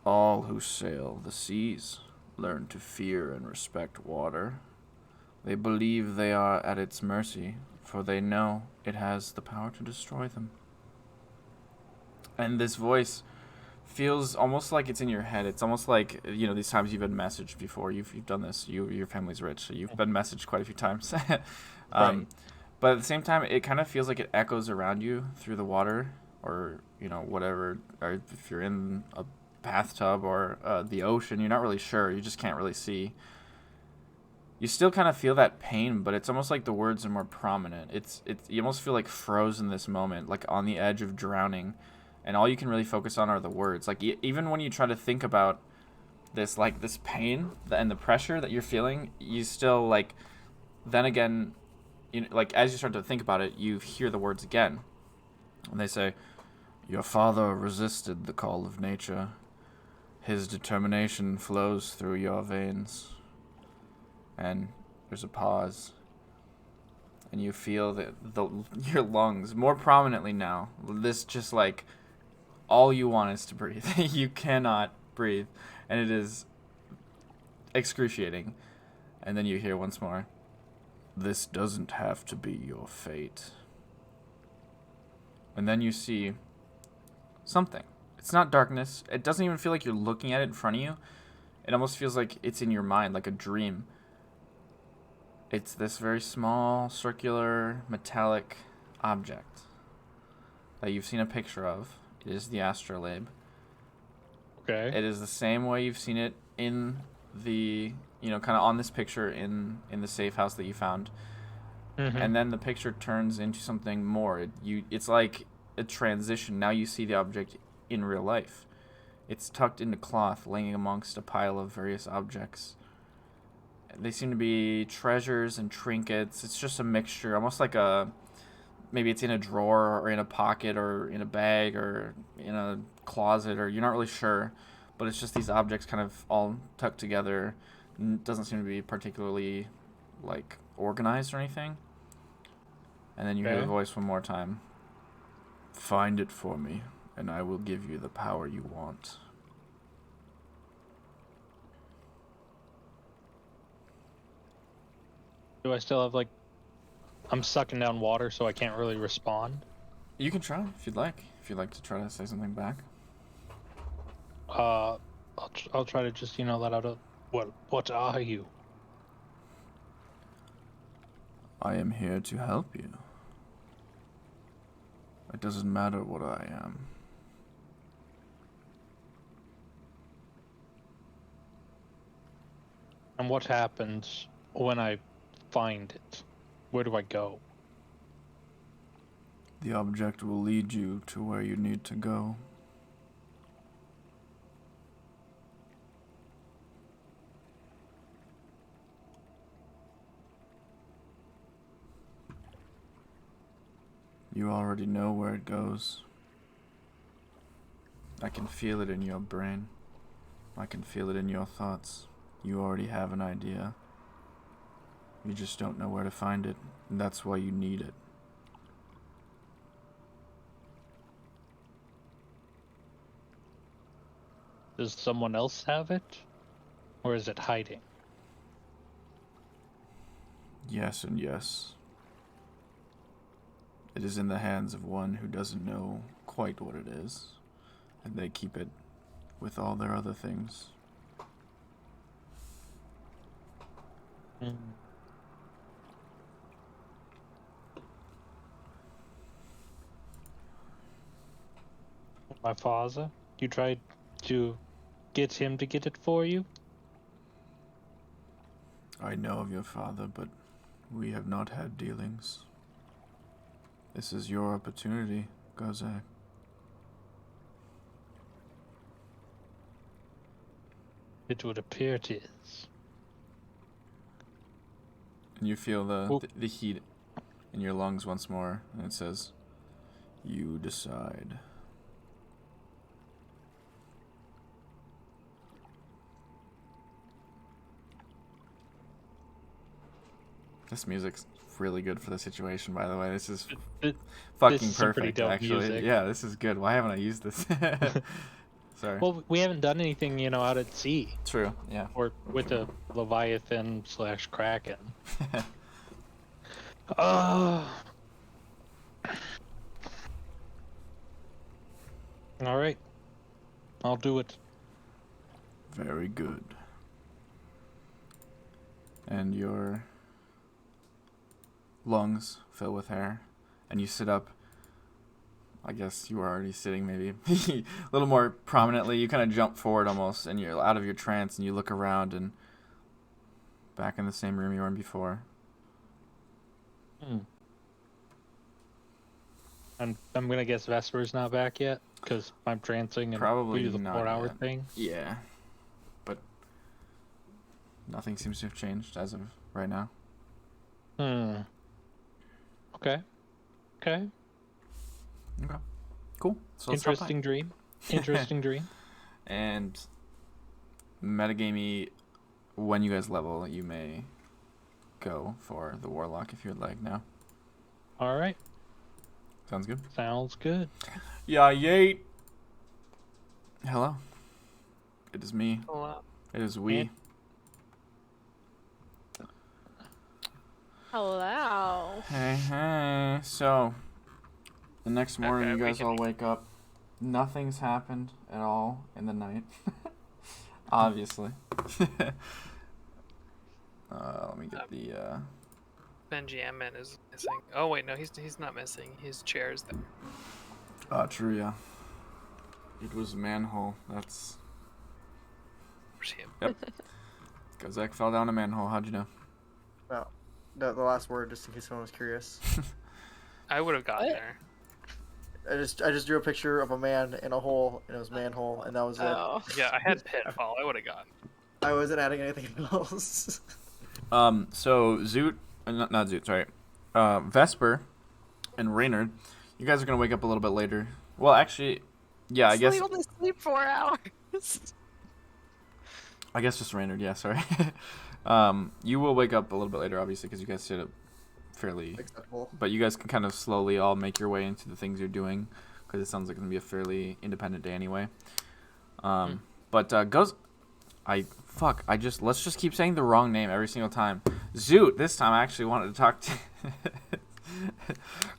"All who sail the seas learn to fear and respect water. They believe they are at its mercy, for they know it has the power to destroy them." And this voice feels almost like it's in your head. It's almost like, you know, these times you've been messaged before. You've done this. Your family's rich, so you've been messaged quite a few times. Right. But at the same time, it kind of feels like it echoes around you through the water, or, you know, whatever. Or if you're in a bathtub or the ocean, you're not really sure. You just can't really see. You still kind of feel that pain, but it's almost like the words are more prominent. You almost feel like frozen in this moment, like on the edge of drowning. And all you can really focus on are the words. Like, even when you try to think about this, like, this pain and the pressure that you're feeling, you still, like, then again, you know, like, as you start to think about it, you hear the words again. And they say, "Your father resisted the call of nature. His determination flows through your veins." And there's a pause. And you feel that your lungs, more prominently now, this just, like, all you want is to breathe. You cannot breathe. And it is excruciating. And then you hear once more, "This doesn't have to be your fate." And then you see something. It's not darkness. It doesn't even feel like you're looking at it in front of you. It almost feels like it's in your mind, like a dream. It's this very small, circular, metallic object that you've seen a picture of. It is the astrolabe. Okay. It is the same way you've seen it in the, you know, kind of on this picture in the safe house that you found. And then the picture turns into something more. It's like a transition. Now you see the object in real life. It's tucked into cloth, laying amongst a pile of various objects. They seem to be treasures and trinkets. It's just a mixture, almost like maybe it's in a drawer or in a pocket or in a bag or in a closet, or you're not really sure. But it's just these objects kind of all tucked together. Doesn't seem to be particularly, like, organized or anything. And then you hear the voice one more time. "Find it for me, and I will give you the power you want." Do I still have, like, I'm sucking down water, so I can't really respond? You can try if you'd like. If you'd like to try to say something back. I'll try to just, you know, let out a, what are you? I am here to help you. It doesn't matter what I am. And what happens when I find it? Where do I go? The object will lead you to where you need to go. You already know where it goes. I can feel it in your brain. I can feel it in your thoughts. You already have an idea. You just don't know where to find it, and that's why you need it. Does someone else have it? Or is it hiding? Yes and yes. It is in the hands of one who doesn't know quite what it is, and they keep it with all their other things. My father? You tried to get him to get it for you? I know of your father, but we have not had dealings. This is your opportunity, Gozak. It would appear it is. And you feel the heat in your lungs once more, and it says, "You decide." This music's really good for the situation, by the way. This is fucking This is some pretty perfect, dope actually. music. Yeah, this is good. Why haven't I used this? Sorry. Well, we haven't done anything, out at sea. True, yeah. Or with a Leviathan / Kraken. Alright. I'll do it. Very good. And your lungs fill with air, and you sit up. I guess you were already sitting, maybe a little more prominently. You kind of jump forward almost, and you're out of your trance, and you look around, and back in the same room you were in before. I'm gonna guess Vesper's not back yet, because I'm trancing and Probably we do the not 4-hour yet. thing. Yeah, but nothing seems to have changed as of right now. Okay. Okay. Cool. So let's hop Interesting dream. Interesting dream. And metagamey, when you guys level, you may go for the warlock if you would like now. Alright. Sounds good. Sounds good. Yeah, yeet. Hello. It is me. Hello. It is we. Hello. Hey. So, the next morning Okay, you we guys can- all wake up. Nothing's happened at all in the night. Obviously. Let me get the Benjamin is missing. Oh wait, no, he's not missing. His chair is there. true, yeah. It was a manhole. That's Where's him? Yep. Gozak fell down a manhole. How'd you know? Well, the last word, just in case someone was curious. I would have gotten What? there. I just drew a picture of a man in a hole, and it was manhole, and that was it. Oh. Yeah, I had pitfall. I would have gotten. I wasn't adding anything else. So Zoot, not Zoot, sorry. Vesper and Reynard, you guys are gonna wake up a little bit later. Well, actually, yeah, I guess. We only sleep 4 hours. I guess just Reynard. Yeah, sorry. You will wake up a little bit later, obviously, because you guys sit up fairly. Acceptable. But you guys can kind of slowly all make your way into the things you're doing, because it sounds like it's gonna be a fairly independent day anyway. But let's just keep saying the wrong name every single time. Zoot. This time I actually wanted to talk to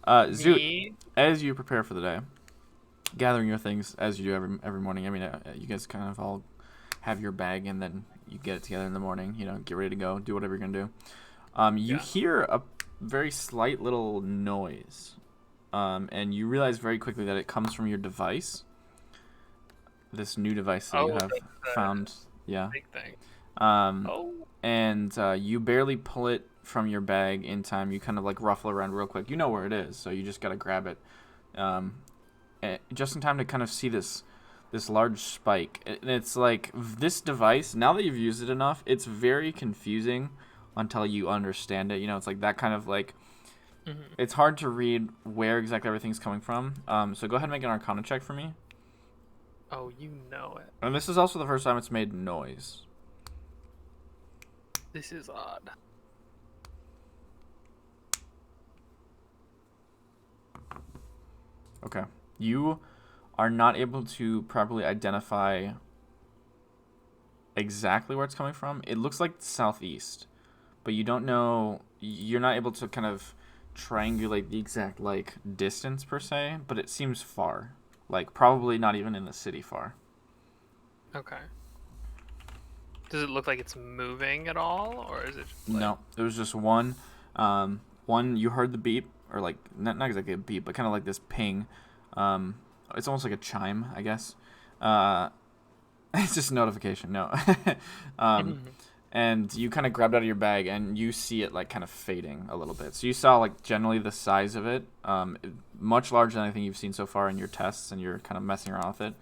Zoot. Me? As you prepare for the day, gathering your things as you do every morning. I mean, you guys kind of all have your bag, and then you get it together in the morning. Get ready to go, do whatever you're gonna do. You hear very slight little noise. And you realize very quickly that it comes from your device. This new device that you have found. Yeah. Big thing. Um, and you barely pull it from your bag in time. You kind of like ruffle around real quick. You know where it is, so you just gotta grab it. Just in time to kind of see this large spike. And it's like this device, now that you've used it enough, it's very confusing until you understand it. You know, it's like that kind of like, it's hard to read where exactly everything's coming from. So go ahead and make an Arcana check for me. Oh, you know it. And this is also the first time it's made noise. This is odd. Okay. You are not able to properly identify exactly where it's coming from. It looks like southeast, but you don't know. You're not able to kind of triangulate the exact like distance per se, but it seems far. Like probably not even in the city far. Okay. Does it look like it's moving at all, or is it just like... No, there was just one. One, you heard the beep, or like not exactly a beep, but kind of like this ping. It's almost like a chime, I guess. It's just a notification. No. And you kind of grabbed out of your bag, and you see it like kind of fading a little bit. So you saw like generally the size of it, much larger than anything you've seen so far in your tests, and you're kind of messing around with it.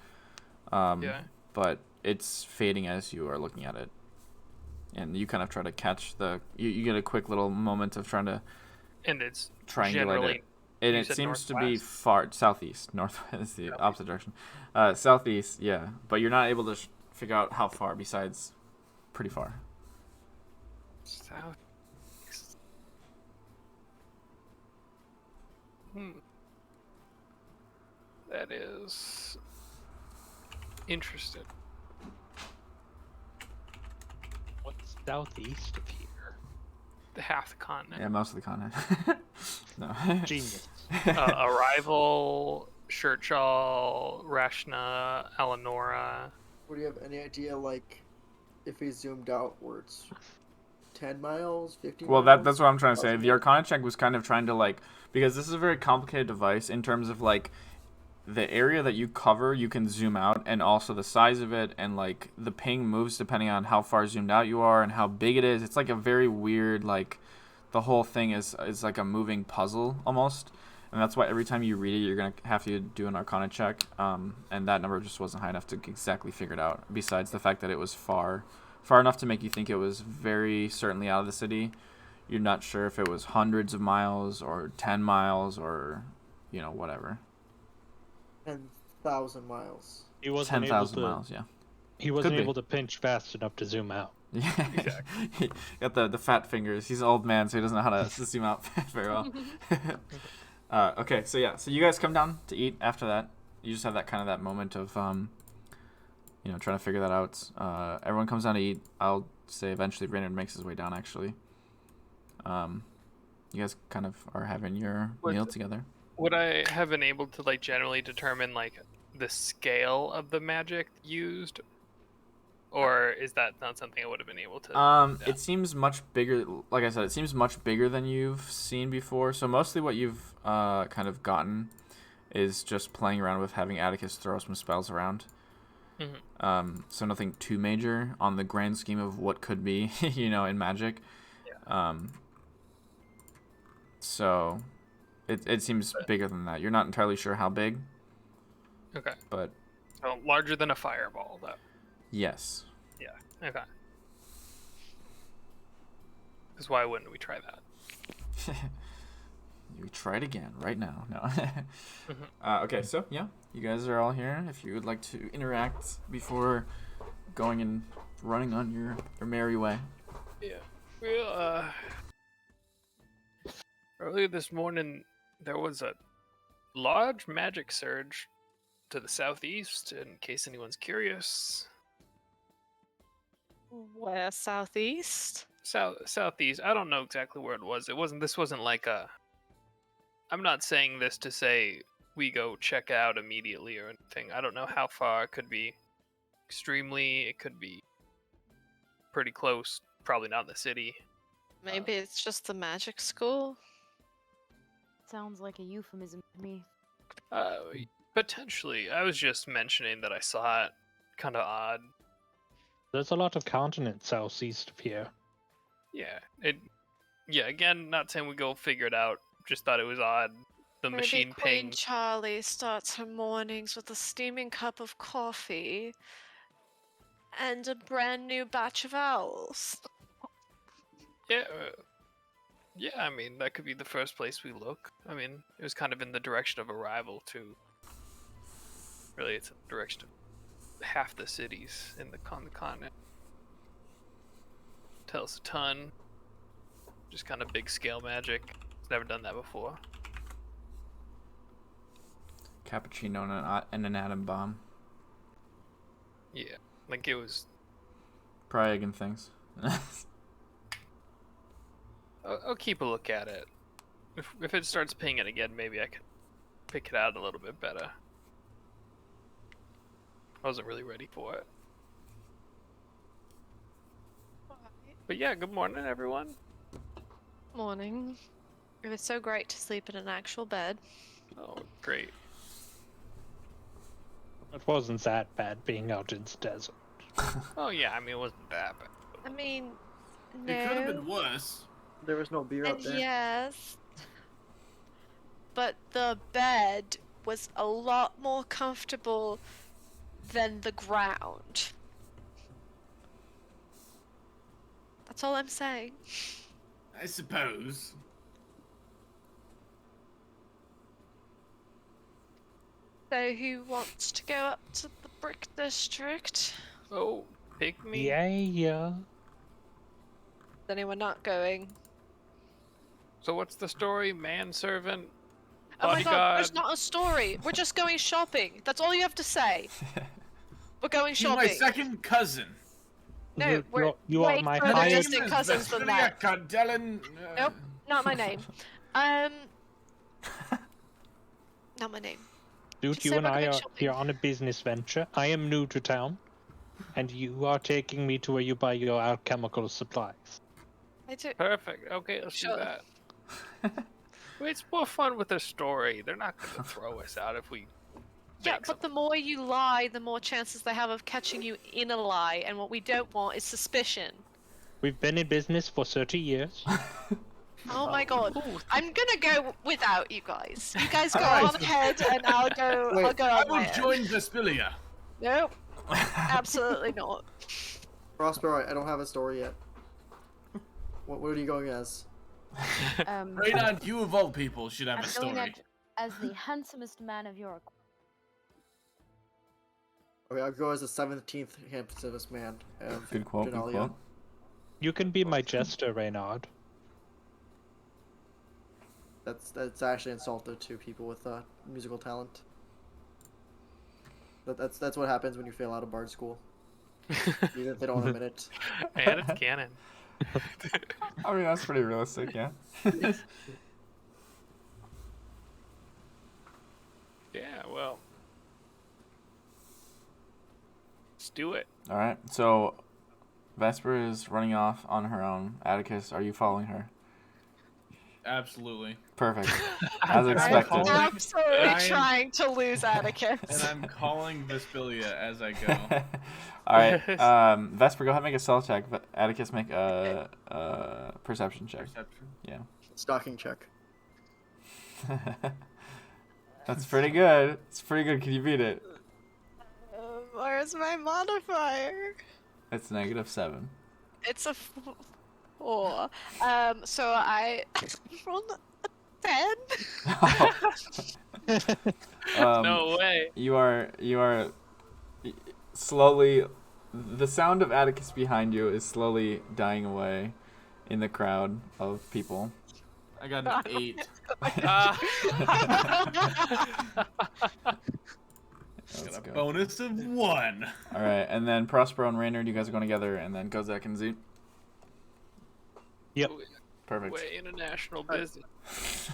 Yeah. But it's fading as you are looking at it, and you kind of try to catch you get a quick little moment of trying to And it's triangulate generally... it, and you it said seems to be northwest? far southeast. Northwest is the opposite direction. Southeast, yeah, but you're not able to figure out how far. Besides, pretty far. South. That is interesting. What's southeast of here? The half the continent. Yeah, most of the continent. No. Genius. Arrival, Churchill, Rashna, Eleonora. Would you have any idea, like, if he zoomed out where it's 10 miles, 15 Well, miles? that's what I'm trying to say. The Arcana check was kind of trying to, like, because this is a very complicated device in terms of, like, the area that you cover, you can zoom out, and also the size of it, and, like, the ping moves depending on how far zoomed out you are and how big it is. It's, like, a very weird, like, the whole thing is like a moving puzzle, almost. And that's why every time you read it, you're going to have to do an Arcana check, and that number just wasn't high enough to exactly figure it out, besides the fact that it was far enough to make you think it was very certainly out of the city. You're not sure if it was hundreds of miles or 10 miles or, you know, whatever. 10,000 miles. He wasn't 10,000 able to, miles, yeah. He wasn't Could be. able to pinch fast enough to zoom out. Yeah, he got the fat fingers. He's an old man, so he doesn't know how to zoom out very well. Okay, so yeah, so you guys come down to eat after that. You just have that moment of, you know, trying to figure that out. Everyone comes down to eat. I'll say eventually Raynard makes his way down, actually. You guys kind of are having your meal together. Would I have been able to, like, generally determine, like, the scale of the magic used? Or is that not something I would have been able to... It seems much bigger. Like I said, it seems much bigger than you've seen before. So mostly what you've kind of gotten is just playing around with having Atticus throw some spells around. So nothing too major on the grand scheme of what could be, you know, in magic. Yeah. So it seems bigger than that. You're not entirely sure how big. Okay. But So larger than a fireball, though. yes. Yeah. Okay. Because why wouldn't we try that? You try it again right now. No. Okay, so yeah, you guys are all here. If you would like to interact before going and running on your merry way. Yeah. Well, earlier this morning, there was a large magic surge to the southeast, in case anyone's curious. Where southeast? Southeast. I don't know exactly where it was. This wasn't like a... I'm not saying this to say we go check out immediately or anything. I don't know how far. It could be extremely... It could be pretty close. Probably not in the city. Maybe it's just the magic school? sounds like a euphemism to me. Potentially. I was just mentioning that I saw it. Kind of odd. There's a lot of continents southeast of here. Yeah. Yeah, again, not saying we go figure it out. Just thought it was odd. The Maybe machine Queen ping. Charlie starts her mornings with a steaming cup of coffee and a brand new batch of owls. Yeah. Yeah, I mean, that could be the first place we look. I mean, it was kind of in the direction of arrival, too. Really, it's in the direction of half the cities in the continent. Tells a ton. Just kind of big scale magic. It's never done that before. Cappuccino and an atom bomb. Yeah, like it was. Probably egg and things. I'll keep a look at it. If it starts pinging again, maybe I can pick it out a little bit better. I wasn't really ready for it. But yeah, good morning, everyone. Morning. It was so great to sleep in an actual bed. Oh, great. It wasn't that bad being out in the desert. Oh yeah, I mean, it wasn't that bad. I mean, no. It could have been worse. There was no beer up And there. yes. But the bed was a lot more comfortable than the ground. That's all I'm saying. I suppose. So who wants to go up to the Brick District? Oh, pick me. Yeah. Is anyone not going? So what's the story? Manservant? Oh my god, Bodyguard? there's not a story. We're just going shopping. That's all you have to say. We're going He's shopping. my second cousin. No, we're you are way my further highest. distant cousins than that. Nope, not my name. Not my name. Dude, Just you say and we're I going are shopping. here on a business venture. I am new to town, and you are taking me to where you buy your alchemical supplies. I do. Perfect. Okay, let's Sure. do that. Well, it's more fun with a story. They're not going to throw us out if we. Yeah, make but the more you lie, the more chances they have of catching you in a lie, and what we don't want is suspicion. We've been in business for 30 years. Oh my god. I'm gonna go without you guys. You guys go Alright. on ahead, and I'll go. Wait, I'll go I on my will own. join Vesperia. Nope. Absolutely not. Prospero, I don't have a story yet. What are you going as? Reynard, you of all people should have a I'm going story. as the handsomest man of your Okay, I'll go as the 17th handsomest man of Good quote, good Genalia. quote. You can be my jester, Reynard. That's actually insulted to people with musical talent. That's what happens when you fail out of bard school. Even if they don't admit it. And it's canon. I mean, that's pretty realistic, yeah. Yeah, well. Let's do it. All right, so Vesper is running off on her own. Atticus, are you following her? Absolutely. Perfect. As I'm expected. absolutely I'm- trying to lose And Atticus. I'm calling Vesperia as I go. All right, Vesper, go ahead and make a stealth check. But Atticus, make a perception check. Perception. Yeah. Stocking check. That's pretty good. It's pretty good. Can you beat it? Where's my modifier? It's -7. It's a 4. So I rolled a 10. No way. You are slowly. The sound of Atticus behind you is slowly dying away in the crowd of people. I got an 8. Let's Got a go. bonus of 1. All right, and then Prospero and Raynard, you guys are going together, and then Kozak and Zoot. Yep. Perfect. Way international business.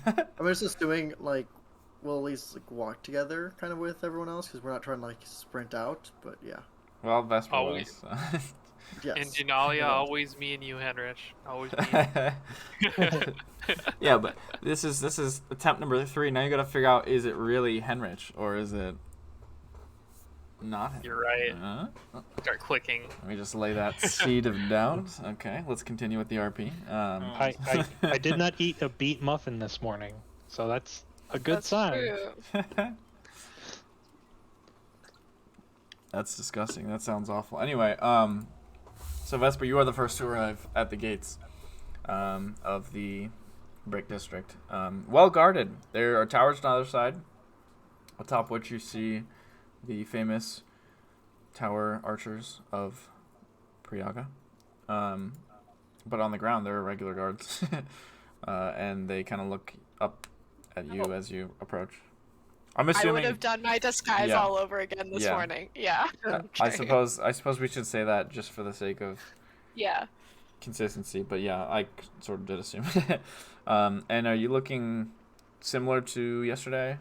I'm just assuming like we'll at least like walk together kind of with everyone else because we're not trying to like sprint out. But yeah. Well, Vesper Oh, we- was. Yes. In Genalia, I will. always me and you, Henrich. Always me. Yeah, but this is attempt number 3. Now you gotta figure out, is it really Henrich or is it not? You're right. Start clicking. Let me just lay that seed of doubt. Okay, let's continue with the RP. I did not eat a beet muffin this morning, so that's a good That's sign. true. That's disgusting. That sounds awful. Anyway, so Vesper, you are the first to arrive at the gates of the Brick District. Well guarded. There are towers on the other side, atop which you see the famous tower archers of Priyaga. But on the ground, there are regular guards, and they kind of look up at you as you approach. I'm assuming I would have done my disguise Yeah. all over again this Yeah. morning. Yeah. I Okay. suppose we should say that just for the sake of Yeah. consistency, but yeah, I sort of did assume. And are you looking similar to yesterday?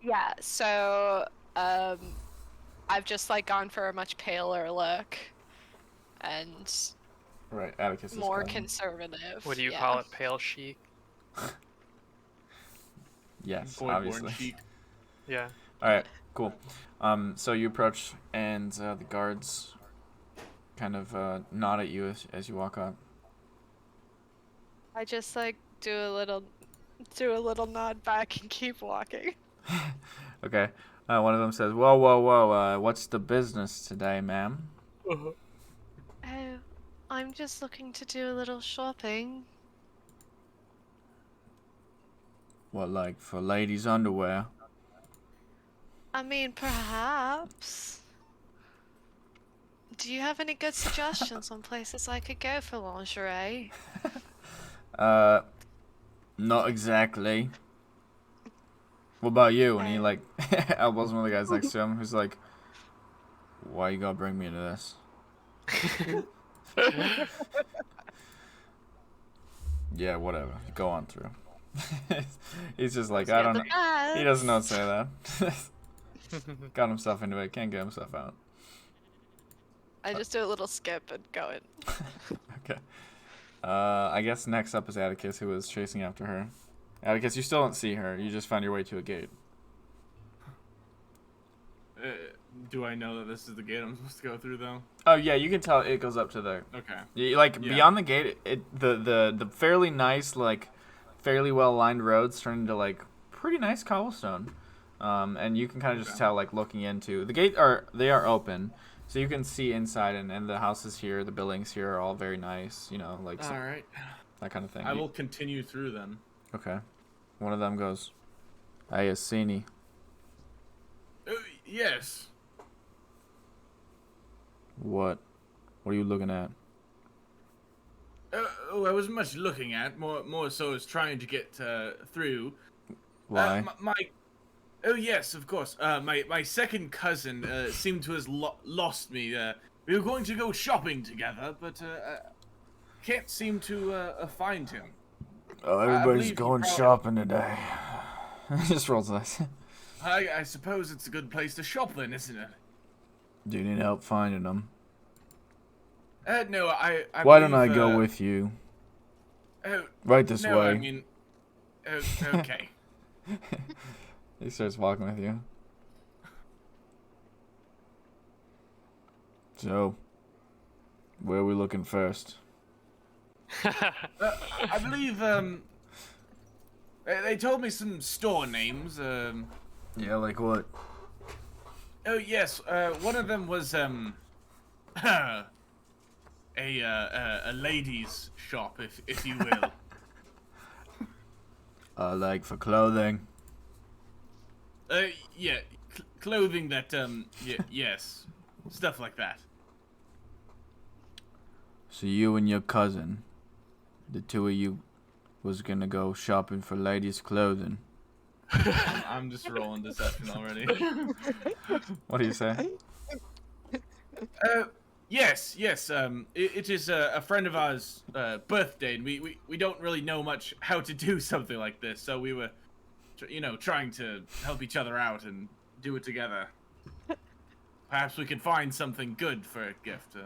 Yeah. So, I've just like gone for a much paler look, and Right, Atticus is more gone. conservative. What do you yeah. call it? Pale chic? Yes, Boy-born obviously. chic. Yeah. All right, cool. So you approach, and the guards kind of nod at you as you walk up. I just like do a little nod back and keep walking. Okay. One of them says, "Whoa, whoa, whoa! What's the business today, ma'am?" Oh, I'm just looking to do a little shopping. What, like for ladies' underwear? I mean, perhaps. Do you have any good suggestions on places I could go for lingerie? Not exactly. What about you? And he Oh. like elbows one of the guys next to him, who's like, "Why you gotta bring me into this?" Yeah, whatever. Go on through. He's just like, I don't know. He doesn't know what to say to that. Got himself into it. Can't get himself out. I just do a little skip and go in. Okay. I guess next up is Atticus, who was chasing after her. Atticus, you still don't see her. You just found your way to a gate. Do I know that this is the gate I'm supposed to go through, though? Oh yeah, you can tell it goes up to the. Okay. Like Yeah. beyond the gate, the fairly nice, like fairly well lined roads turn into like pretty nice cobblestone, and you can kind of just tell like looking into the gate they are open, so you can see inside, and the houses here, the buildings here are all very nice, you know, like All right. that kind of thing. I will continue through then. Okay, one of them goes, "Hey, Asini." Yes. What are you looking at? I wasn't much looking at. More so as trying to get through. Why? Oh yes, of course. My second cousin seemed to have lost me. We were going to go shopping together, but can't seem to find him. Oh, I everybody's believe going you probably- shopping today. Just rolls dice. I suppose it's a good place to shop then, isn't it? Do you need help finding them? No, I Why don't I believe, go with you? Oh, Right this no, way. I mean, okay. He starts walking with you. So, where are we looking first? I believe they told me some store names. Yeah, like what? Oh yes, one of them was a ladies' shop, if you will. Like for clothing. Yeah, clothing that yes, stuff like that. So you and your cousin, the two of you, was gonna go shopping for ladies' clothing. I'm just rolling deception already. What do you say? Yes. It is a friend of ours' birthday, and we don't really know much how to do something like this, so we were, trying to help each other out and do it together. Perhaps we could find something good for a gift.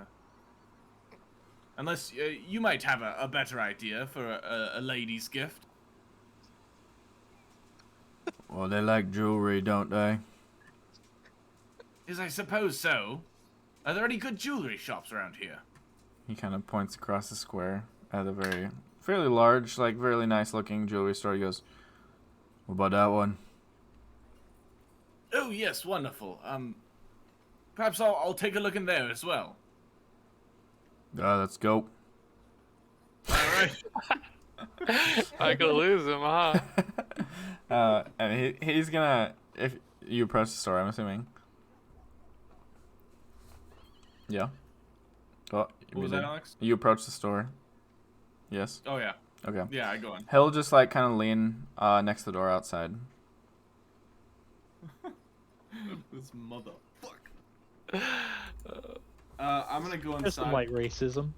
Unless you might have a better idea for a lady's gift. Well, they like jewelry, don't they? Yes, I suppose so. Are there any good jewelry shops around here? He kind of points across the square at a fairly large, like, really nice looking jewelry store. He goes, what about that one? Oh, yes, wonderful. Perhaps I'll take a look in there as well. Let's go. Alright. I could lose him, huh? And he's gonna, if you approach the store, I'm assuming. Yeah. Oh, What was that, Alex? you approach the store. Yes. Oh, yeah. Okay. Yeah, I go in. He'll just like kind of lean next to the door outside. This motherfucker. I'm gonna go Just some inside. light racism.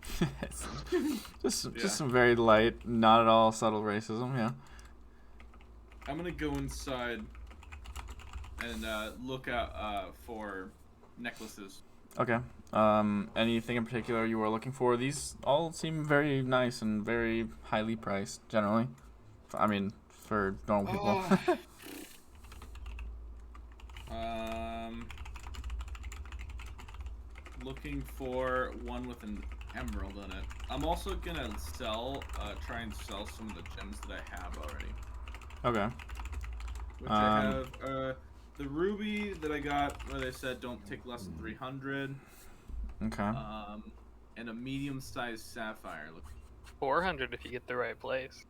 just some very light, not at all subtle racism. Yeah. I'm gonna go inside and look out for necklaces. Okay. Anything in particular you were looking for? These all seem very nice and very highly priced, generally. I mean, for normal people. Looking for one with an emerald in it. I'm also gonna try and sell some of the gems that I have already. Okay. Which I have, the ruby that I got, where they said don't take less than 300. Okay. And a medium-sized sapphire. 400 if you get the right place.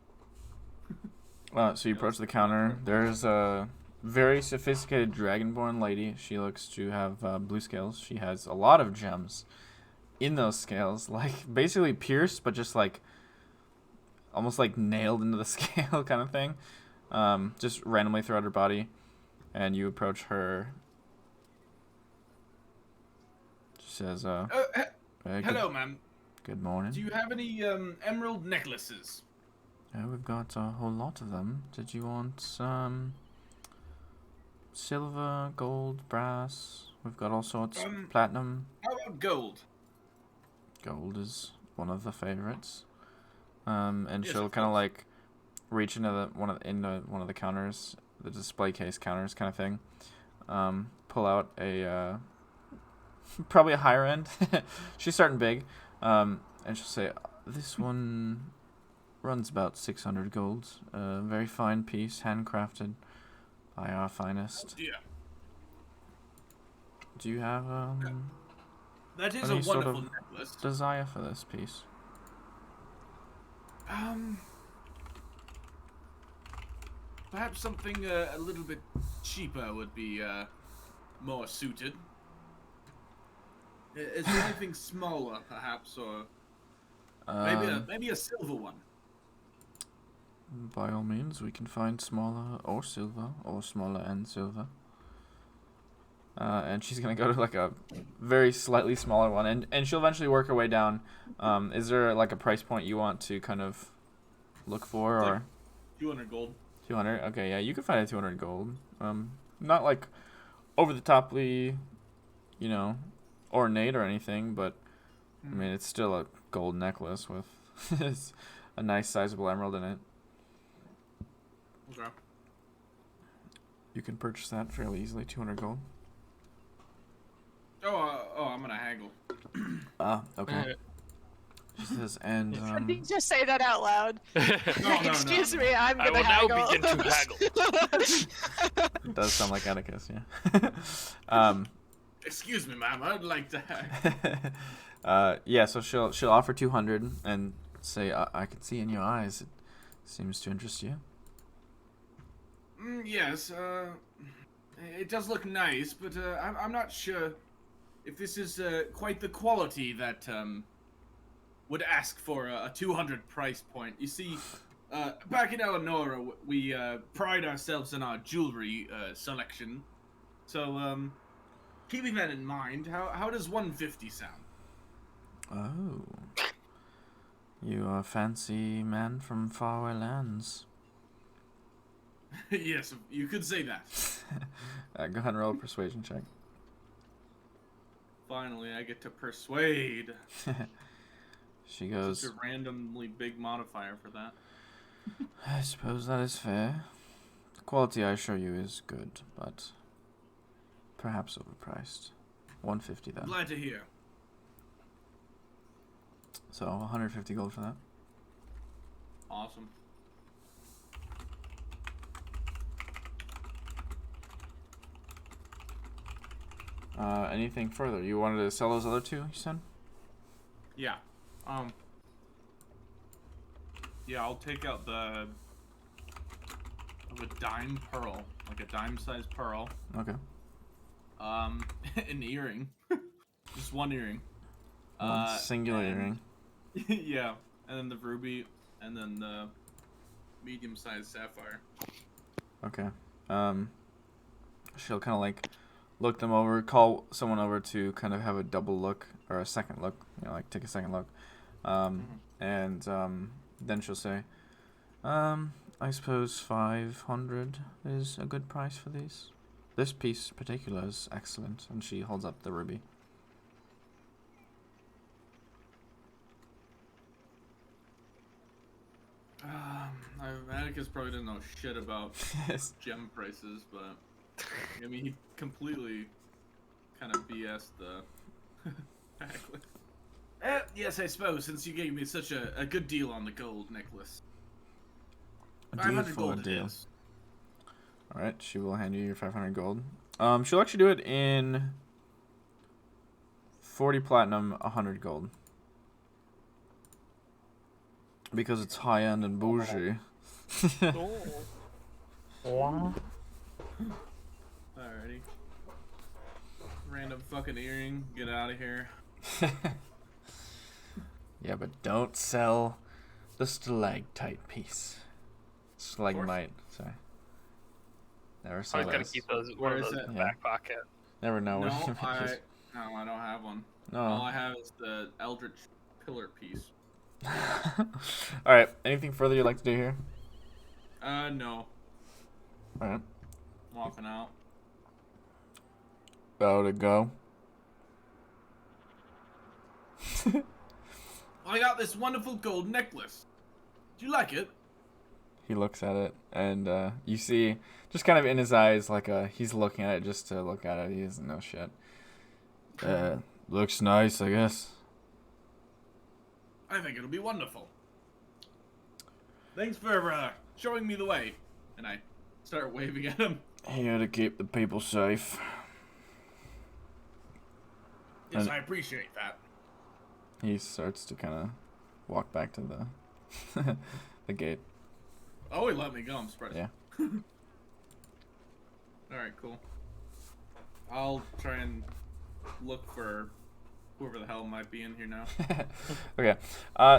So you approach the counter. There's a very sophisticated dragonborn lady. She looks to have blue scales. She has a lot of gems in those scales, like basically pierced, but just like almost like nailed into the scale kind of thing. Just randomly throughout her body. And you approach her. She says, hello, ma'am. Good morning. Do you have any emerald necklaces? We've got a whole lot of them. Did you want silver, gold, brass? We've got all sorts. Platinum. How about gold? Gold is one of the favorites. And Yes, she'll of kind of course. like reach into one of the counters, the display case counters kind of thing. Pull out a probably a higher end. She's starting big. And she'll say, this one runs about 600 gold. Very fine piece, handcrafted by our finest. Yeah. Do you have That is a any sort wonderful of necklace. desire for this piece? Perhaps something a little bit cheaper would be more suited. Is there anything smaller, perhaps, or maybe a silver one? By all means, we can find smaller or silver, or smaller and silver. And she's gonna go to like a very slightly smaller one, and she'll eventually work her way down. Is there like a price point you want to kind of look for, It's or like 200 gold. 200? Okay, yeah, you can find a 200 gold. Not like over the toply, ornate or anything, but I mean it's still a gold necklace with a nice sizable emerald in it. Okay. You can purchase that fairly easily, 200 gold. Oh, I'm gonna haggle. Okay. She says, and Did you just say that out loud? No. Excuse me, I'm I gonna will now haggle. begin to haggle. it does sound like Atticus, yeah. Excuse me, ma'am. I'd like to haggle. Yeah. So she'll offer 200 and say, I can see in your eyes, it seems to interest you. Yes. It does look nice, but I'm not sure if this is quite the quality that would ask for a 200 price point. You see, back in Eleonora, we pride ourselves in our jewelry selection. So, keeping that in mind, how does 150 sound? Oh. You are a fancy man from faraway lands. Yes, you could say that. Go ahead and roll a persuasion check. Finally, I get to persuade. She goes, Such a randomly big modifier for that. I suppose that is fair. The quality I show you is good, but perhaps overpriced. 150 then. Glad to hear. So 150 gold for that. Awesome. Anything further? You wanted to sell those other two, you said? Yeah. Yeah, I'll take out a dime pearl, like a dime-sized pearl. Okay. An earring, just one earring. One singular earring. Yeah, and then the ruby, and then the medium-sized sapphire. Okay. She'll kind of like look them over, call someone over to kind of have a double look or a second look, like take a second look. And then she'll say, I suppose 500 is a good price for these. This piece in particular is excellent, and she holds up the ruby. Atticus probably didn't know shit about gem prices, but I mean, he completely kind of BS'd the necklace. Yes, I suppose, since you gave me such a good deal on the gold necklace. A deal 500 for a gold it deal. is. Alright, she will hand you your 500 gold. She'll actually do it in 40 platinum, 100 gold. Because it's high-end and bougie. Alrighty. Random fucking earring. Get out of here. Yeah, but don't sell the stalactite piece. Stalagmite, sorry. Never I sell was gonna those. keep those Where one of is those it? in the back pocket. Never know. No, when I don't have one. No. All I have is the Eldritch Pillar piece. Alright, anything further you'd like to do here? No. Alright. Walking out. About to go. I got this wonderful gold necklace. Do you like it? He looks at it, and you see, just kind of in his eyes, like he's looking at it just to look at it. He doesn't know shit. Looks nice, I guess. I think it'll be wonderful. Thanks for showing me the way. And I start waving at him. Here to keep the people safe. Yes, And- I appreciate that. He starts to kind of walk back to the the gate. Oh, he let me go. I'm surprised. Yeah. Alright, cool. I'll try and look for whoever the hell might be in here now. Okay.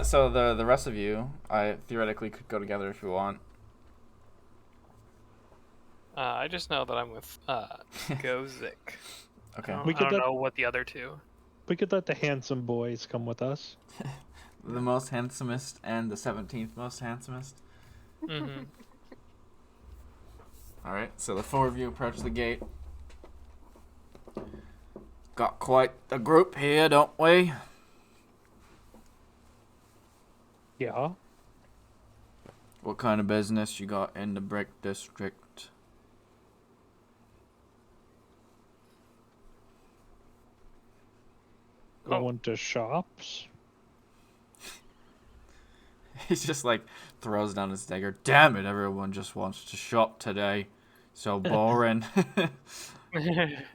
So the rest of you, I theoretically could go together if you want. I just know that I'm with Gozik. Okay. I We could don't let- know what the other two. We could let the handsome boys come with us. The most handsomest and the 17th most handsomest. Mm-hmm. All right. So the four of you approach the gate. Got quite a group here, don't we? Yeah. What kind of business you got in the brick district? Going to shops. He just like throws down his dagger. Damn it! Everyone just wants to shop today. So boring.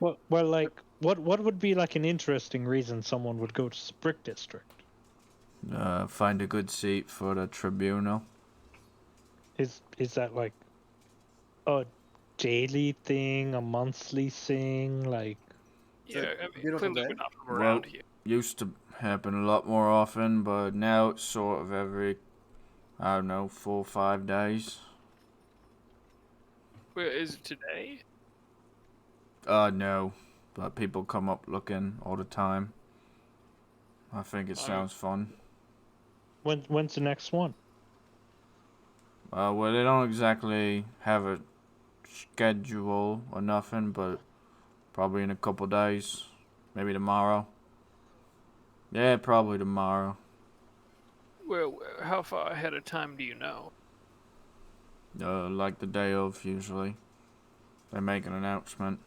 Well, like, what would be like an interesting reason someone would go to the brick district? Find a good seat for the tribunal. Is that like a daily thing, a monthly thing? Like, Yeah, I mean, beautiful clearly day? we're not from around Well- here. Used to happen a lot more often, but now it's sort of every, I don't know, 4 or 5 days. Where is it today? No, but people come up looking all the time. I think it sounds fun. when's the next one? Well, they don't exactly have a schedule or nothing, but probably in a couple days, maybe tomorrow. Yeah, probably tomorrow. How far ahead of time do you know? Like the day of, usually. They make an announcement.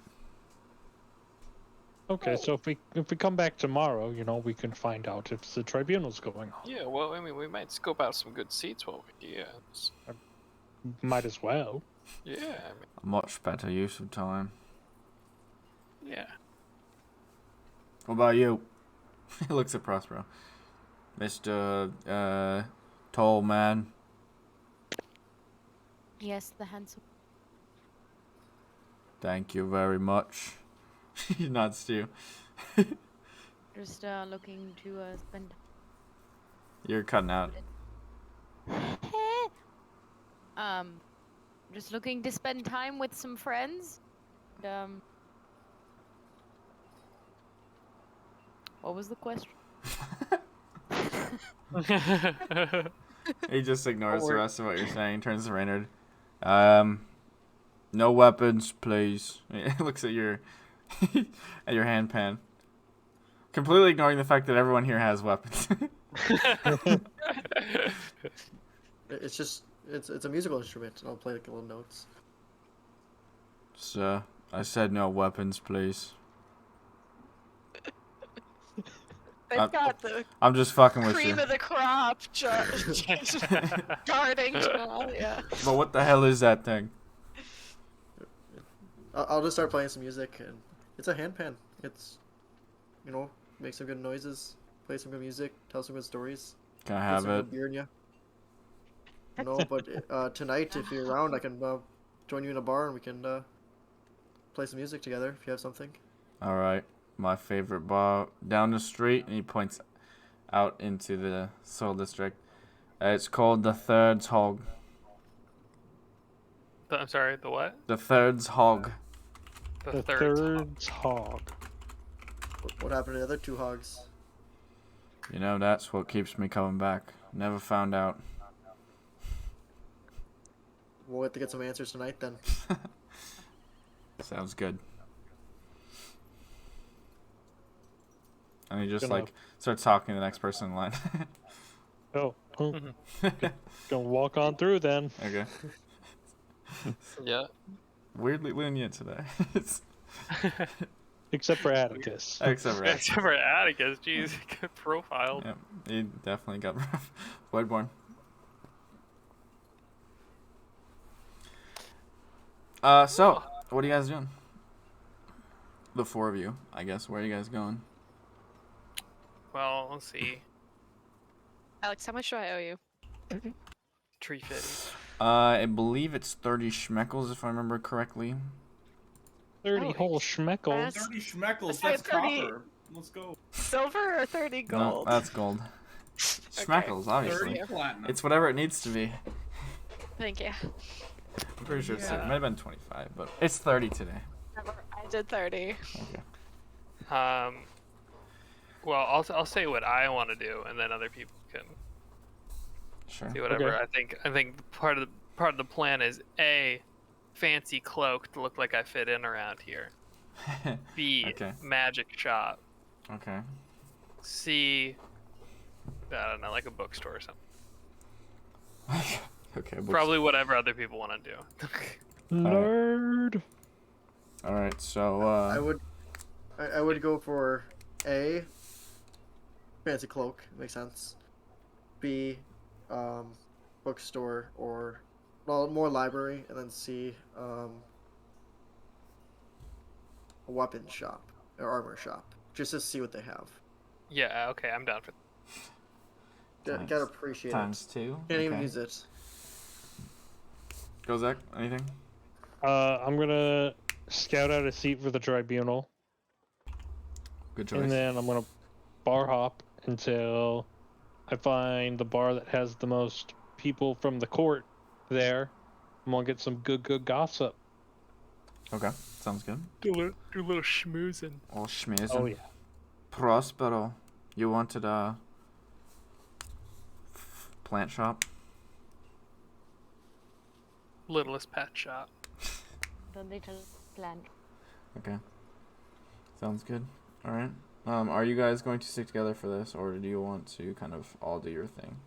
Okay, so if we come back tomorrow, we can find out if the tribunal's going on. Yeah, well, I mean, we might scope out some good seats while we're here. Might as well. Yeah, I mean, A much better use of time. yeah. What about you? He looks at Prospero. Mr. Tall Man. Yes, the handsome. Thank you very much. He nods to you. Just looking to spend. You're cutting out. Just looking to spend time with some friends. And, what was the question? He just ignores the rest of what you're saying, turns to Reynard. No weapons, please. He looks at your at your handpan. Completely ignoring the fact that everyone here has weapons. It's just it's a musical instrument. I'll play like little notes. Sir, I said no weapons, please. They've got the I'm just fucking with cream you. of the crop guarding Genalia. But what the hell is that thing? I'll just start playing some music, and it's a handpan. It's, make some good noises, play some good music, tell some good stories. Can I Get have some it? good beer in ya. But tonight, if you're around, I can join you in a bar, and we can play some music together if you have something. Alright. My favorite bar down the street, and he points out into the Soul District. It's called the Third's Hog. I'm sorry, the what? The Third's Hog. The third. third's hog. What happened to the other two hogs? You know, that's what keeps me coming back. Never found out. We'll have to get some answers tonight then. Sounds good. And he just Gonna- like starts talking to the next person in line. Oh, gonna walk on through then. Okay. Yeah. Weirdly lenient today. Except for Atticus. Except for Except for Atticus, jeez, good profile. Yep, he definitely got rough. Voidborn. So, what are you guys doing? The four of you, I guess. Where are you guys going? Well, let's see. Alex, how much do I owe you? 350. I believe it's 30 schmeckles, if I remember correctly. 30 Oh, whole schmeckles. 30 schmeckles, I that's said 30. copper. Let's go. Silver or 30 No, gold? that's gold. Schmeckles, obviously. 30 platinum. It's whatever it needs to be. Thank you. I'm pretty sure it's, it Yeah. might have been 25, but it's 30 today. I did 30. Okay. Well, I'll say what I want to do, and then other people can Sure. do whatever. Okay. I think part of the plan is A, fancy cloak to look like I fit in around here. B, Okay. magic shop. Okay. C, I don't know, like a bookstore or something. Okay. Probably whatever other people want to do. Nerd. All right. So. I would go for A, fancy cloak, makes sense. B, bookstore or more library, and then C, a weapon shop or armor shop, just to see what they have. Yeah, okay, I'm down for Gotta appreciate Times it. two. Can't even Okay. use it. Go Zach. Anything? I'm gonna scout out a seat for the tribunal, Good choice. and then I'm gonna bar hop until I find the bar that has the most people from the court there. I'm gonna get some good gossip. Okay. Sounds good. do a little schmoozing. All schmizzen. Oh yeah. Prospero, you wanted a plant shop? Littlest pet shop. The little plant. Okay. Sounds good. All right. Are you guys going to stick together for this, or do you want to kind of all do your thing?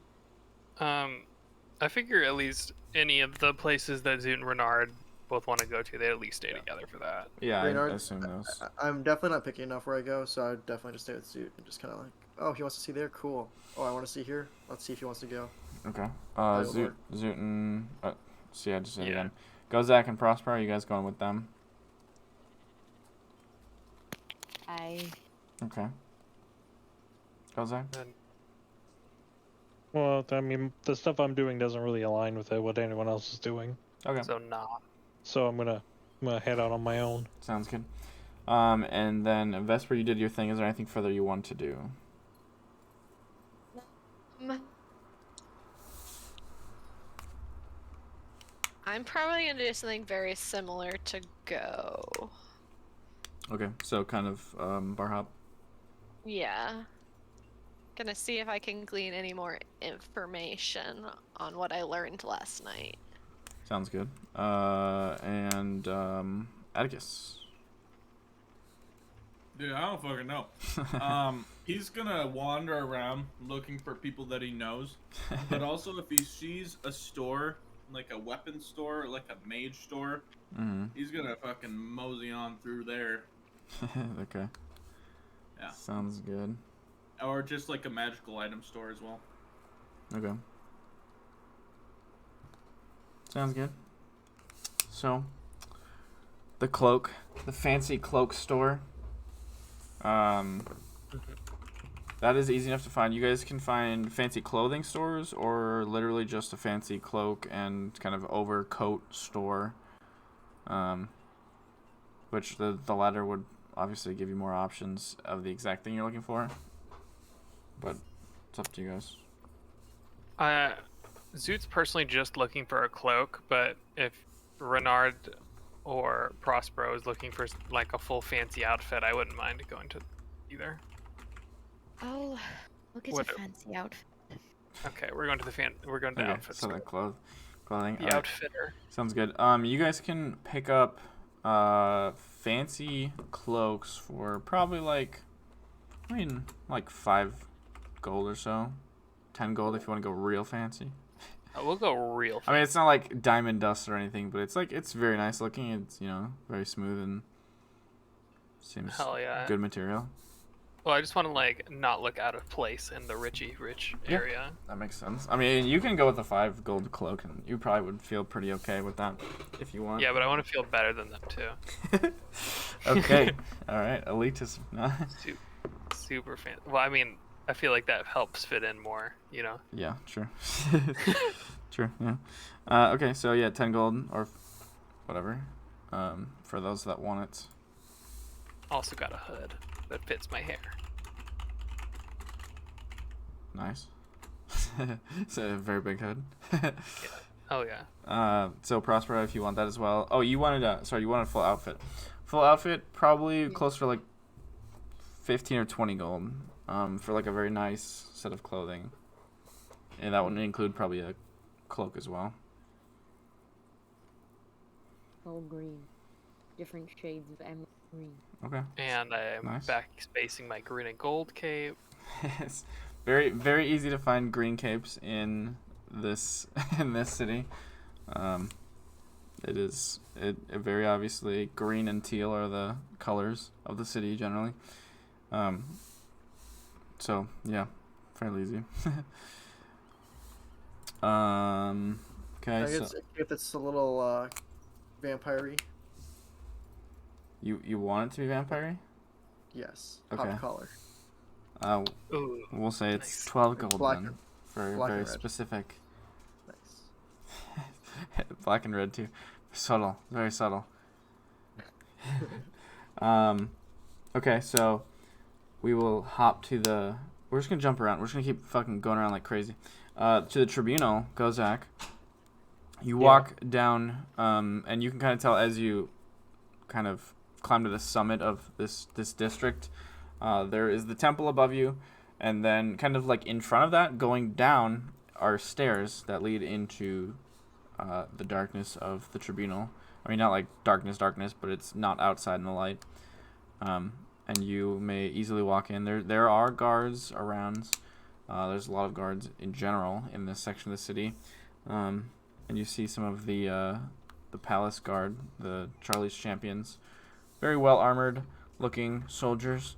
I figure at least any of the places that Zoot and Renard both want to go to, they at least stay together for that. Yeah, I Reynard, assume those. I'm definitely not picky enough where I go, so I'd definitely just stay with Zoot and just kind of like, oh, he wants to see there, cool. Oh, I want to see here. Let's see if he wants to go. Okay. I'll Zoot and see, I just said it Yeah. again. Gozak and Prosper, are you guys going with them? Okay. Gozak? Well, I mean, the stuff I'm doing doesn't really align with what anyone else is doing. Okay. So nah. So I'm gonna head out on my own. Sounds good. And then Vesper, you did your thing. Is there anything further you want to do? I'm probably gonna do something very similar to go. Okay, so kind of bar hop. Yeah. Gonna see if I can glean any more information on what I learned last night. Sounds good. And Atticus. Dude, I don't fucking know. He's gonna wander around looking for people that he knows, but also if he sees a store, like a weapon store, like a mage store, he's gonna fucking mosey on through there. Okay. Yeah. Sounds good. Or just like a magical item store as well. Okay. Sounds good. So, the cloak, the fancy cloak store. That is easy enough to find. You guys can find fancy clothing stores or literally just a fancy cloak and kind of overcoat store. Which the latter would obviously give you more options of the exact thing you're looking for. But it's up to you guys. Zoot's personally just looking for a cloak, but if Renard or Prospero is looking for like a full fancy outfit, I wouldn't mind going to either. Oh, look at What- a fancy outfit. Okay, we're going to the Okay, outfit so store. the clothing. The Alright. outfitter. Sounds good. You guys can pick up fancy cloaks for probably like 5 gold or so. 10 gold if you want to go real fancy. We'll go real fancy. I mean, it's not like diamond dust or anything, but it's very nice looking. It's, very smooth and seems Hell yeah. good material. Well, I just want to like not look out of place in the rich Yeah. area. That makes sense. I mean, you can go with the 5 gold cloak, and you probably would feel pretty okay with that if you want. Yeah, but I want to feel better than them too. Okay. All right. Elitism. Super fan. Well, I mean, I feel like that helps fit in more, Yeah, sure. Sure, yeah. Okay, so yeah, 10 gold or whatever for those that want it. Also got a hood that fits my hair. Nice. It's a very big hood. Oh yeah. So Prospero, if you want that as well. Oh, you wanted a full outfit. Full outfit, probably closer to like 15 or 20 gold for like a very nice set of clothing. And that would include probably a cloak as well. All green. Different shades of emerald green. Okay. And I'm Nice. backspacing my green and gold cape. It's very, very easy to find green capes in this city. It very obviously green and teal are the colors of the city generally. So yeah, fairly easy. Okay, I so guess if it's a little vampire-y, you want it to be vampire-y? yes. Okay. Pop collar. Ooh, We'll say it's Nice. 12 gold Black- then for black very and red. specific. Nice. Black and red too. Subtle, very subtle. Okay, so we will hop to the. We're just gonna jump around. We're just gonna keep fucking going around like crazy. To the tribunal, Gozak. You walk down, and you can kind of tell as you kind of climb to the summit of this district. There is the temple above you, and then kind of like in front of that, going down, are stairs that lead into the darkness of the tribunal. I mean, not like darkness, but it's not outside in the light. And you may easily walk in. There are guards around, There's a lot of guards in general in this section of the city, and you see some of the palace guard, the Charlie's champions, very well armored looking soldiers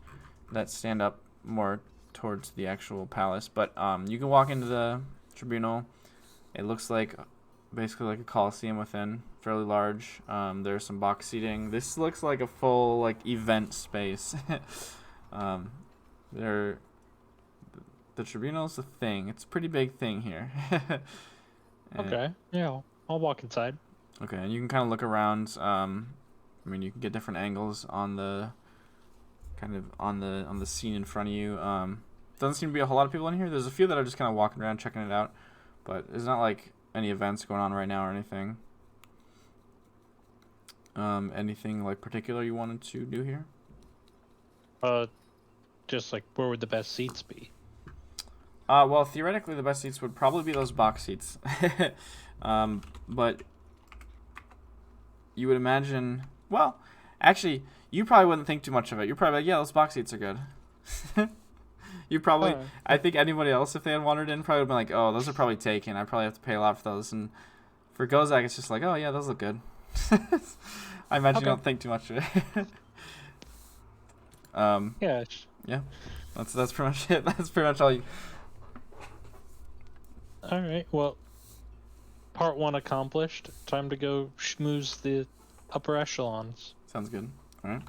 that stand up more towards the actual palace. But you can walk into the tribunal. It looks like basically like a coliseum within, fairly large. There's some box seating. This looks like a full like event space. The tribunal's a thing. It's a pretty big thing here. Okay, yeah, I'll walk inside. Okay, and you can kind of look around. I mean, you can get different angles on the kind of on the scene in front of you. Doesn't seem to be a whole lot of people in here. There's a few that are just kind of walking around checking it out, but there's not like any events going on right now or anything. Anything like particular you wanted to do here? Just like where would the best seats be? Well, theoretically, the best seats would probably be those box seats. But you would imagine, well, actually, you probably wouldn't think too much of it. You're probably like, yeah, those box seats are good. You probably, I think anybody else, if they had wandered in, probably would have been like, oh, those are probably taken. I probably have to pay a lot for those. And for Gozak, it's just like, oh, yeah, those look good. I imagine you don't think too much of it. Yeah. Yeah, that's pretty much it. That's pretty much all you. All right. Well, part 1 accomplished. Time to go schmooze the upper echelons. Sounds good. All right.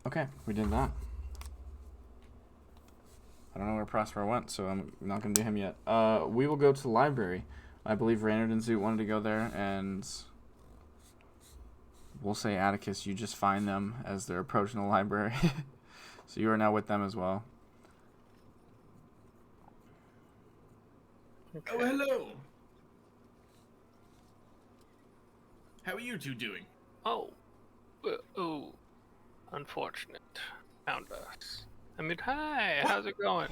Okay, we did that. I don't know where Prospero went, so I'm not gonna do him yet. We will go to the library. I believe Raynard and Zoot wanted to go there, and we'll say Atticus, you just find them as they're approaching the library. So you are now with them as well. Okay. Oh, hello. How are you two doing? Oh, unfortunate. Found us. I mean, hi. How's it going?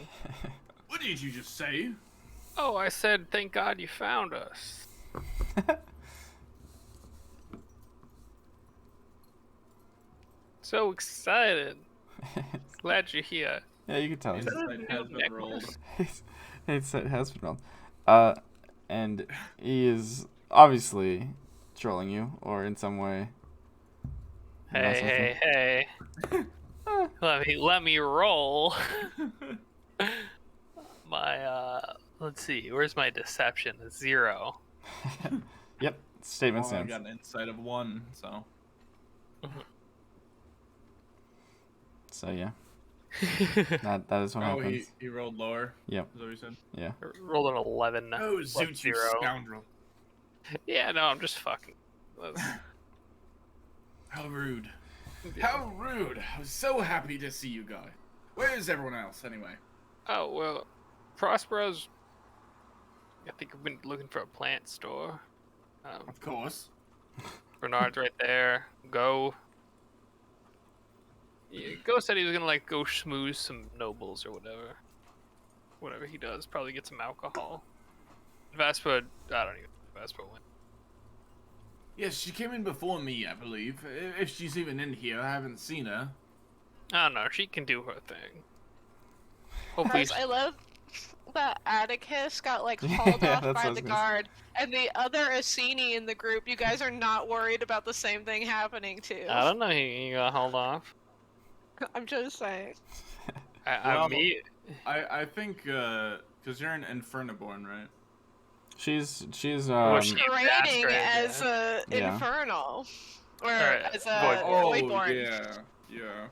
What did you just say? Oh, I said, thank God you found us. So excited. Glad you're here. Yeah, you can tell. Insight has been rolled. It has been wrong. And he is obviously trolling you, or in some way. Hey. let me roll. My let's see, where's my deception? 0. Yep, statement I stands. got an insight of 1, so. So yeah, that is what happens. He rolled lower. Yep. Is that what you said? Yeah. Rolled an 11. Oh, Zoot, you 0. scoundrel. Yeah, no, I'm just fucking. How rude. How rude. I was so happy to see you guys. Where is everyone else, anyway? Oh, well, Prospero's. I think I've been looking for a plant store. Of course. Bernard's right there. Go. Yeah, Go said he was gonna go schmooze some nobles or whatever. Whatever he does, probably get some alcohol. Vesper, I don't even know. Vesper went. Yes, she came in before me, I believe. If she's even in here, I haven't seen her. I don't know. She can do her thing. Hopefully, Guys, I love that Atticus got hauled Yeah, off that's by what I was the gonna guard, and the other Asini in the group. You guys are not worried about the same thing happening too. I don't know. He got hauled off. I'm just saying. Well, Me. I think, because you're an Infernaborn, right? She's Well, she- Rating That's as a Yeah. infernal, or Alright, as a Voidborn. voidborn. Yeah.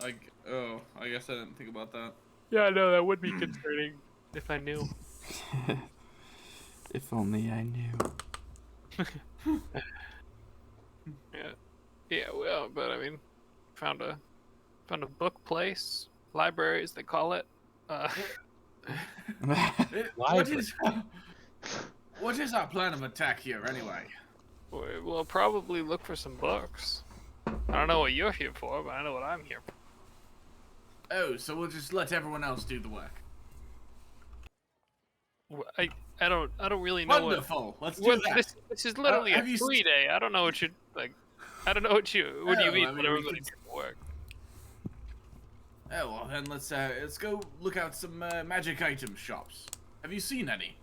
I guess I didn't think about that. Yeah, no, that would be concerning if I knew. If only I knew. Yeah, well, but I mean, found a book place, library as they call it. What is our plan of attack here, anyway? We'll probably look for some books. I don't know what you're here for, but I know what I'm here for. Oh, so we'll just let everyone else do the work. I don't really know Wonderful. Let's do what that. this is literally a have you free day. I don't know what you like. I don't know what you Oh, mean. I mean, But we everybody could- can work. Oh well, then let's go look out some magic item shops. Have you seen any?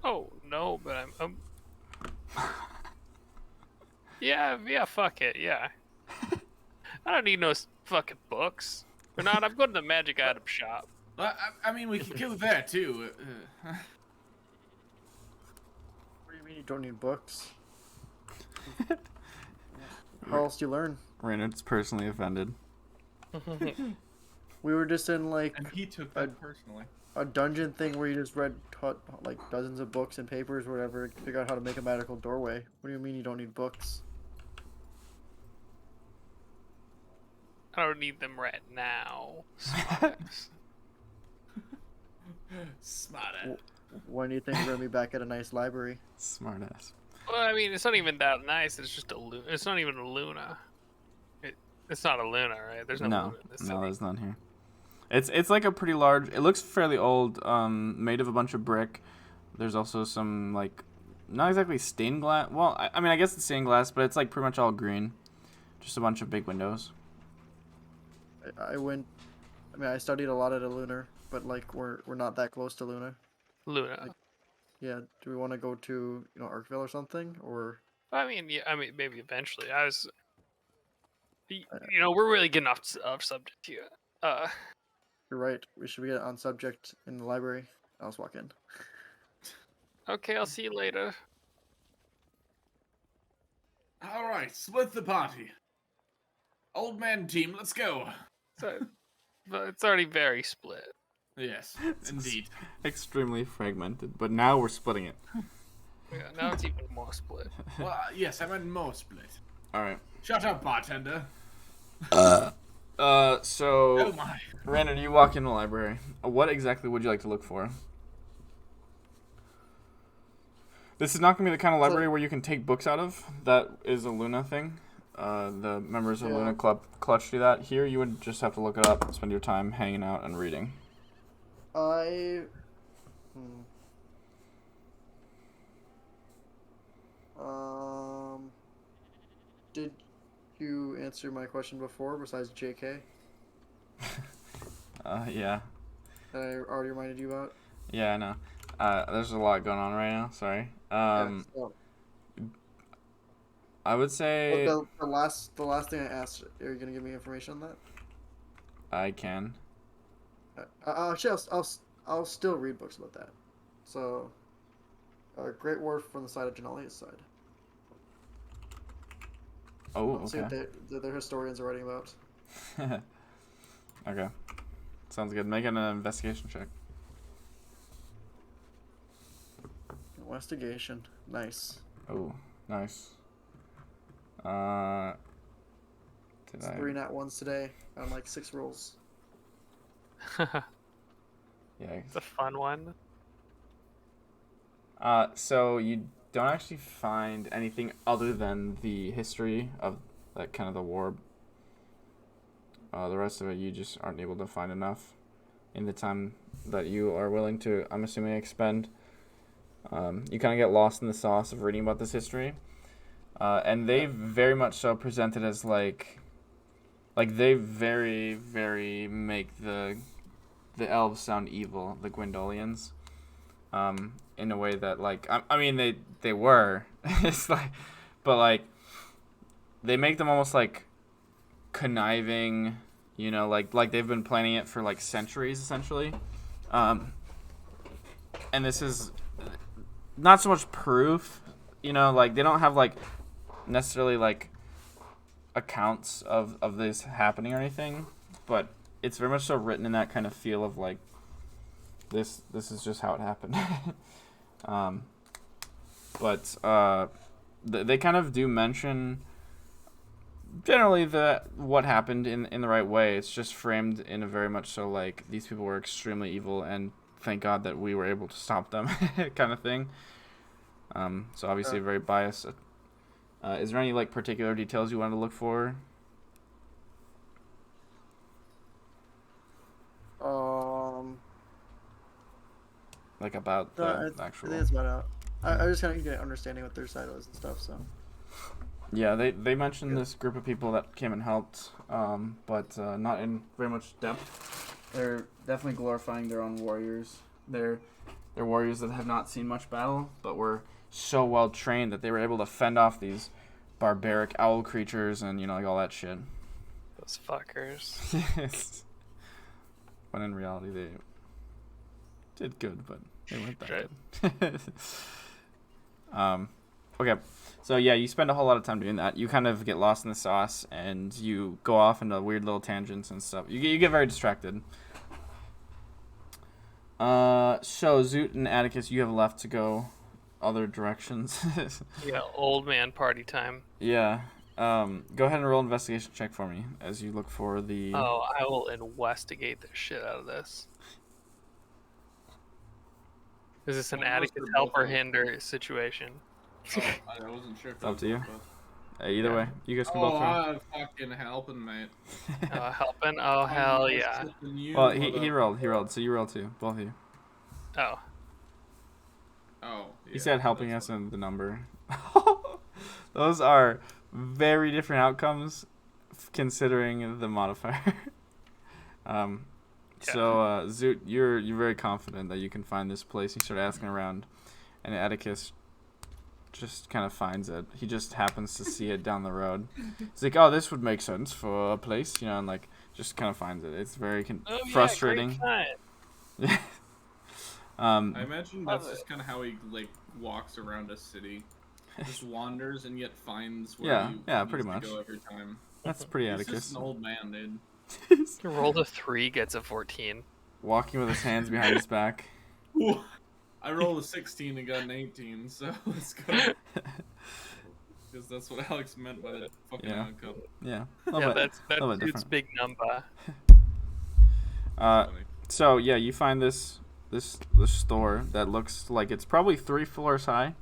Oh no, but I'm yeah, fuck it, yeah. I don't need no fucking books. Or not, I'm going to the magic item shop. I mean, we could go there too. What do you mean you don't need books? How else do you learn? Reynard's personally offended. We were just in like And he took that personally. a dungeon thing where you just read like dozens of books and papers, or whatever, to figure out how to make a magical doorway. What do you mean you don't need books? I don't need them right now. Smartass. Smarter. When do you think we're gonna be back at a nice library? Smartass. Well, I mean, it's not even that nice. It's just it's not even a Luna. It's not a Luna, right? There's no No, Luna in this no, city. there's none here. It's like a pretty large. It looks fairly old. Made of a bunch of brick. There's also some like, not exactly stained glass. Well, I mean, I guess it's stained glass, but it's like pretty much all green. Just a bunch of big windows. I studied a lot at a Lunar, but like we're not that close to Luna. Luna. Yeah, do we want to go to Arkville or something, or? I mean, yeah. I mean, maybe eventually. We're really getting off subject here. You're right. We should get on subject in the library. I'll just walk in. Okay, I'll see you later. All right, split the party. Old man team, let's go. But it's already very split. Yes, indeed. Extremely fragmented, but now we're splitting it. Yeah, now it's even more split. Well, yes, I meant more split. All right. Shut up, bartender. So Oh my. Brandon, you walk in the library. What exactly would you like to look for? This is not going to be the kind of library where you can take books out of. That is a Luna thing. The members of Luna Club Clutch do that. Here, you would just have to look it up, spend your time hanging out and reading. Did you answer my question before besides JK? Yeah. That I already reminded you about? Yeah, I know. There's a lot going on right now. Sorry. I would say The last thing I asked, are you gonna give me information on that? I can. Actually, I'll still read books about that. So, Great Wharf from the side of Genalia's side. Oh, See okay. what their historians are writing about. Okay. Sounds good. Make an investigation check. Investigation. Nice. Oh, nice. Did It's I? 3 nat 1s today on like 6 rolls. Yeah. It's a fun one. So you don't actually find anything other than the history of that kind of the war. The rest of it you just aren't able to find enough in the time that you are willing to, I'm assuming, expend. You kind of get lost in the sauce of reading about this history. And they very much so present it as like they very, very make the elves sound evil, the Gwendolians. In a way that I mean they were. It's like, but like they make them almost like conniving, like they've been planning it for like centuries essentially. And this is not so much proof, like they don't have like necessarily like accounts of this happening or anything, but it's very much so written in that kind of feel of like this is just how it happened. But they kind of do mention generally what happened in the right way. It's just framed in a very much so like these people were extremely evil and thank God that we were able to stop them kind of thing. So obviously very biased. Is there any like particular details you wanted to look for? Like about the actual. I think it's about out. I just kind of get an understanding what their side was and stuff. So. Yeah, they mentioned this group of people that came and helped, but not in very much depth. They're definitely glorifying their own warriors. They're warriors that have not seen much battle, but were so well trained that they were able to fend off these barbaric owl creatures and like all that shit. Those fuckers. Yes. When in reality they did good, but they weren't that good. Okay. So yeah, you spend a whole lot of time doing that. You kind of get lost in the sauce, and you go off into weird little tangents and stuff. You get very distracted. So Zoot and Atticus, you have left to go other directions. Yeah, old man party time. Yeah. Go ahead and roll an investigation check for me as you look for the. Oh, I will investigate the shit out of this. Is this an One of us Atticus or help both or of us? hinder situation? Oh, I wasn't sure if It's up that to was you. both of us. Either way, you guys can both roll. I'm fucking helping, mate. Helping? Oh, hell more yeah. shit than you, Well, he rolled, so you rolled too, both of you. Oh. Oh. He said helping us in the number. Those are very different outcomes considering the modifier. So Zoot, you're very confident that you can find this place. You start asking around, and Atticus just kind of finds it. He just happens to see it down the road. It's like, oh, this would make sense for a place, and like just kind of finds it. It's very frustrating. Yeah, I imagine that's just kind of how he like walks around a city, just wanders and yet finds where he pretty needs much. to go every time. That's pretty He's Atticus. just an old man, dude. He rolled a 3, gets a 14. Walking with his hands behind his back. I rolled a 16 and got an 18, so let's go. Because that's what Alex meant by the fucking outcome. Yeah. That's bit dude's different. big number. So yeah, you find this store that looks like it's probably 3 floors high.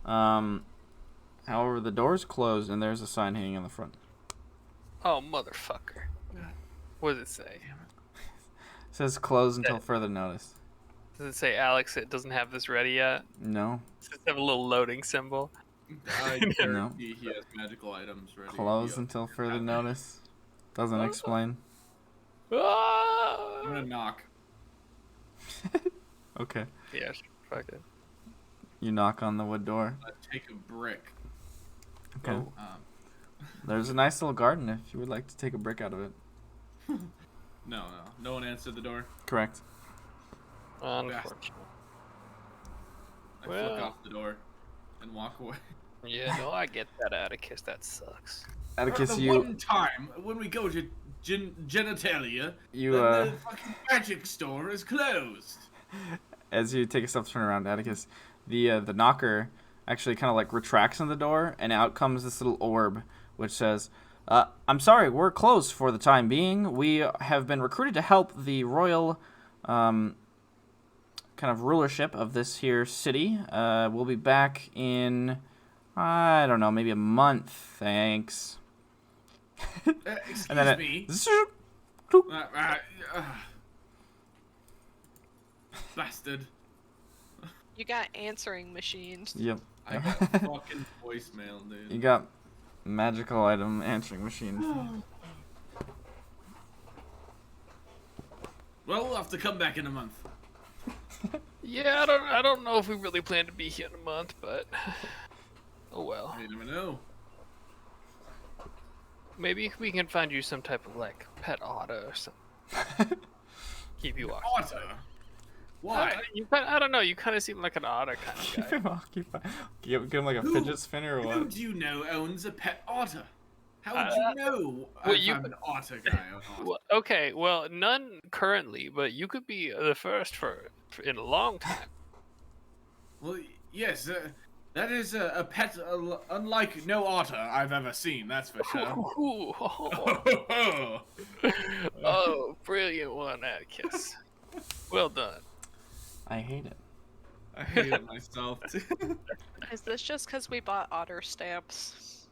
However, the door's closed and there's a sign hanging on the front. Oh, motherfucker. What does it say? It says closed until further notice. Does it say, Alex, it doesn't have this ready yet? No. Does it have a little loading symbol? I guarantee he has magical items ready. Closed until further notice. Doesn't explain. I'm gonna knock. Okay. Yeah, fuck it. You knock on the wood door. I take a brick. Okay. Oh, There's a nice little garden if you would like to take a brick out of it. No one answered the door. Correct. Unfortunately. I flick off the door and walk away. Yeah, no, I get that, Atticus. That sucks. Atticus, the one time when we go to Genalia, the fucking magic store is closed. As you take a step to turn around, Atticus, the knocker actually kind of like retracts on the door, and out comes this little orb, which says, "I'm sorry, we're closed for the time being. We have been recruited to help the royal, kind of rulership of this here city. We'll be back in, I don't know, maybe a month. Thanks." Excuse me. Bastard. You got answering machines. Yep. I got fucking voicemail, dude. You got magical item answering machine. Well, we'll have to come back in a month. Yeah, I don't know if we really plan to be here in a month, but oh well. You never know. Maybe we can find you some type of like pet otter or something. Keep you occupied. Otter? Why? I don't know. You kind of seem like an otter kind of guy. Keep him occupied. Give him like a fidget spinner or Who what? do you know owns a pet otter? How would you know I'm an otter guy or not? Well, okay, well, none currently, but you could be the first for in a long time. Well, yes, that is a pet unlike no otter I've ever seen, that's for sure. Ooh, oh, brilliant one, Atticus. Well done. I hate it. I hate it myself, too. Is this just because we bought otter stamps?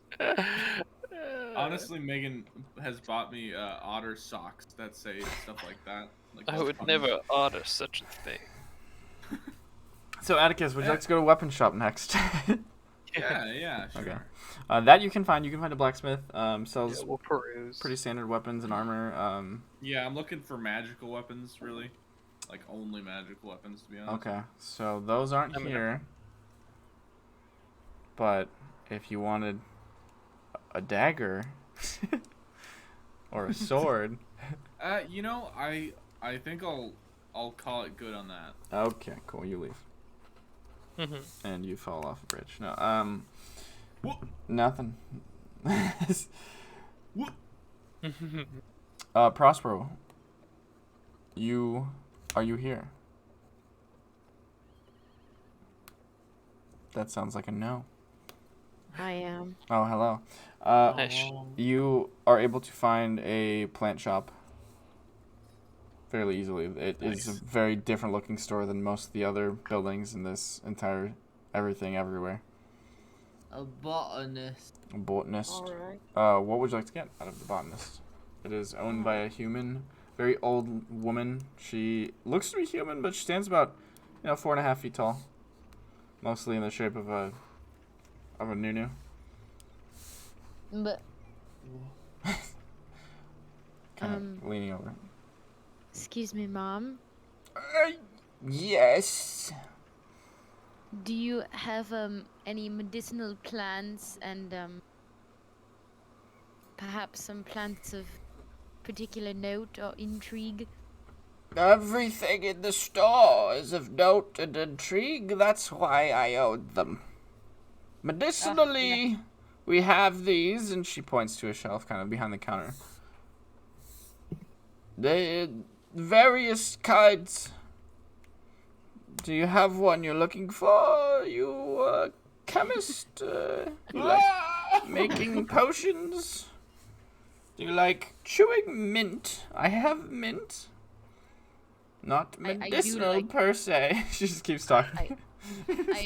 Honestly, Megan has bought me otter socks that say stuff like that. Like I would never order such a thing. So Atticus, would you like to go to a weapon shop next? Yeah, sure. Okay. That you can find. You can find a blacksmith. Sells Yeah, we'll peruse. pretty standard weapons and armor. Yeah, I'm looking for magical weapons, really. Like, only magical weapons, to be honest. Okay, so those aren't here. But if you wanted a dagger or a sword. You know, I think I'll call it good on that. Okay, cool. You leave. And you fall off a bridge. No, nothing. Prospero, are you here? That sounds like a no. I am. Oh, hello. You are able to find a plant shop fairly easily. It is a very different looking store than most of the other buildings in this entire everything everywhere. A botanist. A botanist. Alright. What would you like to get out of the botanist? It is owned by a human, very old woman. She looks to be human, but she stands about, 4.5 feet tall. Mostly in the shape of a nunu. But Kind of leaning over. excuse me, Mom. Yes. Do you have any medicinal plants and perhaps some plants of particular note or intrigue? Everything in the store is of note and intrigue. That's why I own them. Medicinally, we have these, and she points to a shelf kind of behind the counter. They various kinds. Do you have one you're looking for? You a chemist? You like making potions? Do you like chewing mint? I have mint. Not medicinal like, per se. She just keeps talking. I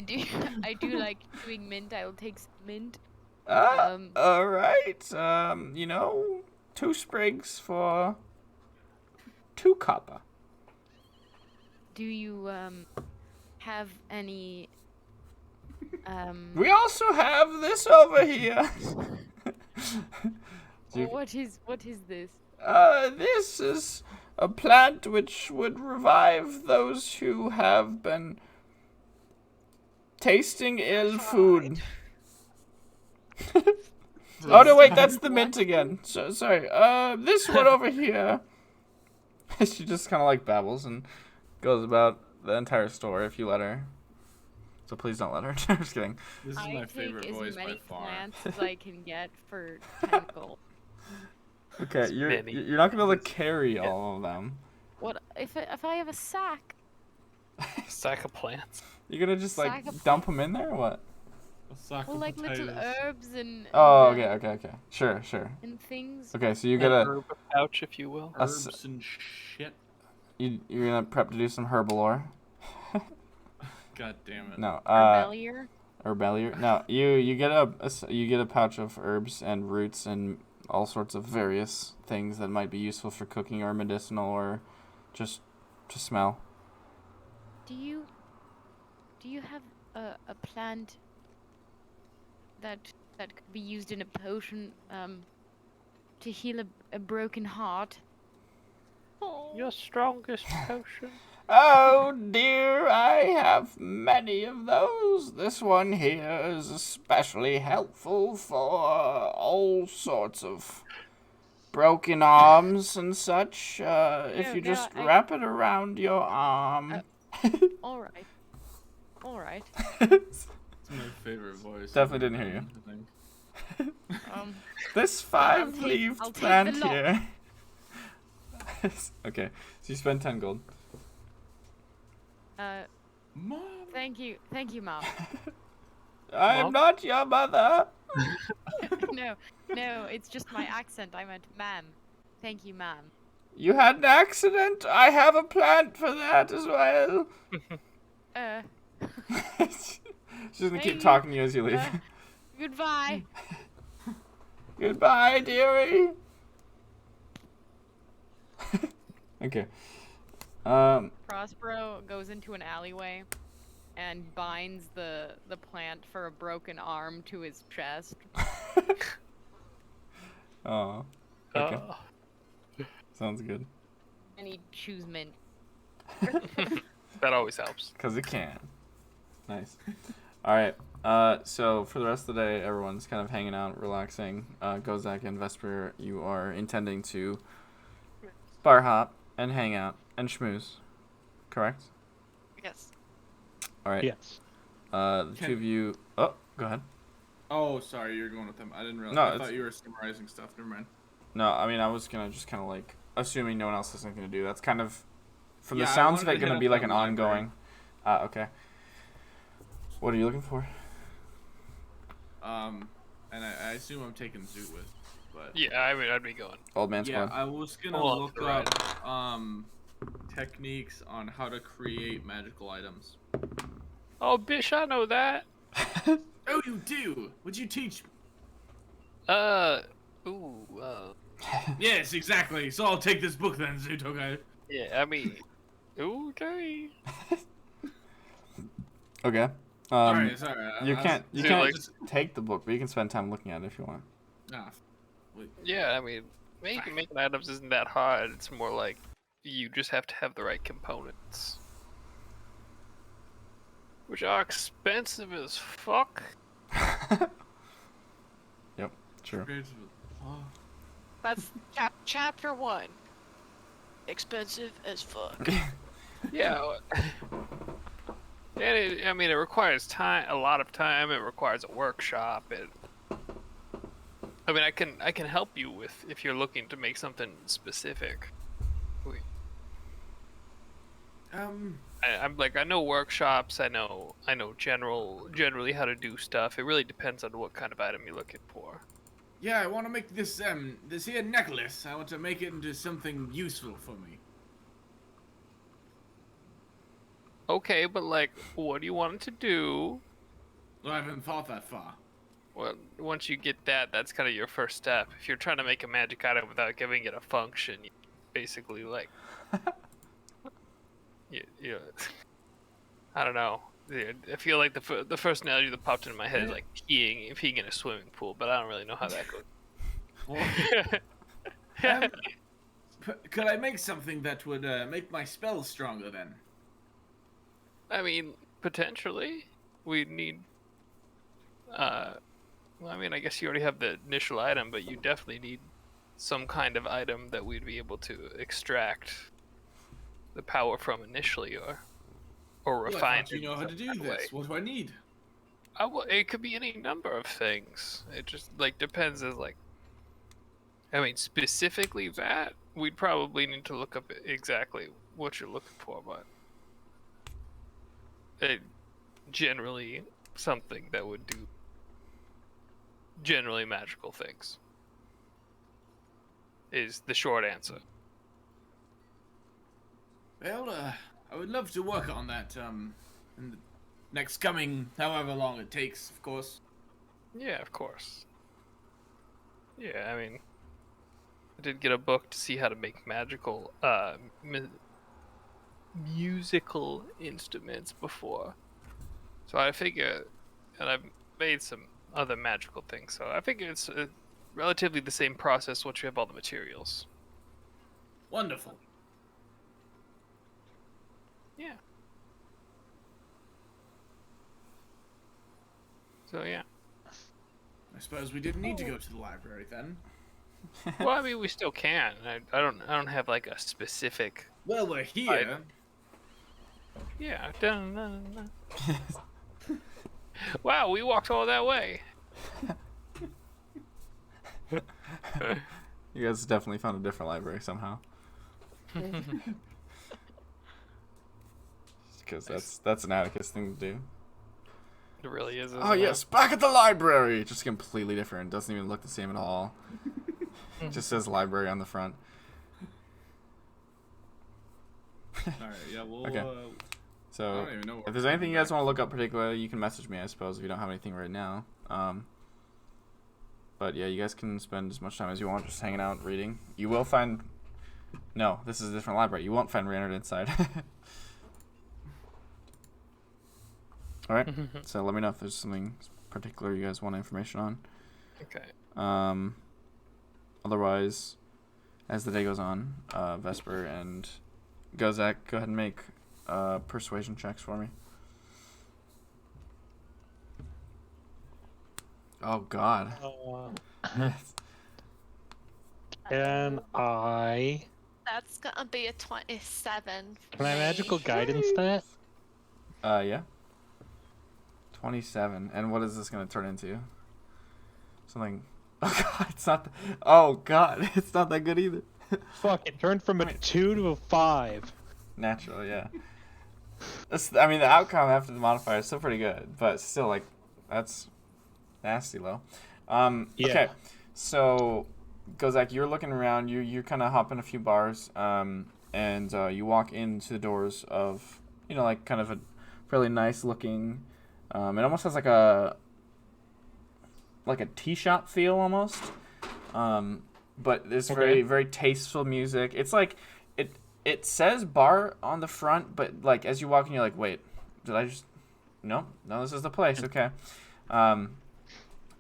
do like chewing mint. I will take some mint. All right. 2 sprigs for 2 copper. Do you have any We also have this over here. what is this? This is a plant which would revive those who have been tasting ill food. Oh no, wait, that's the mint again. Sorry. This one over here. She just kind of like babbles and goes about the entire store if you let her. So please don't let her. I'm just kidding. This is my favorite voice by far. I take as many plants as I can get for 10 gold. Okay, you're not gonna be able to carry all of them. What if I have a sack? Sack of plants. You're gonna just like dump them in there or what? Well, like little herbs and. Oh, okay. Sure. And things. Okay, so you get a herb pouch, if you will. Herbs and shit. You're gonna prep to do some herbalore. God damn it. No. Herbalier. No, you get a pouch of herbs and roots and all sorts of various things that might be useful for cooking or medicinal or just to smell. Do you have a plant that could be used in a potion to heal a broken heart? Your strongest potion. Oh dear, I have many of those. This one here is especially helpful for all sorts of broken arms and such. If you just wrap it around your arm. All right. It's my favorite voice. Definitely didn't hear you. I think. This 5-leaved plant here. Okay, so you spend 10 gold. Mom. Thank you, Mom. I'm not your mother. No, it's just my accent. I meant ma'am. Thank you, ma'am. You had an accident? I have a plant for that as well. She's gonna keep talking to you as you leave. Goodbye. Goodbye, dearie. Okay. Prospero goes into an alleyway and binds the plant for a broken arm to his chest. Oh. Okay. Sounds good. And he chews mint. That always helps. Because it can. Nice. All right. So for the rest of the day, everyone's kind of hanging out, relaxing. Gozak and Vesper, you are intending to bar hop and hang out and schmooze, correct? Yes. All right. Yes. The two of you. Oh, go ahead. Oh, sorry, you're going with them. I didn't realize. No, I thought you were summarizing stuff. Never mind. No, I mean I was gonna just kind of like assuming no one else has anything to do. That's kind of, from the Yeah, I sounds of wanted it, to gonna hit be up like that an library. ongoing. Okay. What are you looking for? And I assume I'm taking Zoot with, but Yeah, I mean, I'd be going. Old man yeah, squad. I was gonna Hold on look to the right. up techniques on how to create magical items. Oh, bish, I know that. Oh, you do? Would you teach me? Yes, exactly. So I'll take this book then, Zoot. Okay. Yeah, I mean, okay. Okay. Sorry. You can't Dude, can't like- just take the book, but you can spend time looking at it if you want. Nah. Wait. Yeah, I mean, making items isn't that hard. It's more like you just have to have the right components, which are expensive as fuck. Yep. True. Oh. That's chapter 1. Expensive as fuck. Yeah. And I mean, it requires time, a lot of time. It requires a workshop. I mean, I can help you with if you're looking to make something specific. I'm like, I know workshops. I know generally how to do stuff. It really depends on what kind of item you're looking for. Yeah, I want to make this here necklace. I want to make it into something useful for me. Okay, but like, what do you want it to do? Well, I haven't thought that far. Well, once you get that, that's kind of your first step. If you're trying to make a magic item without giving it a function, you basically like, you I don't know. I feel like the first analogy that popped into my head is like peeing in a swimming pool, but I don't really know how that goes. Could I make something that would make my spells stronger then? I mean, potentially. We need. Well, I mean, I guess you already have the initial item, but you definitely need some kind of item that we'd be able to extract the power from initially, or Well, I refine. thought you know how to do some this. way. What do I need? It could be any number of things. It just like depends. As like, I mean, specifically that we'd probably need to look up exactly what you're looking for, but generally something that would do generally magical things is the short answer. Well, I would love to work on that in the next coming however long it takes, of course. Yeah, of course. Yeah, I mean, I did get a book to see how to make magical musical instruments before, so I figure, and I've made some other magical things, so I figure it's relatively the same process once you have all the materials. Wonderful. Yeah. So yeah. I suppose we didn't need to go to the library then. Well, I mean, we still can. I don't have like a specific. Well, we're here. Yeah. Wow, we walked all that way. You guys definitely found a different library somehow. Because that's an Atticus thing to do. It really is. Oh yes, back at the library. Just completely different. Doesn't even look the same at all. Just says library on the front. Alright, yeah, we'll... Okay. I So don't even know where if there's anything you guys want to look up particularly, you can message me, I suppose, if you don't have anything right now. But yeah, you guys can spend as much time as you want just hanging out, reading. You will find... No, this is a different library. You won't find Reynard inside. All right. So let me know if there's something particular you guys want information on. Okay. Otherwise, as the day goes on, Vesper and Gozak, go ahead and make persuasion checks for me. Oh God. Can I? That's gonna be a 27. Can I magical guidance that? Yeah. 27. And what is this gonna turn into? Something. Oh God, it's not. Oh God, it's not that good either. Fuck! It turned from a 2 to a 5. Natural, yeah. I mean, the outcome after the modifier is still pretty good, but still, like, that's nasty low. Yeah. Okay, so Gozak, you're looking around. You're kind of hopping a few bars, and you walk into the doors of, like kind of a fairly nice looking. It almost has like a tea shop feel almost. But it's very, very tasteful music. It's like it says bar on the front, but like as you walk in, you're like, wait, did I just? No, this is the place. Okay. And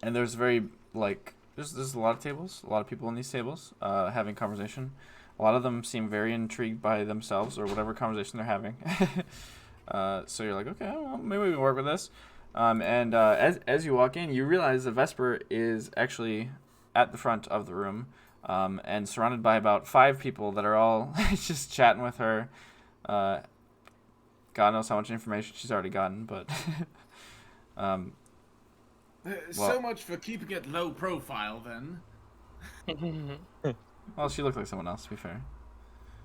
there's very there's a lot of tables, a lot of people in these tables, having conversation. A lot of them seem very intrigued by themselves or whatever conversation they're having. So you're like, okay, well, maybe we can work with this. And as you walk in, you realize that Vesper is actually at the front of the room, and surrounded by about 5 people that are all just chatting with her. God knows how much information she's already gotten, but so much for keeping it low profile, then. Well, she looked like someone else, to be fair.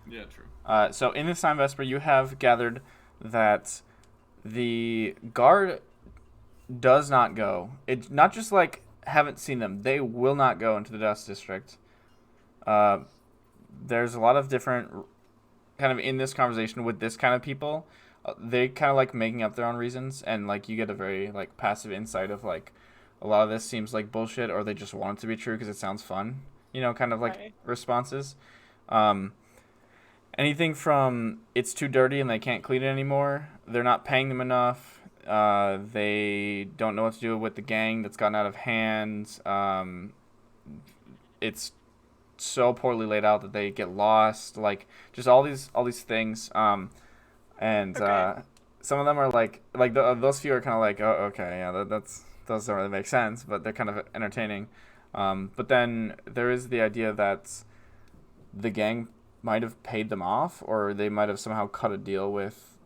Yeah, true. So in this time, Vesper, you have gathered that the guard does not go. It's not just like haven't seen them. They will not go into the Dust District. There's a lot of different kind of in this conversation with this kind of people. They kind of like making up their own reasons, and like you get a very like passive insight of like a lot of this seems like bullshit, or they just want it to be true because it sounds fun. Kind of like responses. Anything from it's too dirty and they can't clean it anymore. They're not paying them enough. They don't know what to do with the gang that's gotten out of hand. It's so poorly laid out that they get lost. Like just all these things. Some of them are like those few are kind of like, oh, okay, yeah, those don't really make sense, but they're kind of entertaining. But then there is the idea that the gang might have paid them off, or they might have somehow cut a deal with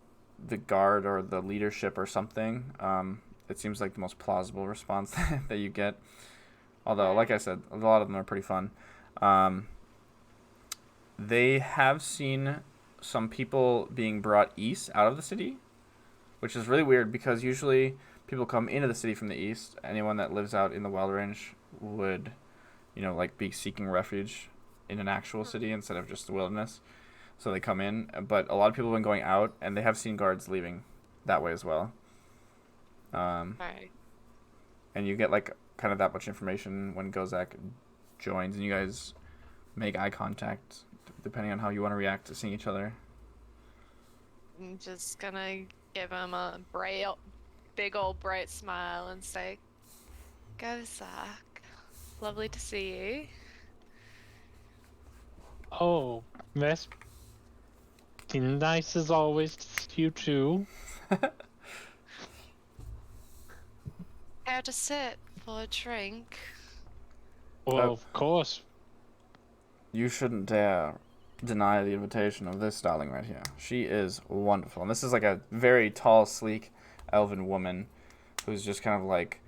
the guard or the leadership or something. It seems like the most plausible response that you get. Although, like I said, a lot of them are pretty fun. They have seen some people being brought east out of the city, which is really weird because usually people come into the city from the east. Anyone that lives out in the Wild Range would, be seeking refuge in an actual city instead of just the wilderness. So they come in, but a lot of people have been going out, and they have seen guards leaving that way as well. Right. And you get like kind of that much information when Gozak joins, and you guys make eye contact, depending on how you want to react to seeing each other. I'm just gonna give him a big old bright smile and say, "Go, Zach. Lovely to see you." Oh, Miss. Nice as always to see you too. Care to sit for a drink? Well, of course. You shouldn't dare deny the invitation of this darling right here. She is wonderful. And this is like a very tall, sleek, elven woman who's just kind of like,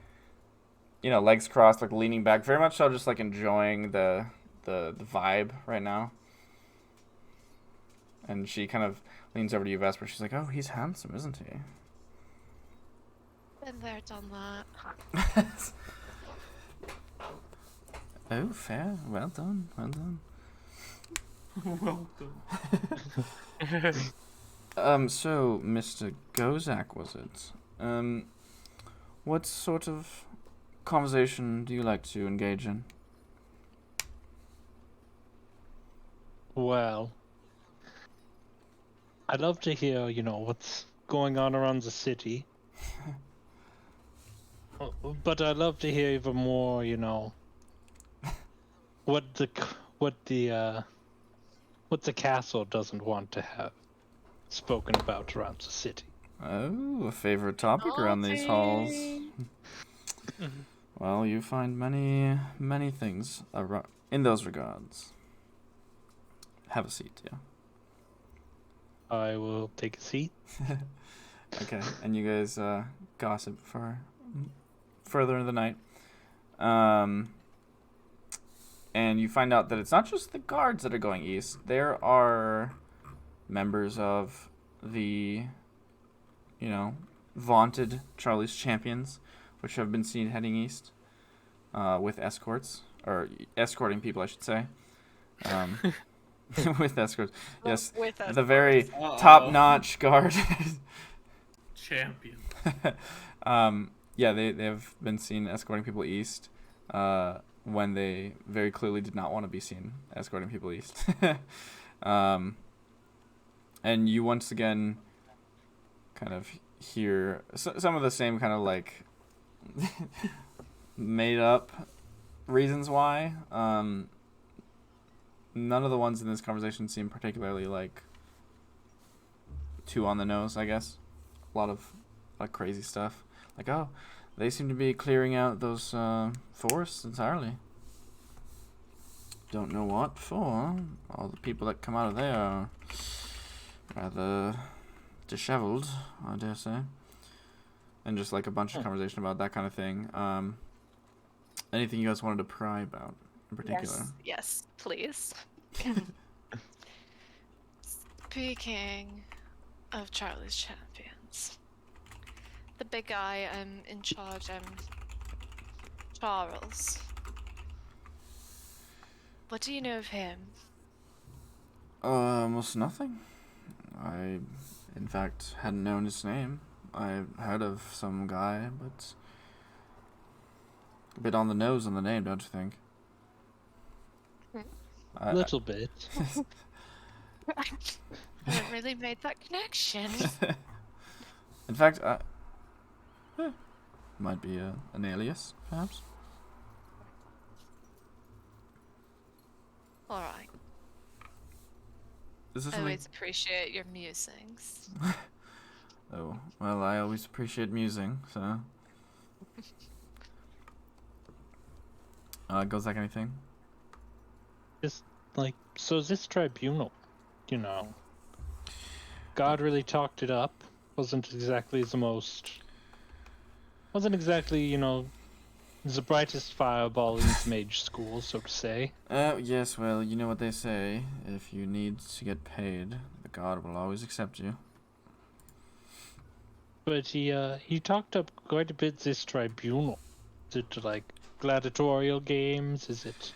legs crossed, like leaning back, very much so just like enjoying the vibe right now. And she kind of leans over to you, Vesper. She's like, oh, he's handsome, isn't he? Been there, done that. Oh, fair. Well done. Well done. Well done. So, Mr. Gozak, was it? What sort of conversation do you like to engage in? Well, I'd love to hear, what's going on around the city. But I'd love to hear even more, what the castle doesn't want to have spoken about around the city. Oh, a favorite topic around these halls. Well, you find many things in those regards. Have a seat, yeah. I will take a seat. Okay, and you guys gossip for further in the night. And you find out that it's not just the guards that are going east. There are members of the, vaunted Charlie's Champions, which have been seen heading east with escorts, or escorting people, I should say. With escorts. Yes, With the very top-notch guard. Champion. Yeah, they have been seen escorting people east when they very clearly did not want to be seen escorting people east. And you once again kind of hear some of the same kind of like made up reasons why. None of the ones in this conversation seem particularly like too on the nose, I guess. A lot of crazy stuff. Like, oh, they seem to be clearing out those forests entirely. Don't know what for. All the people that come out of there are rather disheveled, I dare say. And just like a bunch of conversation about that kind of thing. Anything you guys wanted to pry about in particular? Yes, please. Speaking of Charlie's Champions, the big guy in charge, Charles. What do you know of him? Almost nothing. I, in fact, hadn't known his name. I heard of some guy, but a bit on the nose on the name, don't you think? A little bit. I haven't really made that connection. In fact, might be an alias, perhaps. All right. Is this I something? always appreciate your musings. Oh, well, I always appreciate musing, so. Goes like anything? So this tribunal, God really talked it up. Wasn't exactly, the brightest fireball in the mage school, so to say. Yes, well, you know what they say. If you need to get paid, the god will always accept you. But he talked up quite a bit this tribunal. Is it like gladiatorial games? Is it?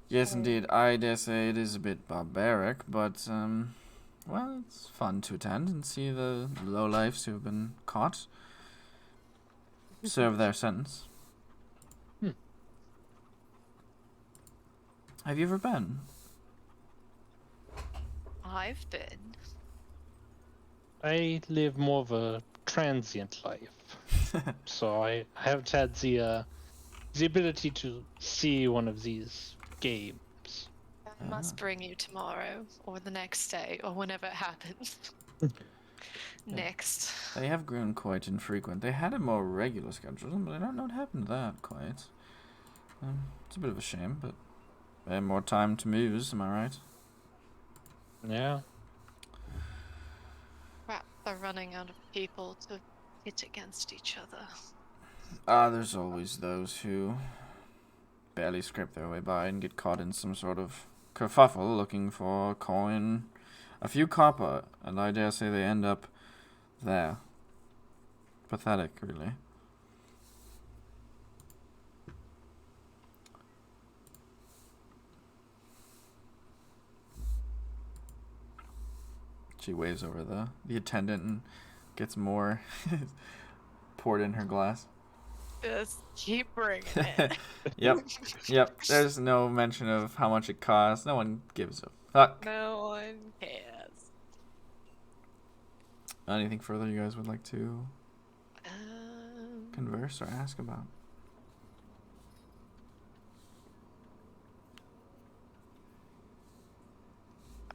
Yes, indeed. I dare say it is a bit barbaric, but, well, it's fun to attend and see the lowlifes who have been caught serve their sentence. Have you ever been? I've been. I live more of a transient life, so I haven't had the ability to see one of these games. I must bring you tomorrow, or the next day, or whenever it happens. Next. They have grown quite infrequent. They had a more regular schedule, but I don't know what happened to that quite. It's a bit of a shame, but they have more time to muse, am I right? Yeah. Perhaps they're running out of people to hit against each other. There's always those who barely scrape their way by and get caught in some sort of kerfuffle looking for a coin, a few copper, and I dare say they end up there. Pathetic, really. She waves over the attendant and gets more poured in her glass. Just keep bringing it. Yep. There's no mention of how much it costs. No one gives a fuck. No one cares. Anything further you guys would like to converse or ask about?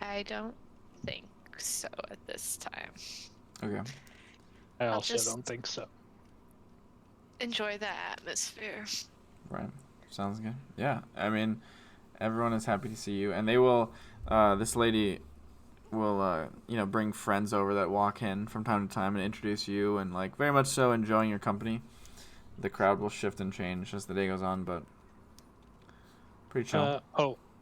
I don't think so at this time. Okay. I I'll also just don't think so. enjoy the atmosphere. Right. Sounds good. Yeah. I mean, everyone is happy to see you, and they will. This lady will, bring friends over that walk in from time to time and introduce you, and like very much so enjoying your company. The crowd will shift and change as the day goes on, but pretty chill.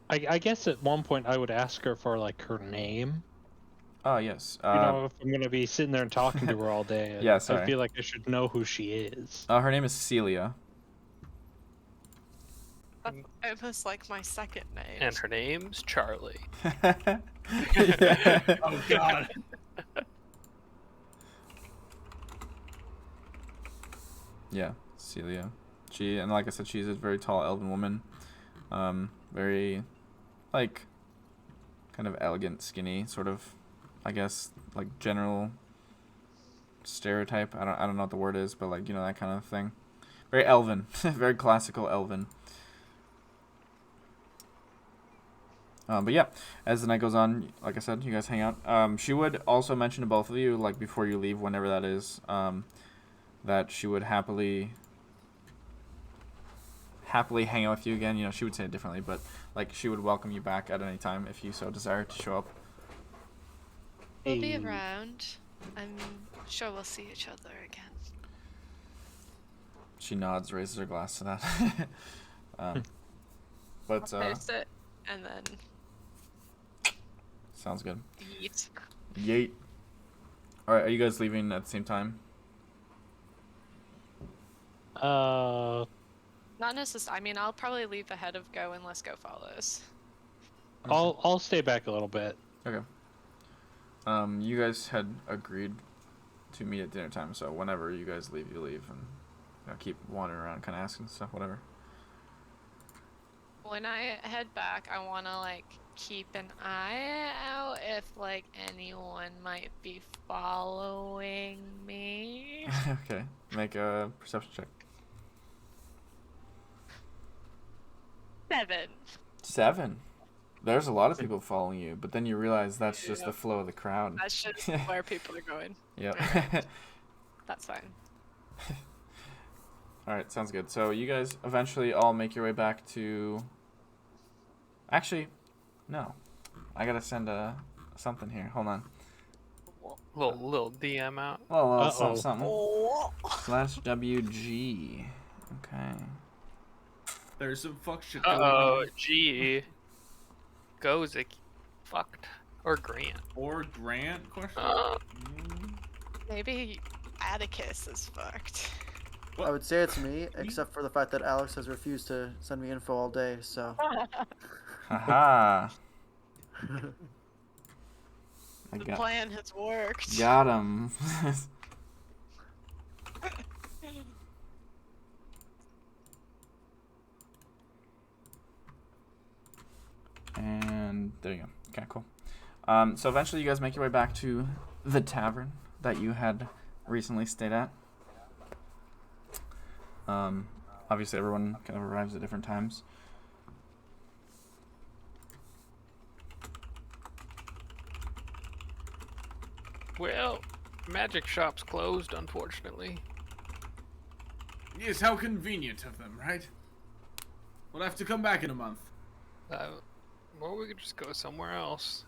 I guess at one point I would ask her for like her name. Oh yes. If I'm gonna be sitting there and talking to her all day, Yeah, I sorry. feel like I should know who she is. Her name is Celia. That's almost like my second name. And her name's Charlie. Oh God. Yeah, Celia. And like I said, she's a very tall elven woman. Very, like, kind of elegant, skinny, sort of, I guess, like general stereotype. I don't know what the word is, but like, that kind of thing. Very elven, very classical elven. But yeah, as the night goes on, like I said, you guys hang out. She would also mention to both of you, like before you leave, whenever that is, that she would happily hang out with you again. She would say it differently, but like she would welcome you back at any time if you so desire to show up. We'll be around. I'm sure we'll see each other again. She nods, raises her glass to that. But I'll taste it and then sounds good. eat. Yeet. All right, are you guys leaving at the same time? Not necessarily. I mean, I'll probably leave ahead of Go unless Go follows. I'll stay back a little bit. Okay. You guys had agreed to meet at dinner time, so whenever you guys leave, you leave, and keep wandering around, kind of asking stuff, whatever. When I head back, I want to like keep an eye out if like anyone might be following me. Okay. Make a perception check. 7. 7. There's a lot of people following you, but then you realize that's just the flow of the crowd. That's just where people are going. Yep. That's fine. Alright, sounds good. So you guys eventually all make your way back to... Actually, no. I gotta send something here. Hold on. Little DM out. Oh, something. /WG. Okay. There's some fuck shit. Gee. Goes it fucked. Or Grant. Or Grant? Question. Maybe Atticus is fucked. I would say it's me, except for the fact that Alex has refused to send me info all day, so. Haha. The plan has worked. Got him. And there you go. Okay, cool. So eventually you guys make your way back to the tavern that you had recently stayed at. Obviously everyone kind of arrives at different times. Well, magic shop's closed, unfortunately. Yes, how convenient of them, right? We'll have to come back in a month. Well, we could just go somewhere else.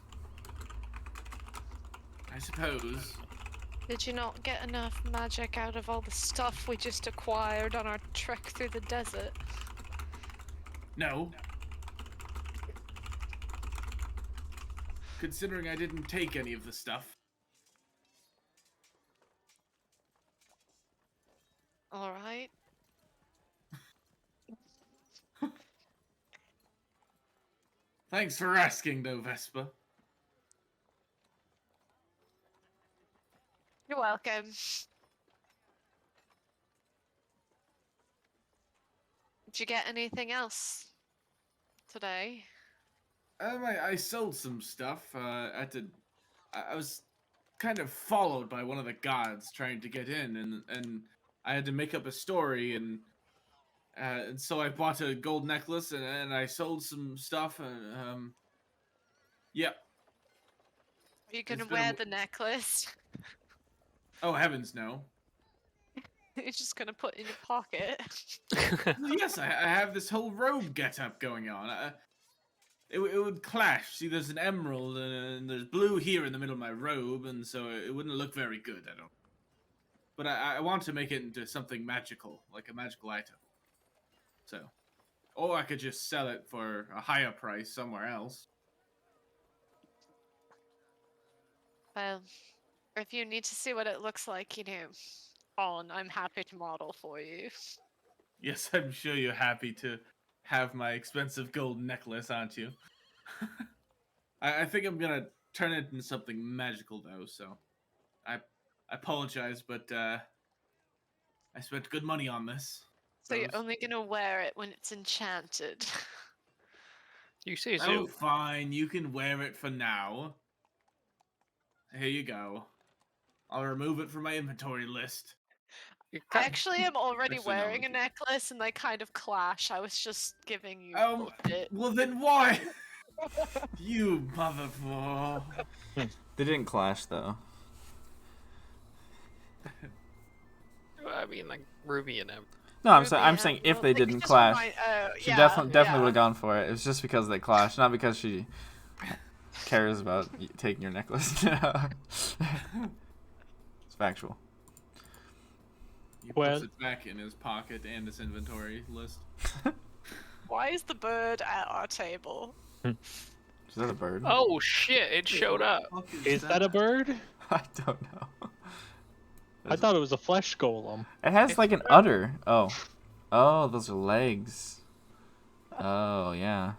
I suppose. Did you not get enough magic out of all the stuff we just acquired on our trek through the desert? No. Considering I didn't take any of the stuff. Alright. Thanks for asking, though, Vesper. You're welcome. Did you get anything else today? I sold some stuff. I was kind of followed by one of the guards trying to get in, and I had to make up a story, and so I bought a gold necklace, and I sold some stuff, and yeah. Are you gonna It's been wear the necklace? Oh heavens, no. You're just gonna put in your pocket. Well, yes, I have this whole robe get-up going on. It would clash. See, there's an emerald and there's blue here in the middle of my robe, and so it wouldn't look very good, I don't. But I want to make it into something magical, like a magical item. So, or I could just sell it for a higher price somewhere else. Well, if you need to see what it looks like, I'm happy to model for you. Yes, I'm sure you're happy to have my expensive gold necklace, aren't you? I think I'm gonna turn it into something magical, though, so I apologize, but I spent good money on this. So you're only gonna wear it when it's enchanted. You see, Oh, fine. You can wear it for now. Here you go. I'll remove it from my inventory list. I actually am already Actually, no, wearing a necklace and they kind of clash. I was just giving you bullshit. Well then why? You motherfucker. They didn't clash though. I mean, like Ruby and him. No, I'm saying if they didn't clash, she definitely would have gone for it. It's just because they clashed, not because she cares about taking your necklace. It's factual. He puts it back in his pocket and his inventory list. Why is the bird at our table? Is that a bird? Oh shit! It showed up. Is that a bird? I don't know. I thought it was a flesh golem. It has like an udder. Oh, those are legs. Oh yeah.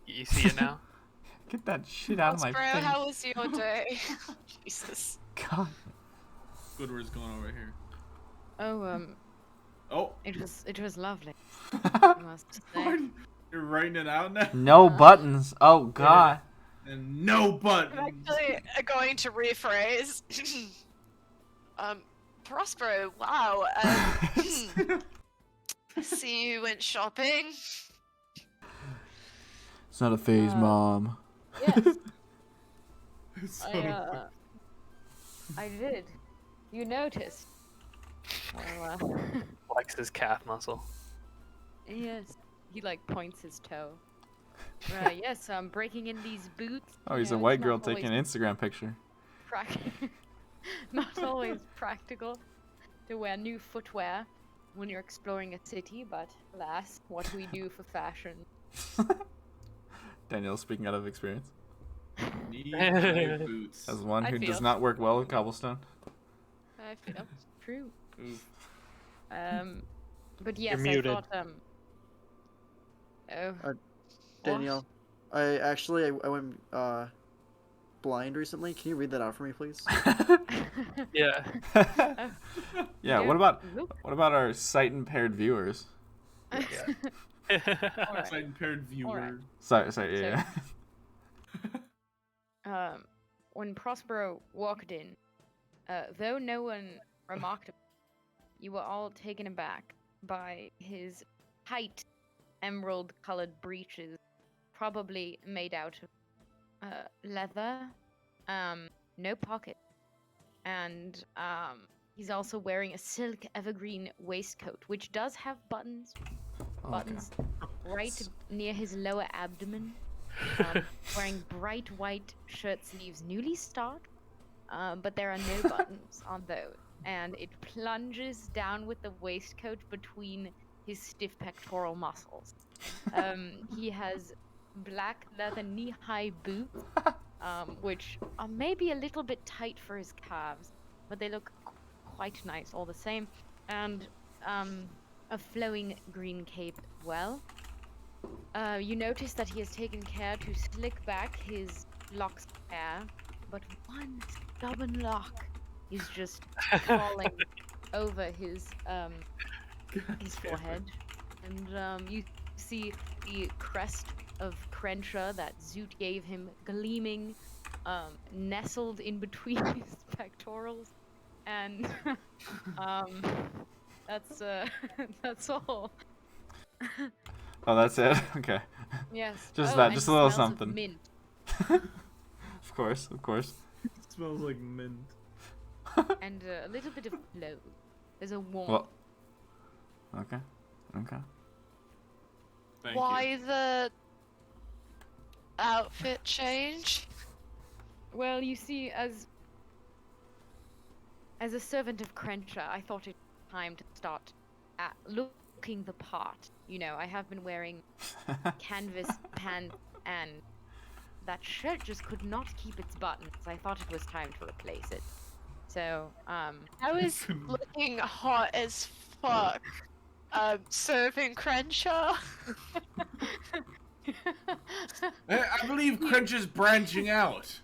You see it now? Get that shit out of my face. How was your day? Jesus. God. Squidward's going over here. Oh, Oh. It was lovely. I must say. You're writing it out now? No buttons. Oh god. And no buttons. I'm actually going to rephrase. Prospero, wow. See you went shopping. It's not a phase, Mom. Yes. I did. You noticed. Well, Flex his calf muscle. yes. He like points his toe. Yes, I'm breaking in these boots. Oh, he's a white girl taking an Instagram picture. Not always practical to wear new footwear when you're exploring a city, but alas, what we do for fashion. Daniel speaking out of experience. Knee-high boots. As one who does not work well with cobblestone. I feel true. Oof. But yes, You're muted. I thought Danielle, I went blind recently. Can you read that out for me, please? Yeah. Yeah. What about our sight impaired viewers? Sight impaired viewer. Sorry. Yeah. When Prospero walked in, though no one remarked, you were all taken aback by his tight emerald-colored breeches, probably made out of leather, no pocket, and he's also wearing a silk evergreen waistcoat, which does have buttons right near his lower abdomen. Wearing bright white shirt sleeves, newly starched, but there are no buttons on those, and it plunges down with the waistcoat between his stiff pectoral muscles. He has black leather knee-high boots, which are maybe a little bit tight for his calves, but they look quite nice all the same, and a flowing green cape as well. You notice that he has taken care to slick back his locks of hair, but one stubborn lock is just falling over his forehead, and you see the crest of Crenshaw that Zoot gave him gleaming, nestled in between his pectorals, and that's that's all. Oh, that's it. Okay. Yes. Just Oh, that. and Just a little smells of something. mint. Of course. Of course. It smells like mint. And a little bit of clove. There's a warmth. Well. Okay. Okay. Thank you. Why the outfit change? Well, you see, as a servant of Crenshaw, I thought it was time to start looking the part. You know, I have been wearing canvas pants, and that shirt just could not keep its buttons. I thought it was time to replace it. So, I was looking hot as fuck. Serving Crenshaw. I believe Crunch is branching out.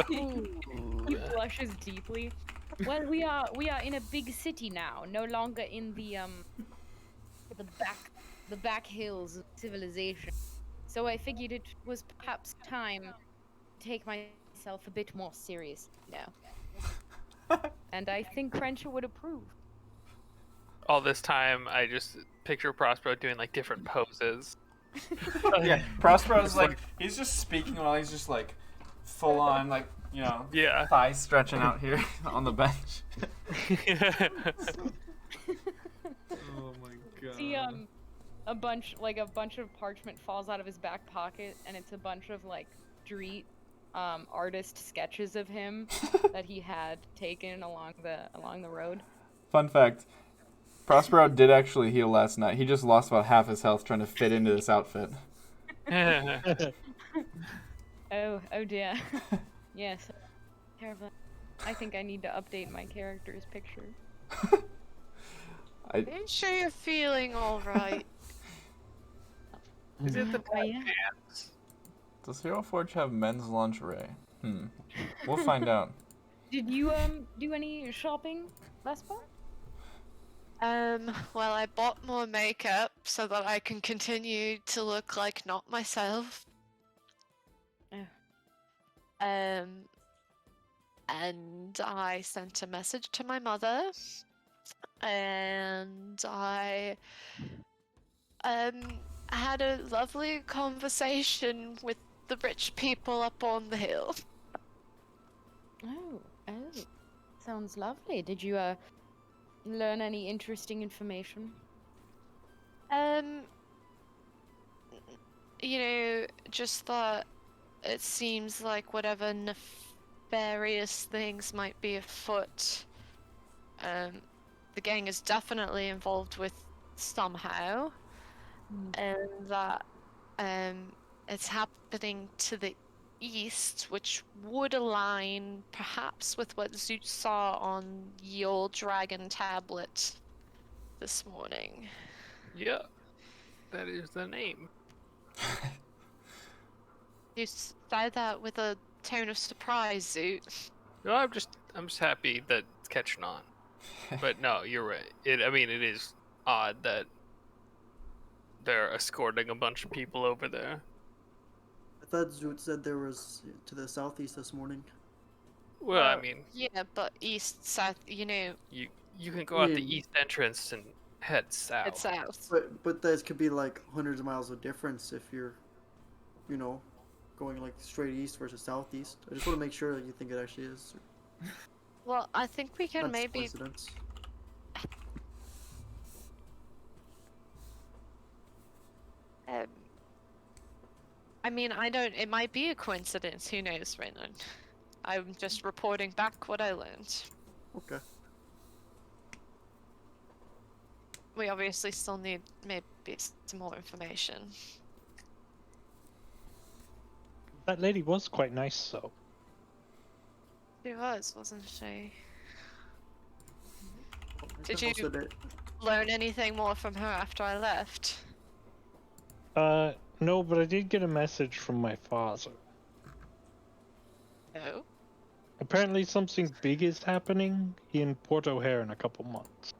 He blushes deeply. Well, we are in a big city now, no longer in the back hills of civilization. So I figured it was perhaps time to take myself a bit more serious now. And I think Crenshaw would approve. All this time, I just picture Prospero doing like different poses. Yeah, Prospero's like he's just speaking while he's just like full on like Yeah. thighs stretching out here on the bench. Oh my god. See, a bunch of parchment falls out of his back pocket, and it's a bunch of like street artist sketches of him that he had taken along the road. Fun fact: Prospero did actually heal last night. He just lost about half his health trying to fit into this outfit. Oh dear. Yes. Terrible. I think I need to update my character's picture. Are you sure you're feeling alright? Is it the I am. pants? Does Hero Forge have men's lingerie? We'll find out. Did you do any shopping, Vesper? Well, I bought more makeup so that I can continue to look like not myself. Oh. And I sent a message to my mother, and I had a lovely conversation with the rich people up on the hill. Oh. Sounds lovely. Did you learn any interesting information? Just that it seems like whatever nefarious things might be afoot, the gang is definitely involved with somehow, and that it's happening to the east, which would align perhaps with what Zoot saw on the old dragon tablet this morning. Yeah. That is the name. You say that with a tone of surprise, Zoot. No, I'm just happy that it's catching on. But no, you're right. It is odd that they're escorting a bunch of people over there. I thought Zoot said there was to the southeast this morning. Well, I mean, Yeah, but east, south, you can go out the Yeah. east entrance and head south. it's south. But that could be like hundreds of miles of difference if you're, going like straight east versus southeast. I just want to make sure that you think it actually is. Well, I think we can Not just maybe. coincidence. It might be a coincidence. Who knows, Raynon? I'm just reporting back what I learned. Okay. We obviously still need maybe some more information. That lady was quite nice, though. She was, wasn't she? I Did suppose you- that Learn anything more from her after I left? No, but I did get a message from my father. No. Apparently something big is happening in Port O'Hare in a couple months.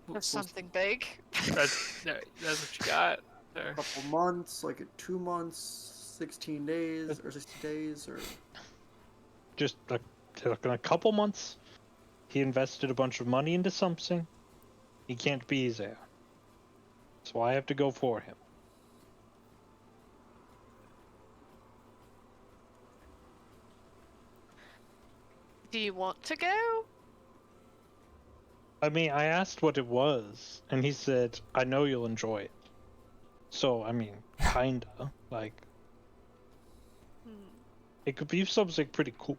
There's something big. That's what you got there. couple months, like 2 months, 16 days or 60 days or? Just in a couple months, he invested a bunch of money into something. He can't be there. So I have to go for him. Do you want to go? I mean, I asked what it was, and he said, I know you'll enjoy it. So, I mean, kinda. Like, it could be something pretty cool.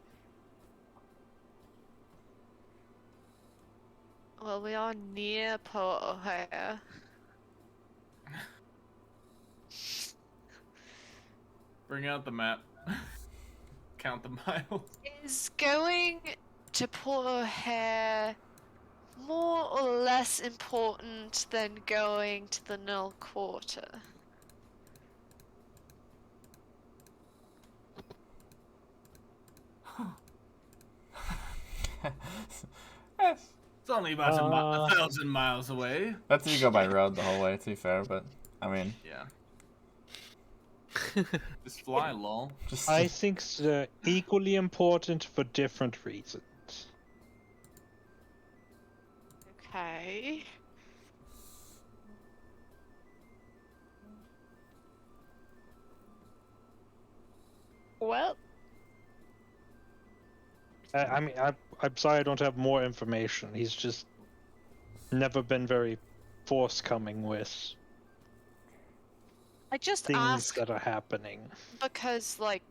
Well, we are near Port O'Hare. Bring out the map. Count the miles. Is going to Port O'Hare more or less important than going to the Null Quarter? It's only about a 1,000 miles away. That's if you go by road the whole way, to be fair, but, I mean... Yeah. Just fly, lol. I think they're equally important for different reasons. Okay. Well, I mean, I'm sorry I don't have more information. He's just never been very forthcoming with I just things ask that are happening. because, like,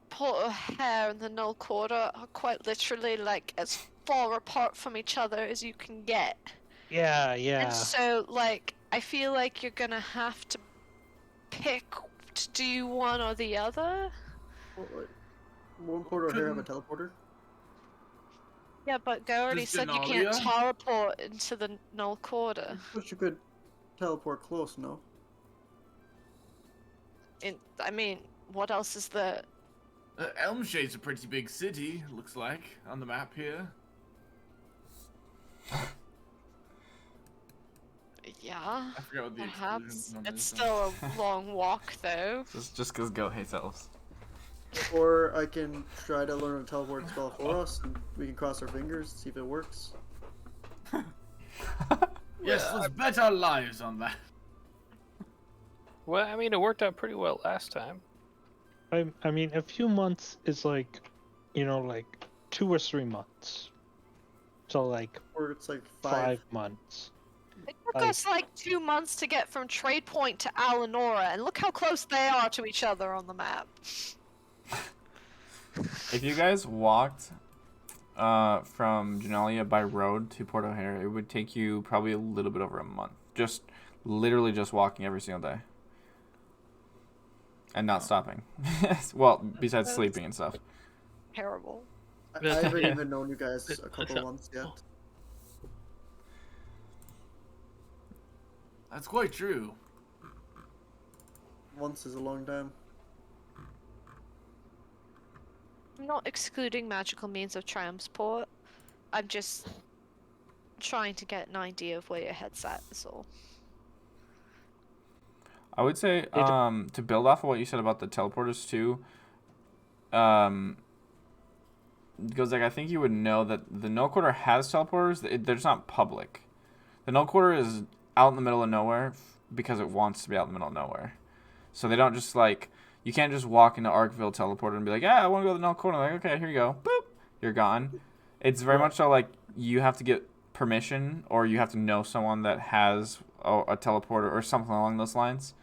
Port O'Hare and the Null Quarter are quite literally, like, as far apart from each other as you can get. Yeah, yeah. And so, like, I feel like you're gonna have to pick to do one or the other. Won't Port O'Hare have a teleporter? Yeah, but Go already Does said you can't Genalia? teleport into the Null Quarter. But you could teleport close, no? I mean, what else is there? Elmshade's a pretty big city, looks like, on the map here. Yeah, I forgot what the perhaps. exclusions on It's this still a long walk, though. Just because Go hates elves. Or I can try to learn a teleport spell for us, and we can cross our fingers, see if it works. Yes, let's bet our lives on that. Well, I mean, it worked out pretty well last time. I mean, a few months is like, like 2 or 3 months. So like Or it's like 5 months. It took us like 2 months to get from Trade Point to Alanora, and look how close they are to each other on the map. If you guys walked from Genalia by road to Port O'Hare, it would take you probably a little bit over a month. Just literally just walking every single day. And not stopping. Well, besides sleeping and stuff. Terrible. I haven't even known you guys a couple months yet. That's quite true. Months is a long time. I'm not excluding magical means of transport. I'm just trying to get an idea of where your head's at, that's all. I would say, to build off of what you said about the teleporters too, because like I think you would know that the Null Quarter has teleporters. They're just not public. The Null Quarter is out in the middle of nowhere because it wants to be out in the middle of nowhere. So they don't just like, you can't just walk into Arkville teleporter and be like, yeah, I want to go to the Null Quarter. Like, okay, here you go. Boop. You're gone. It's very much so like you have to get permission or you have to know someone that has a teleporter or something along those lines.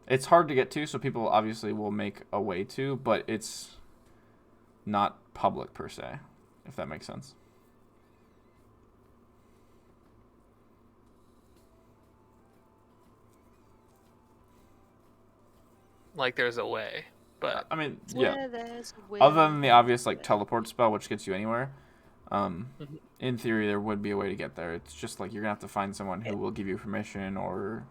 It's hard to get to, so people obviously will make a way to, but it's not public per se, if that makes sense. Like there's a way, but I mean, Where there's a will, other than the obvious like teleport spell, which gets you anywhere, in theory there would be a way to get there. It's just like you're gonna have to find someone who will give you permission or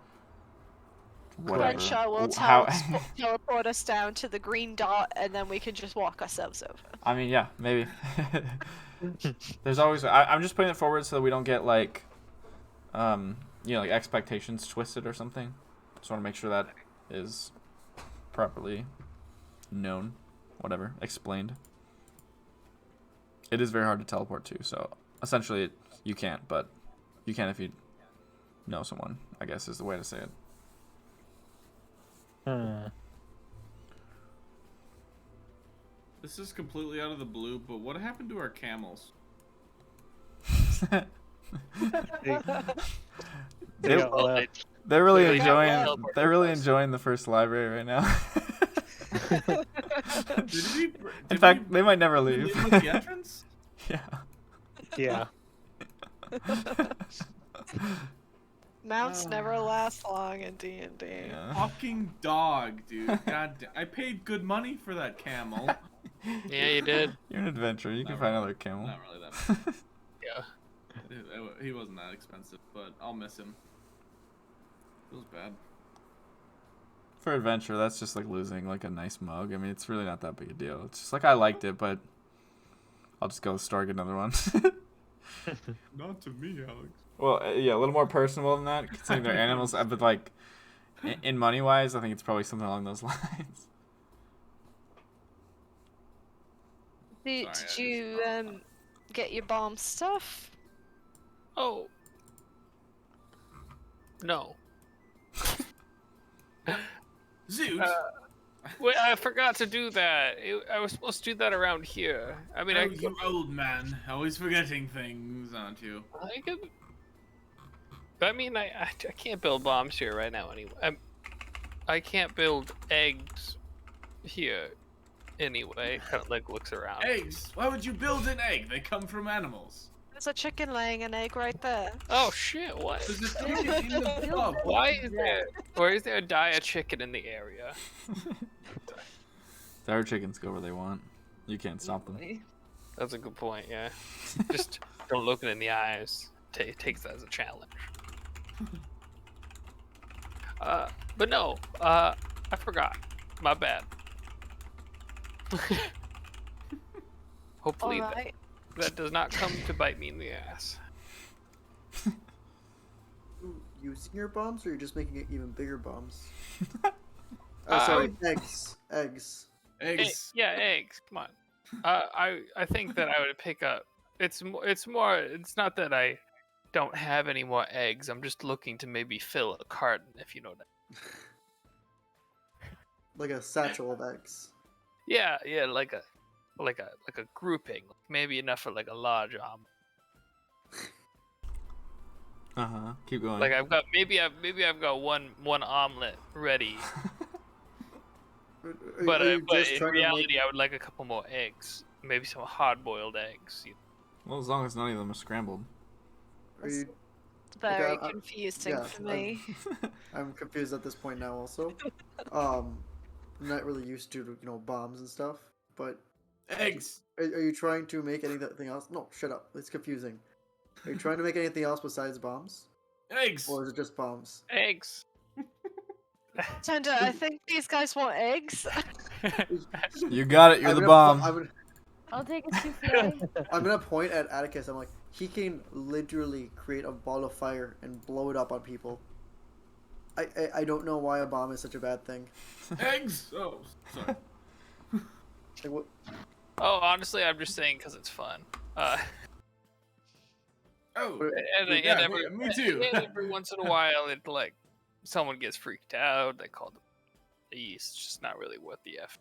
whatever. Crenshaw will teleport us down to the green dot, and then we can just walk ourselves over. I mean, yeah, maybe. There's always. I'm just putting it forward so that we don't get like, like expectations twisted or something. Just want to make sure that is properly known, whatever, explained. It is very hard to teleport to, so essentially you can't, but you can if you know someone, I guess is the way to say it. This is completely out of the blue, but what happened to our camels? They're really enjoying the first library right now. In fact, they might never leave. The entrance? Yeah. Mounts never last long in D&D. Fucking dog, dude. God, I paid good money for that camel. Yeah, you did. You're an adventurer. You can find another camel. Not really that much. Yeah. He wasn't that expensive, but I'll miss him. Feels bad. For adventure, that's just like losing like a nice mug. I mean, it's really not that big a deal. It's just like I liked it, but I'll just go to the store and get another one. Not to me, Alex. Well, yeah, a little more personal than that, considering they're animals. But like, in money wise, I think it's probably something along those lines. Did you get your bomb stuff? Oh. No. Zoot. Wait, I forgot to do that. I was supposed to do that around here. I mean, you old man, always forgetting things, aren't you? I mean, I can't build bombs here right now anyway. I can't build eggs here anyway. Kind of like looks around. Eggs? Why would you build an egg? They come from animals. There's a chicken laying an egg right there. Oh shit! What? There's a chicken in the pub. Why is there a dire chicken in the area? Dire chickens go where they want. You can't stop them. That's a good point. Yeah. Just don't look it in the eyes. Takes that as a challenge. But no. I forgot. My bad. Hopefully that does not come to bite me in the ass. Using your bombs, or you're just making it even bigger bombs? Oh, sorry, eggs. Eggs. Yeah, eggs. Come on. I think that I would pick up. It's more. It's not that I don't have any more eggs. I'm just looking to maybe fill a carton, if you know that. Like a satchel of eggs. Yeah, like a grouping, maybe enough for like a large omelet. Keep going. Like I've got maybe I've got one omelet ready. But in reality, I would like a couple more eggs, maybe some hard-boiled eggs. Well, as long as none of them are scrambled. Are you? Very confusing for me. I'm confused at this point now. Also, I'm not really used to bombs and stuff, but. Eggs. Are you trying to make anything else? No, shut up. It's confusing. Are you trying to make anything else besides bombs? Eggs. Or is it just bombs? Eggs. Tenda, I think these guys want eggs. You got it. You're the bomb. I'll take a souffle. I'm gonna point at Atticus. I'm like, he can literally create a ball of fire and blow it up on people. I don't know why a bomb is such a bad thing. Eggs. Oh, sorry. Like, what? Oh, honestly, I'm just saying because it's fun. Me too. And every once in a while, it like someone gets freaked out. They call the police. It's just not really worth the effort.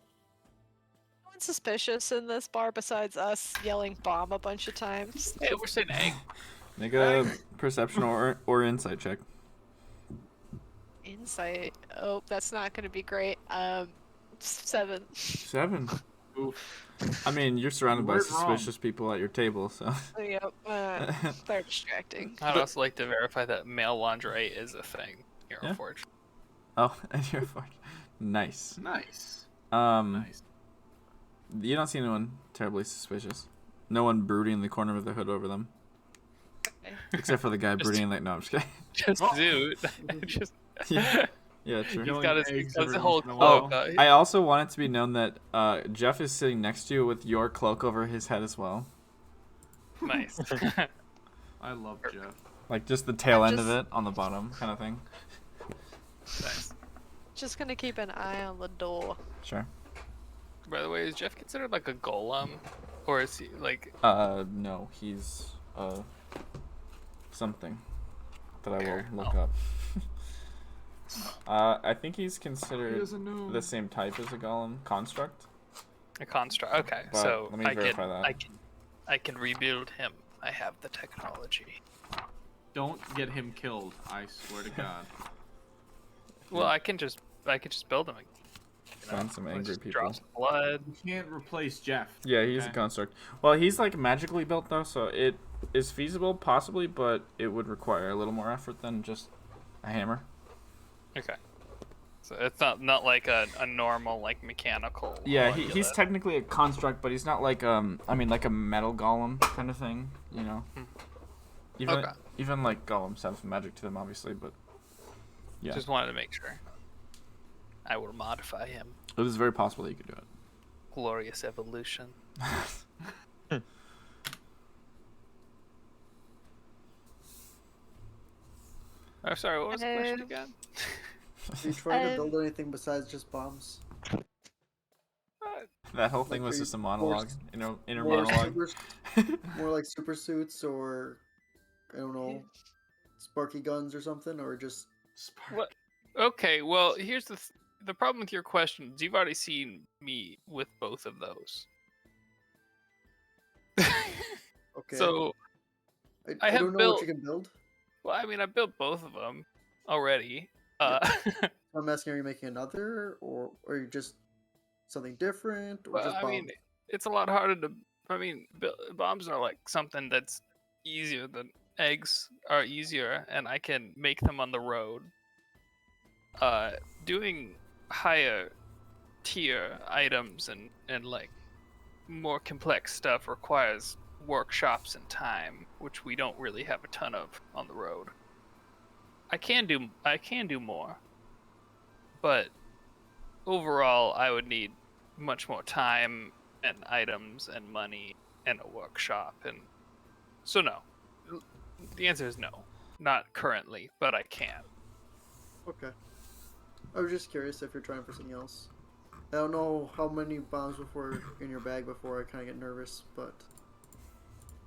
No one's suspicious in this bar besides us yelling bomb a bunch of times. Hey, we're saying egg. Make a perception or insight check. Insight. Oh, that's not going to be great. 7. 7. Oof. I mean, you're surrounded by suspicious people at your table, so. Yep. They're distracting. I'd also like to verify that male lingerie is a thing here, unfortunately. Oh, and you're fortunate. Nice. Nice. Nice. You don't see anyone terribly suspicious. No one brooding in the corner with a hood over them. Okay. Except for the guy brooding like, no, I'm just kidding. Just Zoot. Just. Yeah, true. He's got his whole Oh, cloak. I also want it to be known that Jeff is sitting next to you with your cloak over his head as well. Nice. I love Jeff. Like just the tail end of it on the bottom kind of thing. Nice. Just gonna keep an eye on the door. Sure. By the way, is Jeff considered like a golem, or is he like? No, he's something that I will Okay. look up. I think he's considered doesn't know. the same type as a golem, construct. A construct. Okay, But so let me I verify can, that. I can rebuild him. I have the technology. Don't get him killed. I swear to God. Well, I can just build him. Find some angry just people. Drop some blood. You can't replace Jeff. Yeah, he's a okay? construct. Well, he's like magically built though, so it is feasible, possibly, but it would require a little more effort than just a hammer. Okay. So it's not like a normal like mechanical. Yeah, he's homunculus. technically a construct, but he's not like like a metal golem kind of thing, you know. Even Okay. even like golems have magic to them, obviously, but yeah, Just wanted to make sure. I will modify him. it is very possible that you could do it. Glorious evolution. Oh, sorry. What was the question again? Are you trying to build anything besides just bombs? That whole thing Like, was are just a you monologue, more- inner more monologue. More like super suits, or I don't know, sparky guns or something, or just What? Okay. Well, here's the problem with your questions. You've already seen me with both of those. okay. So I have don't know built- what you can build. well, I mean, I built both of them already. I'm asking, are you making another, or are you just something different, or Well, just I bombs? mean, it's a lot harder to. I mean, bombs are like something that's easier than eggs are easier, and I can make them on the road. Doing higher tier items and like more complex stuff requires workshops and time, which we don't really have a ton of on the road. I can do more, but overall, I would need much more time and items and money and a workshop, and so no. The answer is no, not currently, but I can. Okay. I was just curious if you're trying for something else. I don't know how many bombs before in your bag before I kind of get nervous, but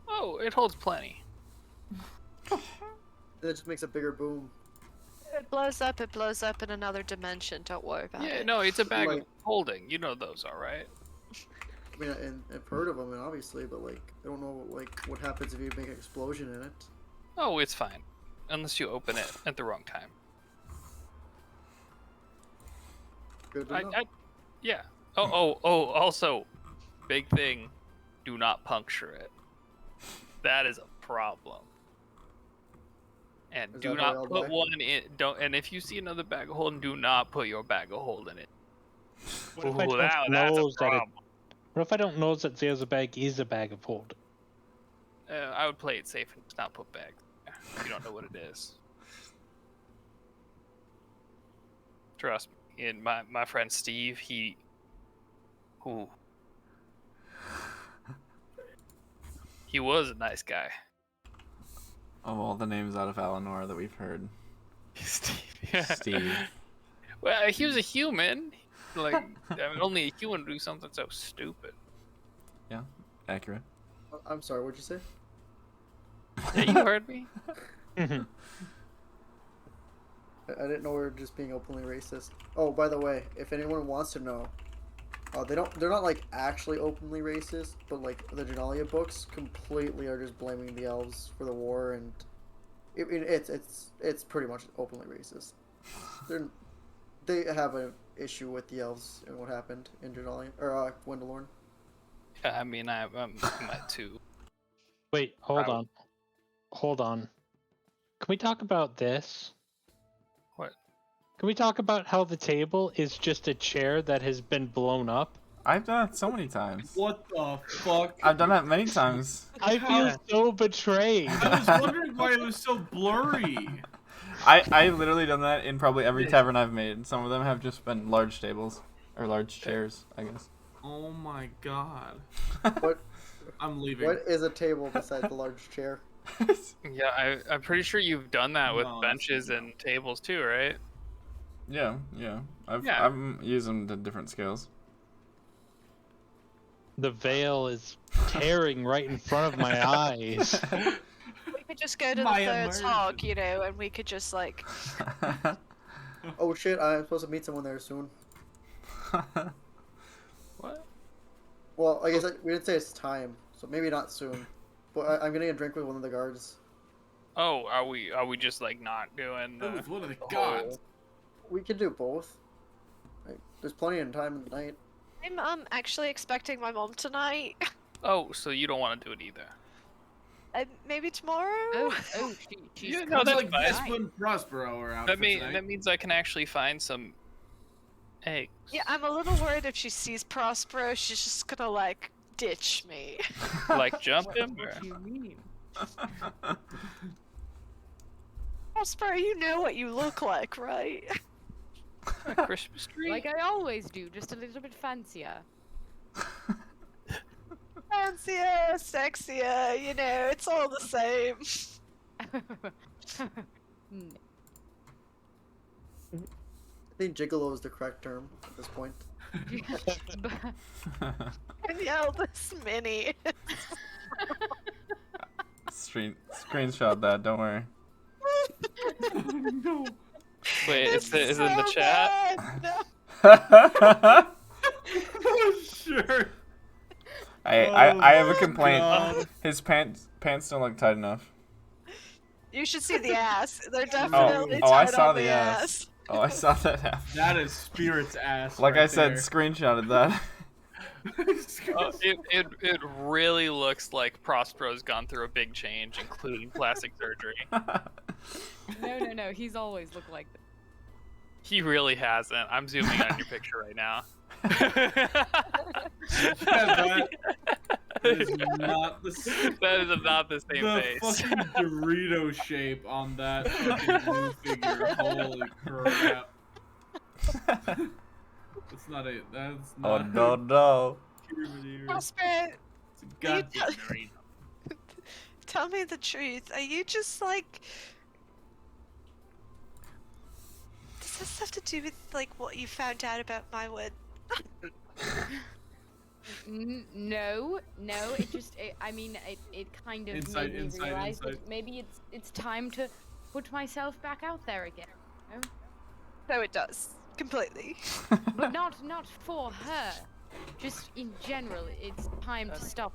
Oh, it holds plenty. that just makes a bigger boom. It blows up in another dimension. Don't worry about Yeah, it. no, it's a bag of Like- holding. You know those are, right? I mean, and I've heard of them, and obviously, but like, I don't know like what happens if you make an explosion in it. Oh, it's fine, unless you open it at the wrong time. Good to know. Yeah. Oh. Also, big thing, do not puncture it. That is a problem. And Is do that how not they all put die? one in. Don't. And if you see another bag of holding, do not put your bag of holding in it. What if I Ooh, don't that's a know that problem. what if I don't know that there's a bag is a bag of holding? I would play it safe and just not put bags there. If you don't know what it is. Trust me. And my friend Steve, he was a nice guy. Of all the names out of Eleanor that we've heard, Steve. Yeah. Steve. Well, he was a human. Like, I mean, only a human would do something so stupid. Yeah, accurate. I'm sorry, what'd you say? Yeah, you heard me. I didn't know we were just being openly racist. Oh, by the way, if anyone wants to know, they're not like actually openly racist, but like the Genalia books completely are just blaming the elves for the war, and it's pretty much openly racist. They have an issue with the elves and what happened in Genalia or Gwendolyn. Yeah, I mean, I'm at 2. Wait, hold Proud. on. Hold on. Can we talk about this? What? Can we talk about how the table is just a chair that has been blown up? I've done it so many times. What the fuck? I've done that many times. I feel so betrayed. I was wondering why it was so blurry. I literally done that in probably every tavern I've made. Some of them have just been large tables or large chairs, I guess. Oh my god. What I'm leaving. what is a table besides the large chair? Yeah, I'm pretty sure you've done that with No, that's benches not. and tables too, right? Yeah. I've used them to different scales. The veil is tearing right in front of my eyes. We could just go to the My third immersion. hog, you know, and we could just like. Oh shit! I'm supposed to meet someone there soon. What? Well, I guess we didn't say it's time, so maybe not soon. But I'm getting a drink with one of the guards. Oh, are we just like not doing That the? was one of the whole- gods. We can do both. Like, there's plenty of time in the night. I'm actually expecting my mom tonight. Oh, so you don't want to do it either? Maybe tomorrow. She's Yeah, no, coming that's like fine. Vesper and Prospero are out That for means tonight. that means I can actually find some eggs. Yeah, I'm a little worried if she sees Prospero, she's just gonna like ditch me. Like jump him. What do you mean? Prospero, you know what you look like, right? A Christmas tree. Like I always do, just a little bit fancier. Fancier, sexier, you know, it's all the same. Hmm. I think gigolo is the correct term at this point. And yell this mini. Screenshot that. Don't worry. No. Wait, is it in the so chat? bad. Sure. I have a complaint. God. His pants don't look tight enough. You should see the ass. They're definitely I tied saw on the ass. Oh, I saw that happen. That is Spirit's ass. Like right I said, there. screenshotted that. It really looks like Prospero's gone through a big change, including plastic surgery. No. He's always looked like this. He really hasn't. I'm zooming on your picture right now. That is not the same. That is not the same The face. fucking Dorito shape on that fucking blue figure. Holy crap. That's not it. That's Oh not no. Prospero, It's a goddamn you tell me the truth. Are you just like... Does this have to do with like what you found out about my word? No. It just, it kind of Insight, made me insight, realize insight. that maybe it's time to put myself back out there again. You know? So it does. Completely. But not for her. Just in general, it's time to stop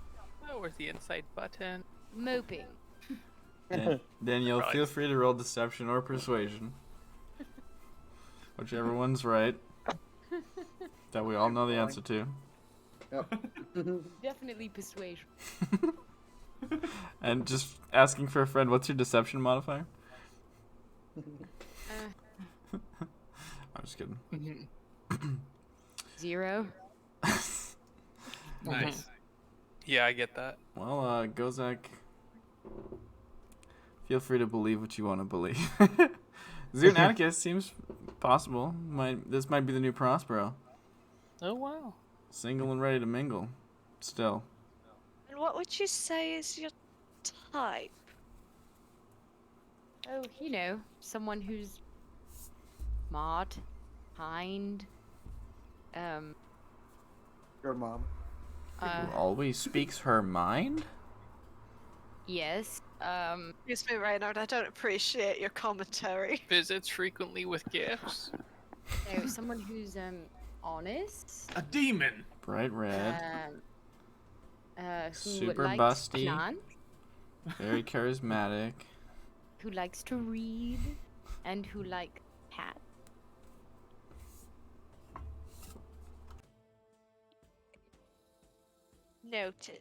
Oh, where's the insight button? moping. Danielle, Right. feel free to roll deception or persuasion. Whichever one's right. That we all know the answer to. Yep. Definitely persuasion. And just asking for a friend, what's your deception modifier? I'm just kidding. 0. Nice. Yeah, I get that. Well, Gozak, feel free to believe what you want to believe. Zoot and Atticus seems possible. This might be the new Prospero. Oh wow. Single and ready to mingle. Still. And what would you say is your type? Oh, someone who's smart, kind, Your mom. Who always speaks her mind? yes, Excuse me, Reynard, I don't appreciate your commentary. Visits frequently with gifts. someone who's, honest, A demon. Bright red. who Super likes busty. plants, Very charismatic. who likes to read, and who like cats. Noted.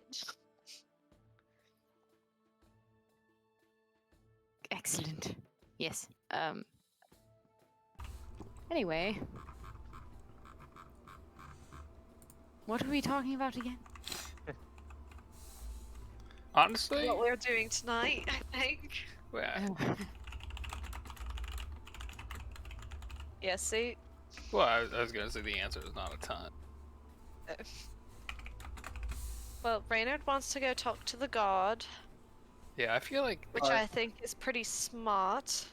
Excellent. Yes. Anyway. What are we talking about again? Honestly, What we're doing tonight, I think. well, Yeah, see? well, I was gonna say the answer is not a ton. Well, Reynard wants to go talk to the god, Yeah, I feel like which I think is pretty smart.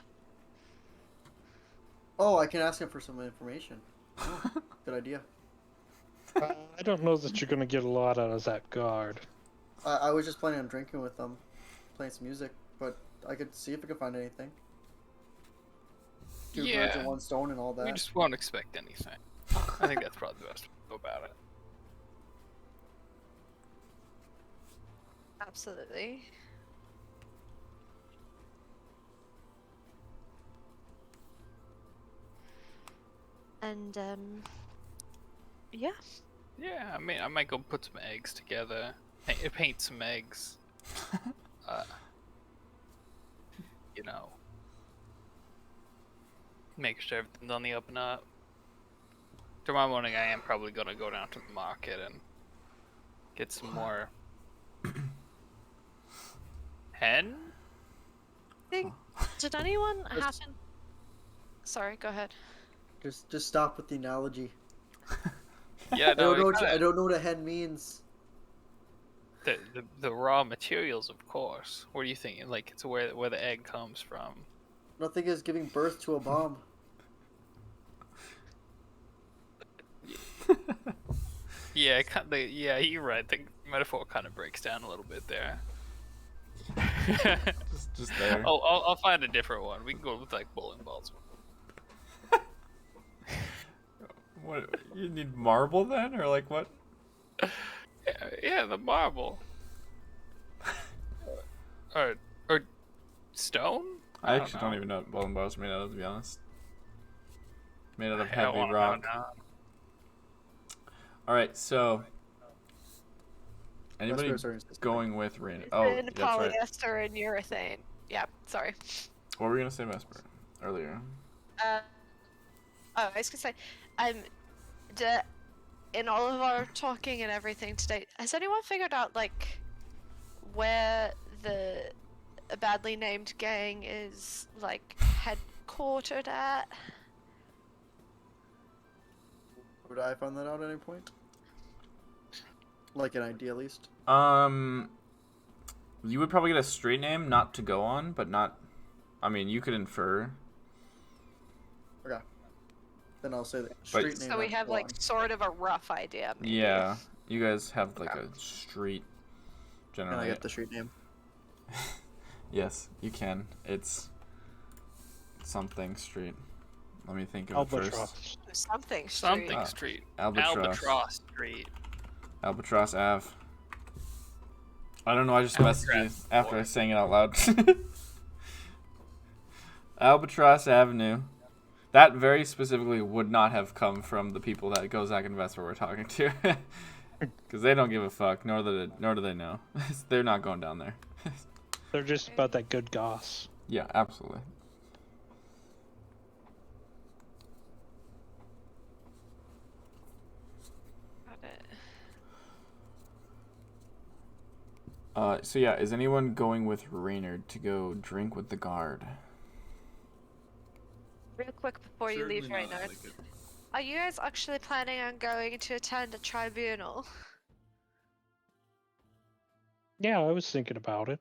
Oh, I can ask him for some information. Oh, good idea. I don't know that you're gonna get a lot out of that guard. I was just planning on drinking with them, playing some music, but I could see if I could find anything. Two birds Yeah, with one stone and all that. we just won't expect anything. I think that's probably the best way to go about it. Absolutely. And yeah. Yeah, I mean, I might go put some eggs together, paint some eggs. You know, make sure everything's on the up and up. Tomorrow morning, I am probably gonna go down to the market and get some more hen. Did anyone happen? Sorry, go ahead. Just stop with the analogy. Yeah, no, I don't know what a hen means. The raw materials, of course. What are you thinking? Like, it's where the egg comes from. Nothing is giving birth to a bomb. Yeah, yeah, you're right. The metaphor kind of breaks down a little bit there. just there. Oh, I'll find a different one. We can go with like bowling balls. What, you need marble then, or like what? Yeah, the marble. Or stone? I actually don't even know what bowling balls are made out of, to be honest. Made out of heavy I rock. don't know. Alright, so anybody Vesper's going with Rain? It's Oh, in that's right. polyester and urethane. Yeah, sorry. What were we gonna say, Vesper, earlier? Oh, I was gonna say, in all of our talking and everything today, has anyone figured out like where the badly named gang is like headquartered at? Would I find that out at any point? Like an idea, at least. You would probably get a street name, not to go on, but not. I mean, you could infer. Okay. Then I'll say the street name. So we have like sort of a rough idea. Maybe. Yeah, you guys have like a street. Can Generally. I get the street name? Yes, you can. It's something street. Let me think of it first. Something street. Something street. Albatross Street. Albatross Ave. I don't know, I just messaged you after I sang it out loud. Albatross Avenue. That very specifically would not have come from the people that Gozak and Vesper were talking to. Because they don't give a fuck, nor do they know. They're not going down there. They're just about that good goss. Yeah, absolutely. So yeah, is anyone going with Raynard to go drink with the guard? Real quick before you leave right now, are you guys actually planning on going to attend a tribunal? Yeah, I was thinking about it.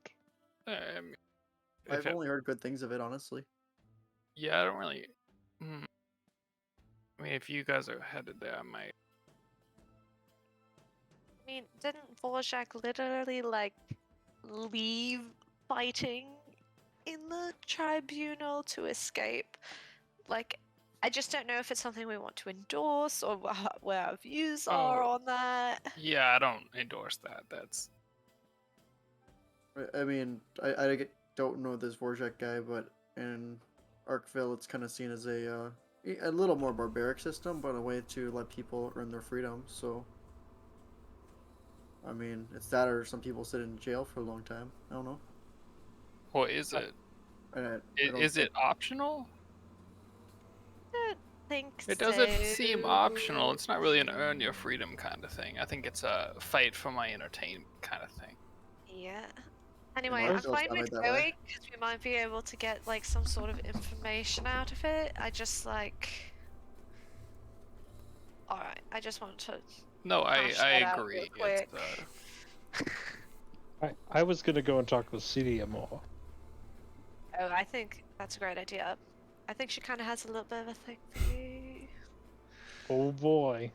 I've only heard good things of it, honestly. Yeah, I don't really. I mean, if you guys are headed there, I might. I mean, didn't Vorjak literally like leave fighting in the tribunal to escape? Like, I just don't know if it's something we want to endorse or where our views are on that. Yeah, I don't endorse that. That's. I mean, I don't know this Vorjak guy, but in Arkville, it's kind of seen as a little more barbaric system, but a way to let people earn their freedom. So, I mean, it's that, or some people sit in jail for a long time. I don't know. What is it? Is it optional? I don't think It doesn't seem optional. It's not really an earn your freedom kind of thing. I think it's a fight for my entertainment kind of thing. Yeah. Anyway, I'm fine with going because we might be able to get like some sort of information out of it. I just like. Alright, I just want to. No, I agree. I was gonna go and talk with Celia more. Oh, I think that's a great idea. I think she kind of has a little bit of a thing for you. Oh boy.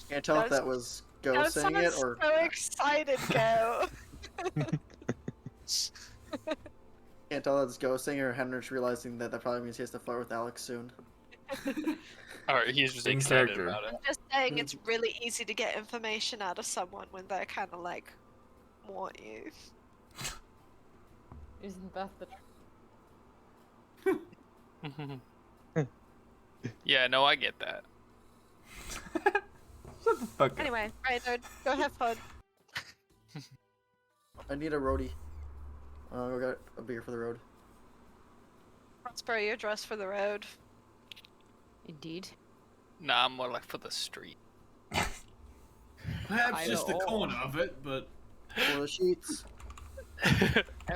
Can't tell if that was Go saying it or. So excited, Go. Can't tell that's Go saying it or Henrich realizing that probably means he has to flirt with Alex soon. Or he's just In excited character. about it. I'm just saying it's really easy to get information out of someone when they're kind of like, want you. Isn't that the Yeah, no, I get that. Shut the fuck up. Anyway, right, dude, go have fun. I need a roadie. I got a beer for the road. Prosper, you're dressed for the road. Indeed. Nah, I'm more like for the street. Perhaps just the corner of it, but For the sheets. Oh,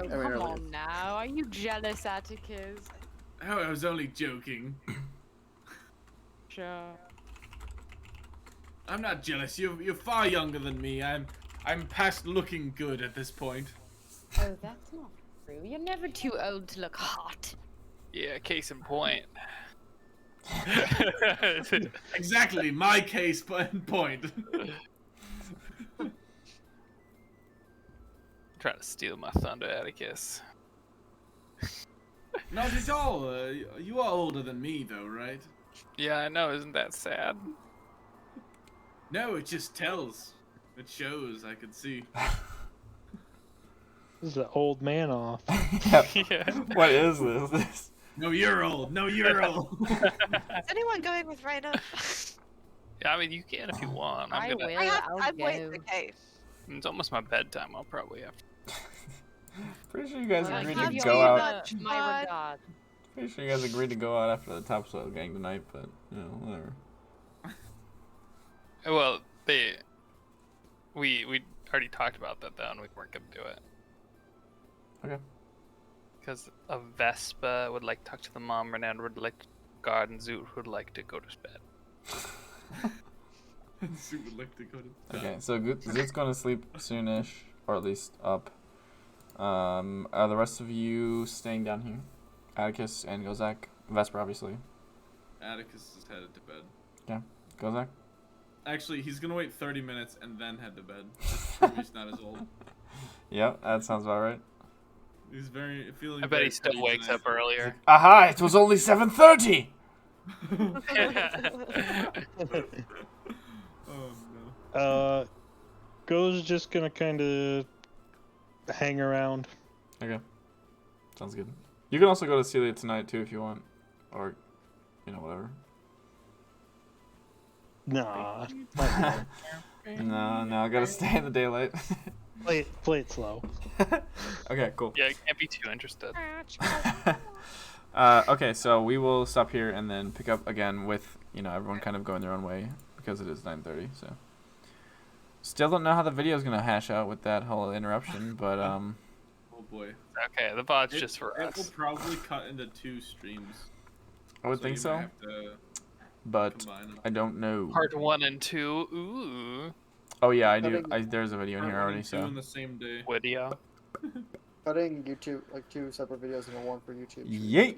mean, come really. on now. Are you jealous, Atticus? oh, I was only joking. Sure. I'm not jealous. You're far younger than me. I'm past looking good at this point. Oh, that's not true. You're never too old to look hot. Yeah, case in point. Exactly, my case point. Trying to steal my thunder, Atticus. Not at all. You are older than me, though, right? Yeah, I know. Isn't that sad? No, it just tells. It shows. I could see. This is an old man off. Yeah. What is this? No, you're old. No, you're old. Is anyone going with Raina? Yeah, I mean, you can if you want. I will. I'll I'm go. waiting. Okay. It's almost my bedtime. I'll probably have to. Pretty sure you guys Well, I agreed give to you go all out. my Fun. regard. Pretty sure you guys agreed to go out after the Topsoil Gang tonight, but you know, whatever. Well, we already talked about that though, and we weren't gonna do it. Okay. Because a Vespa would like to talk to the mom, Renan would like to guard, and Zoot would like to go to bed. Zoot would like to go to. Okay, so Zoot's going to sleep soonish, or at least up. Are the rest of you staying down here? Atticus and Gozak? Vesper, obviously. Atticus is headed to bed. Yeah, Gozak? Actually, he's gonna wait 30 minutes and then head to bed. Just to prove he's not as old. Yep, that sounds about right. He's feeling. I bet very he still petty wakes tonight. up earlier. Aha! It was only 7:30. Oh no. Go's just gonna kind of hang around. Okay, sounds good. You can also go to Celia tonight too if you want, or you know whatever. Nah. No, I gotta stay in the daylight. Play it slow. Okay, cool. Yeah, I can't be too interested. Okay, so we will stop here and then pick up again with, you know, everyone kind of going their own way because it is 9:30, so. Still don't know how the video is going to hash out with that whole interruption, but, Oh boy. Okay, the VOD's just for It will us. probably cut into 2 streams. I would So think you so, might have to but combine them. I don't know. Part 1 and 2. Ooh. Oh yeah, I do. There's a video in here Part one already, and 2 so. in the same day. Video. Cutting YouTube, like 2 separate videos into one for YouTube. should be Yeet.